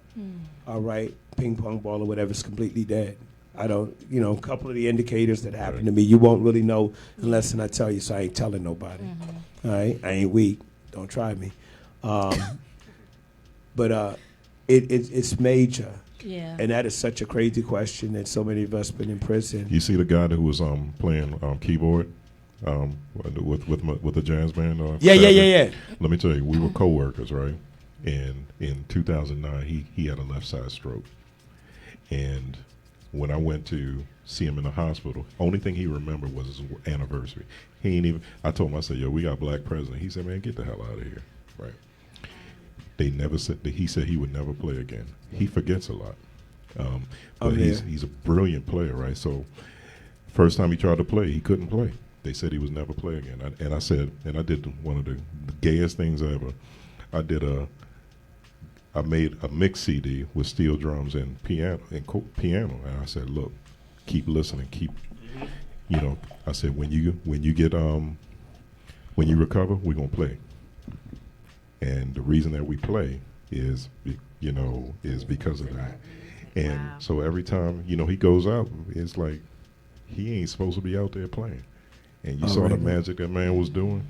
All right, ping pong ball or whatever is completely dead. I don't, a couple of the indicators that happened to me, you won't really know unless I tell you, so I ain't telling nobody. All right? I ain't weak. Don't try me. But it's major. Yeah. And that is such a crazy question that so many of us been in prison. You see the guy that was playing keyboard with the jazz band? Yeah. Let me tell you, we were co-workers, right? And in 2009, he had a left side stroke. And when I went to see him in the hospital, only thing he remembered was his anniversary. He ain't even. I told him, I said, "Yo, we got a black president." He said, "Man, get the hell out of here." Right? They never said that. He said he would never play again. He forgets a lot, but he's a brilliant player, right? So, first time he tried to play, he couldn't play. They said he was never play again. I said, and I did one of the gayest things ever. I made a mix CD with steel drums and piano, and I said, "Look, keep listening, I said, when you recover, we're gonna play, and the reason that we play is because of that." And so every time he goes out, it's like he ain't supposed to be out there playing, and you saw the magic that man was doing,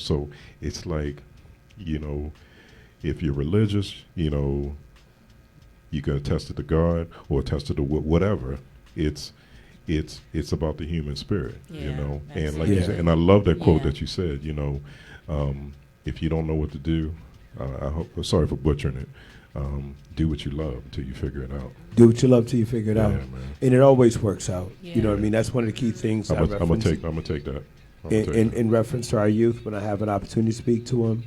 So it's like, if you're religious, you got to test it to God or test it to whatever. It's about the human spirit, And like you said, and I love that quote that you said. If you don't know what to do, sorry for butchering it. Do what you love until you figure it out. Do what you love till you figure it out, man. And it always works out. Yeah. You know what I mean? That's one of the key things. I'm gonna take that. In reference to our youth, when I have an opportunity to speak to them.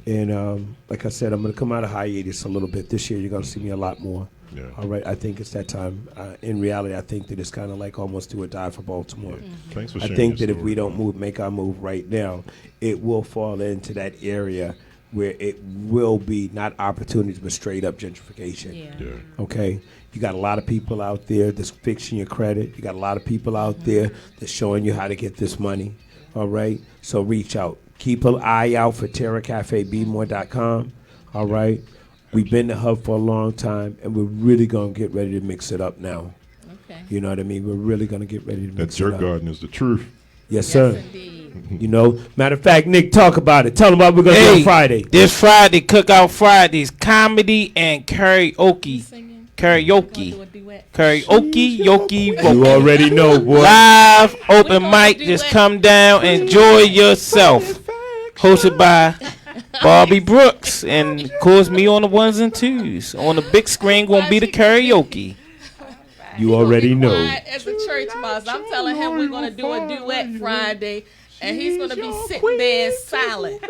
And like I said, I'm going to come out of hiatus a little bit. This year, you're going to see me a lot more. Yeah. All right. I think it's that time. In reality, I think that it's kind of like almost do or die for Baltimore. Yeah. Thanks for sharing. I think that if we don't make our move right now, it will fall into that area where it will be not opportunities, but straight up gentrification. Yeah. Okay. You got a lot of people out there that's fixing your credit. You got a lot of people out there that's showing you how to get this money. All right. So reach out. Keep an eye out for TerraCafeBeMore.com. All right. We've been the hub for a long time, and we're really going to get ready to mix it up now. Okay. You know what I mean? We're really going to get ready to mix it up. That jerk garden is the truth. Yes, sir. Indeed. Matter of fact, Nick, talk about it. Tell them what we're going to do on Friday. This Friday, Cookout Fridays, comedy and karaoke. You already know, boy. Live open mic. Just come down, enjoy yourself. Hosted by Bobby Brooks, and of course me on the ones and twos. On the big screen gonna be the karaoke. You already know. As a church mouse, I'm telling him we're gonna do a duet Friday, and he's gonna be sitting there silent.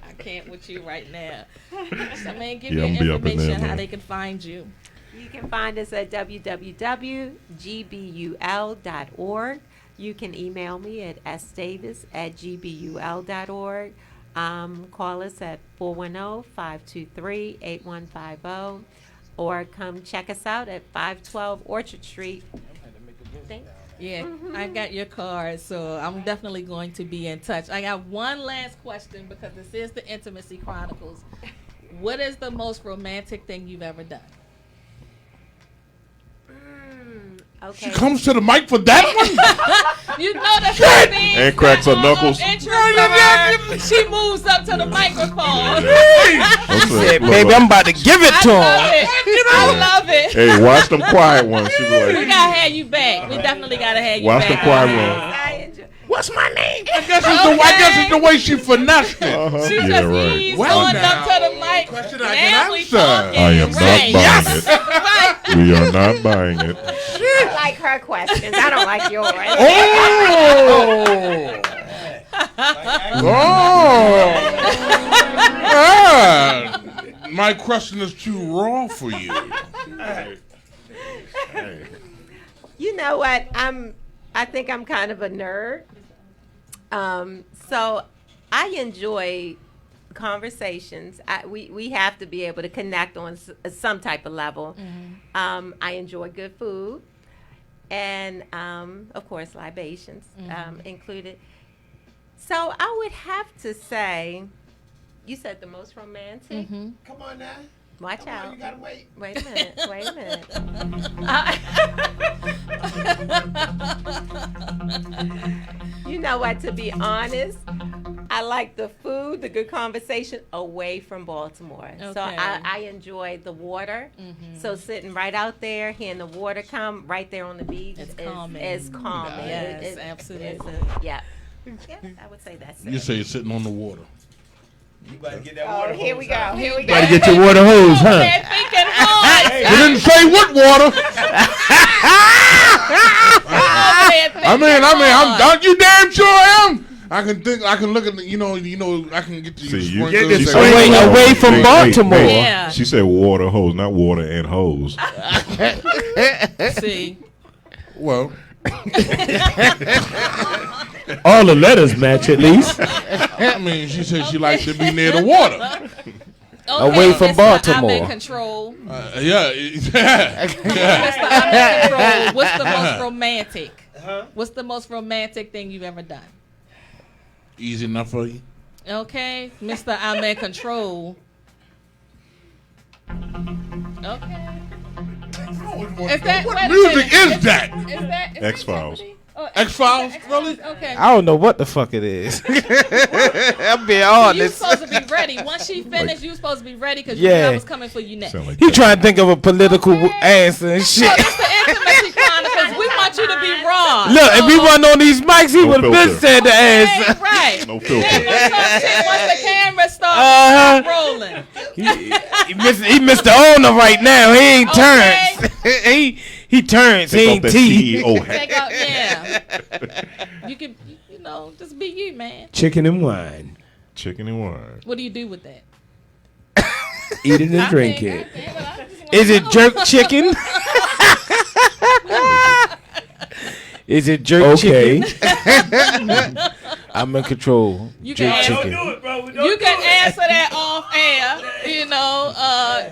I can't with you right now. So, man, give your information how they can find you. You can find us at www.gbul.org. You can email me at sdavis@gbul.org. Call us at 410-523-8150, or come check us out at 512 Orchard Street. Yeah, I got your card, so I'm definitely going to be in touch. I got one last question, because this is the Intimacy Chronicles. What is the most romantic thing you've ever done? Okay. She comes to the mic for that one? You know that's what I mean. And cracks her knuckles. Interest She moves up to the microphone. Said, baby, I'm about to give it to him. I love it. Hey, watch them quiet ones. She was We like, gotta have you back. We definitely gotta have you watch back. them quiet ones. I enjoy. What's my name? I guess it's the way she finessed it. She Yeah, just right. eased Well, on now, up to the mic. question I Now can we answer. talking. I am not Right. buying it. Right. We are not buying it. I like her questions. I don't like yours. My question is too raw for you. You know what? I think I'm kind of a nerd. So I enjoy conversations. We have to be able to connect on some type of level. I enjoy good food, and of course libations included. So I would have to say, you said the most romantic. Come on now. Watch out. You gotta wait. Wait a minute. Wait a minute. You know what? To be honest, I like the food, the good conversation away from Baltimore. So Okay. I enjoy the water. So sitting right out there, hearing the water come right there on the beach It's is calming. calming. Yes, absolutely. Yeah. Yeah, I would say that's You it. say you're sitting on the water. You better get that Oh, water here hose we go. out. Here we go. Better get your water hose, huh? They're thinking hard. You didn't say what water. I'm you damn sure I am. I can look at the, I can get to See, you sprinklers get this and- Away from Hey, Baltimore. hey, Yeah. She said water hose, not water and hose. See, Well, All the letters match at least. I mean, she said she likes to be near the water. Away from Mr. Baltimore. I'm in control. Yeah. Mr. I'm in control. What's the most romantic? What's the most romantic thing you've ever done? Easy enough for you. Okay, Mr. I'm in control. Okay. Is that What wait a music minute. is that? Is that X-Files. Oh, X-Files? Really? Okay. I don't know what the fuck it is. I'm being You honest. supposed to be ready. Once she finished, you supposed to be ready because you Yeah. know I was coming for you next. Sound like He that. trying to think of a political answer and shit. So this the Intimacy Chronicles. We want you to be raw. Look, if we wasn't on these mics, he No would have been filter. said the Okay, answer. right. No Then filter. you talk shit once the camera starts Uh-huh. rolling. He missed the owner right now. He ain't Okay. Terrence. he Terrence. He Take off ain't that T. CEO hat. Take out, yeah. You can, just be you, man. Chicken and wine. Chicken and wine. What do you do with that? Eat it and drink it. Is it jerk chicken? Is it jerk Okay. chicken? I'm in control. You can Jerk answer- chicken. You can answer that off air.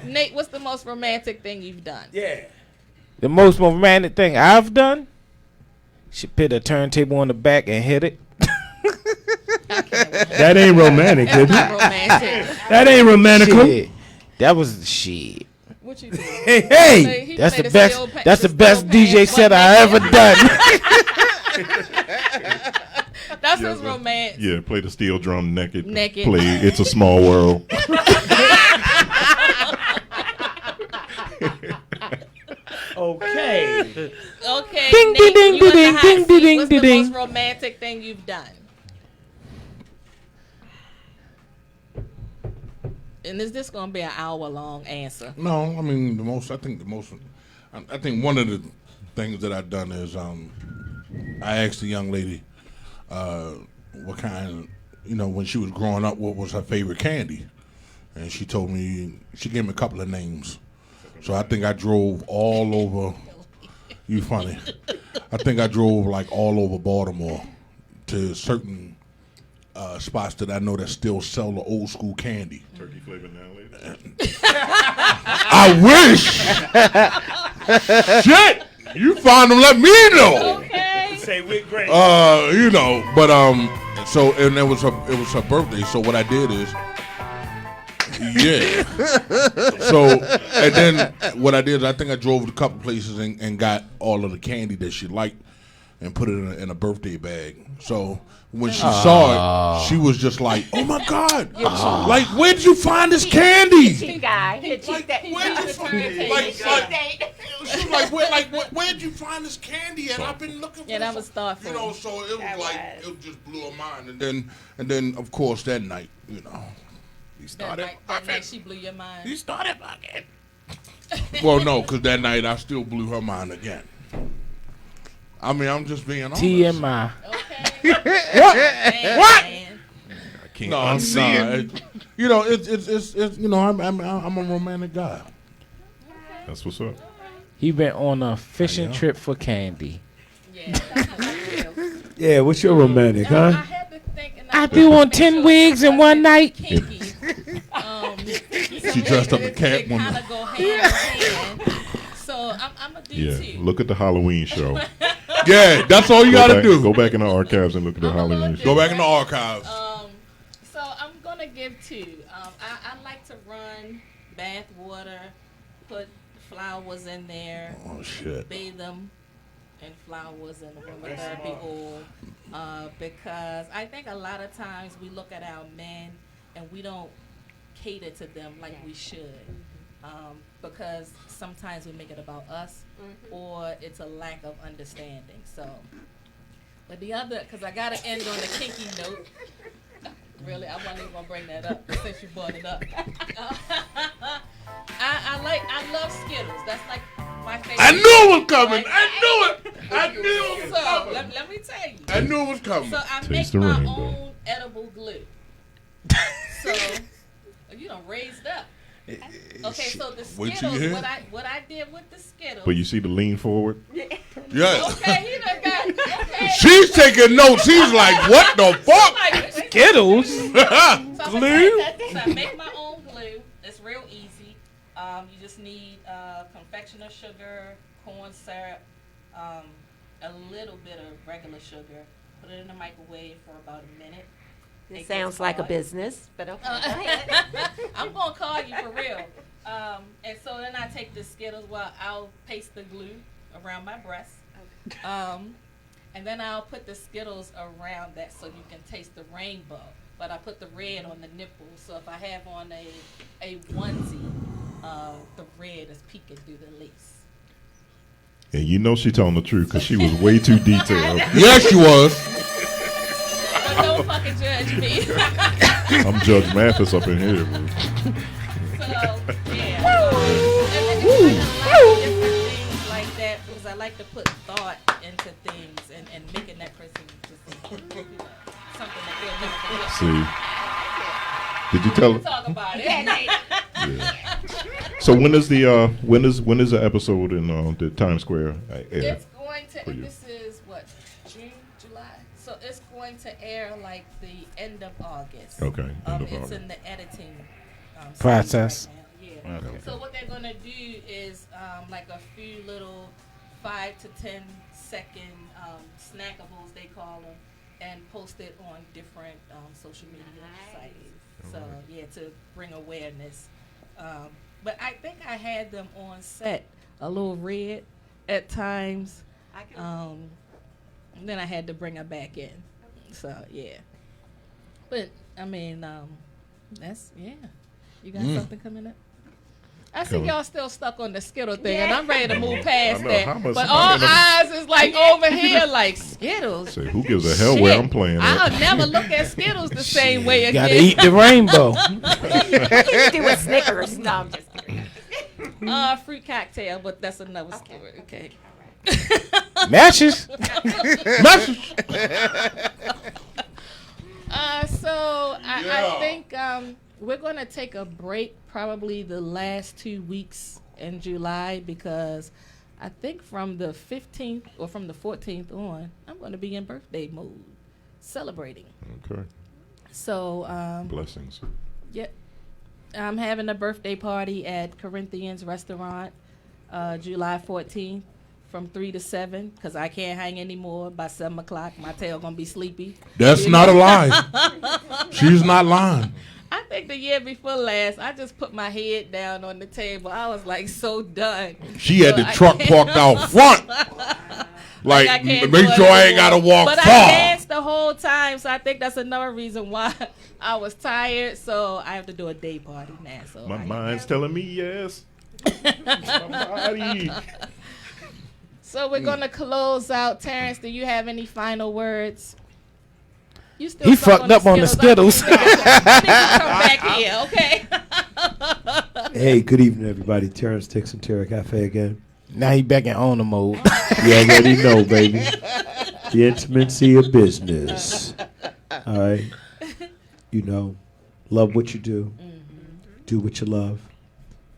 Nate, what's the most romantic thing you've done? Yeah. The most romantic thing I've done? She put a turntable on the back and hit it. That ain't romantic, is Not it? romantic. That ain't romantical. Shit. That was the shit. What you do? Hey. He That's played the a best. steel pa- That's the steel best DJ pants, set butt I ever naked. done. That's his romance. Yeah, play the steel drum naked. Naked. Play It's a Small World. Okay. Okay, Ding, Nate, ding, ding, you in the ding, hot ding, seat. ding, What's the ding. most romantic thing you've done? And is this going to be an hour-long answer? No, I mean I think one of the things that I've done is I asked the young lady what kind, when she was growing up, what was her favorite candy, and she told me, she gave me a couple of names. So I think I drove all over. You funny? I think I drove like all over Baltimore to certain spots that I know that still sell the old school candy. Turkey flavor now, lady. I wish. Shit, you find them, let me know. Okay. Say we're great. But so and it was her birthday. So what I did is, yeah. So and then what I did is I think I drove to a couple places and got all of the candy that she liked, and put it in a birthday bag. So when she saw it, she was just like, "Oh my God! Like, where'd you find this candy?" Cheap guy. Where'd you find it? She was like, where'd you find this candy? And I've been looking for Yeah, that was thoughtful. You know, so it was like it just blew her mind. And then of course that night, you know, he started. That night she blew your mind. He started fucking. Well, no, because that night I still blew her mind again. I mean, I'm just being honest. TMI. Okay. What? Man. I can't unsee it. You know, it's you know, I'm a romantic guy. That's what's up. He been on a fishing trip for candy. Yeah, that's how I feel. Yeah, what's your romantic, I huh? had to think, and I do on 10 wigs in one night. Kinky. She dressed up in They Catwoman. kind of go hand in hand. So I'm a do Yeah, too. look at the Halloween show. Yeah, that's all you gotta do. Go back in the archives and look at the Halloween show. Go back in the archives. So I'm gonna give two. I like to run bath water, put flowers in there, shit. bathe them in flowers and aromatherapy oil, because I think a lot of times we look at our men and we don't cater to them like we should, because sometimes we make it about us, or it's a lack of understanding. So, but the other, because I gotta end on a kinky note. Really, I wasn't even gonna bring that up since you brought it up. I love Skittles. That's like my favorite. I knew it was coming. I knew it was So coming. let me tell you. I knew it was coming. So I Taste make the my rainbow. own edible glue. So you done raised up. Okay, so the Wait till you hear. Skittles, what I did with the Skittles. But you see the lean forward? Yes. Okay, he done got. Okay. She's taking notes. He's like, what the fuck? Like, Skittles. So I make my own glue. It's real easy. You just need confectioner sugar, corn syrup, a little bit of regular sugar. Put it in the microwave for about a minute. It sounds like a business, but okay. Go ahead. I'm gonna call you for real. And so then I take the Skittles. Well, I'll paste the glue around my breast. And then I'll put the Skittles around that so you can taste the rainbow. But I put the red on the nipple. So if I have on a onesie, the red is peeking through the lace. And you know she telling the truth because she was way too detailed. Yes, she was. But don't fucking judge me. I'm Judge Mathis up in here. So, yeah. And then I like different things like that because I like to put thought into things and making that person just something that they'll never forget. See, did you tell her? Talk about it. Yeah. So when is the episode in the Times Square air? It's going to. For you. This is what, June, July. So it's going to air like the end of August. Okay, end of it's August. in the editing stage Process. right now. Yeah. Okay. So what they're gonna do is like a few little 5 to 10 second snackables they call them, and post it on different social media sites. So yeah, to bring awareness. But I think I had them on set a little red at times. And then I had to bring her back in. So yeah. But I mean, that's You got something coming up? I see y'all still stuck on the Skittle thing, and I'm ready to move past that. But all eyes is like over here, like Skittles. Say, who gives a hell where I'm playing at? I'll never look at Skittles the same way again. Gotta eat the rainbow. Do a Snickers. No, I'm just kidding. Fruit cocktail, but that's another story. Okay. Matches. Matches. So I think we're going to take a break probably the last 2 weeks in July because I think from the 15th or from the 14th on, I'm going to be in birthday mode, celebrating. Okay. So Blessings. yeah, I'm having a birthday party at Corinthians Restaurant July 14th from 3 to 7 because I can't hang anymore. By 7 o'clock, my tail going to be sleepy. That's not a lie. She's not lying. I think the year before last, I just put my head down on the table. I was like so done. She had the truck parked out front. Like, I can't make do sure it I ain't anymore. gotta walk but far. I danced the whole time, so I think that's another reason why I was tired. So I have to do a day party now. So My mind's telling me yes. My body. So we're gonna close out. Terrence, do you have any final words? You still He suck fucked up on the Skittles. I need you to come back here, okay? Hey, good evening, everybody. Terence, Dickson, Terra Cafe again. Now he back in owner mode. You already know, baby. The intimacy of business. All right. You know, love what you do. Do what you love.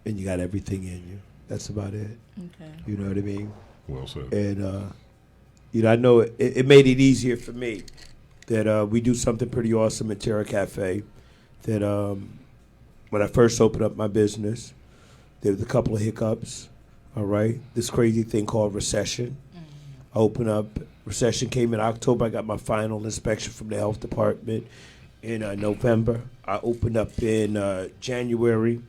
And you got everything in you. That's about it. Okay. You know what I mean? Well said. And, you know, I know it made it easier for me that we do something pretty awesome at Terra Cafe. That when I first opened up my business, there was a couple of hiccups. All right. This crazy thing called recession. I opened up. Recession came in October. I got my final inspection from the health department in November. I opened up in January,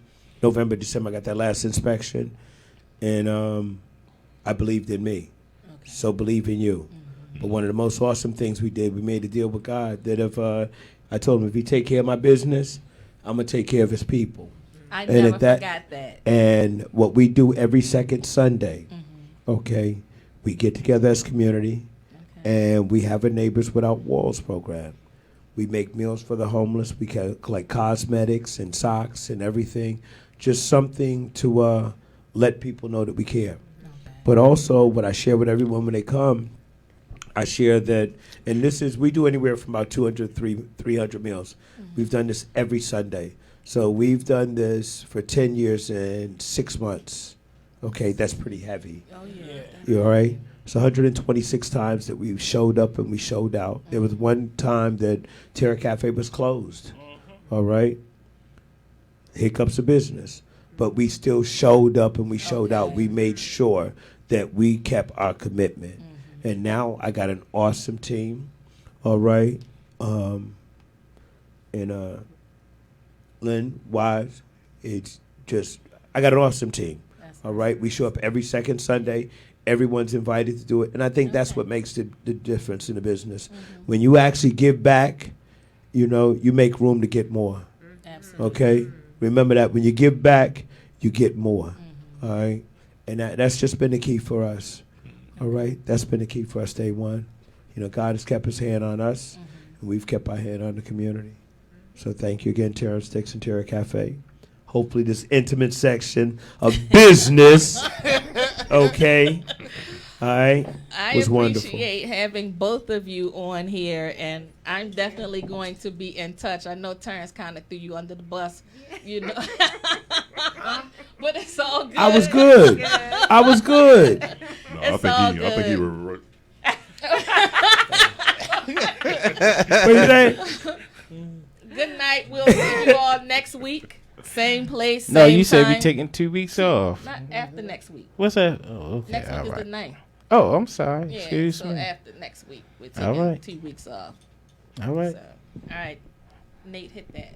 November, December. I got that last inspection. And I believed in me. Okay. So believe in you. But one of the most awesome things we did, we made a deal with God that if I told him if he take care of my business, I'm going to take care of his people. I and never forgot that. And what we do every second Sunday, okay, we get together as community, and we have a Neighbors Without Walls program. We make meals for the homeless. We collect cosmetics and socks and everything. Just something to let people know that we care. But also, what I share with everyone when they come, I share that, and this is, we do anywhere from about 200 to 300 meals. We've done this every Sunday. So we've done this for 10 years and 6 months. Okay, that's pretty heavy. Oh, yeah. You all right? It's 126 times that we showed up and we showed out. There was one time that Terra Cafe was closed. All right? Hiccups of business. But we still showed up and we showed out. We made sure that we kept our commitment. And now I got an awesome team, all right? Lynn, Wise, it's just, I got an awesome team, all right? We show up every second Sunday. Everyone's invited to do it. And I think that's what makes the difference in the business. When you actually give back, you know, you make room to get more. Absolutely. Okay? Remember that when you give back, you get more, all right? And that's just been the key for us. All right, that's been the key for us, day one. You know, God has kept his hand on us, and we've kept our hand on the community. So thank you again, Terence, Dickson, Terra Cafe. Hopefully this intimate section of business, okay, all right, was wonderful. I appreciate having both of you on here, and I'm definitely going to be in touch. I know Terrence kind of threw you under the bus, you know, but it's all good. I was good. I was good. No, It's I all think he good. was. What you say? Good night. We'll see you all next week. Same place, same No, you said time. we taking 2 weeks off. Not after next week. What's that? Oh, okay. Next week All is right. the 9th. Oh, I'm sorry. Yeah, Excuse so me. after next week, we're All taking right. 2 weeks off. All right. So, all right. Nate, hit that.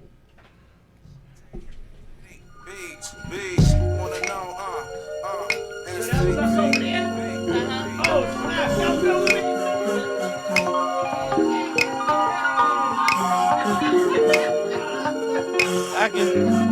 Beats, wanna know, I can.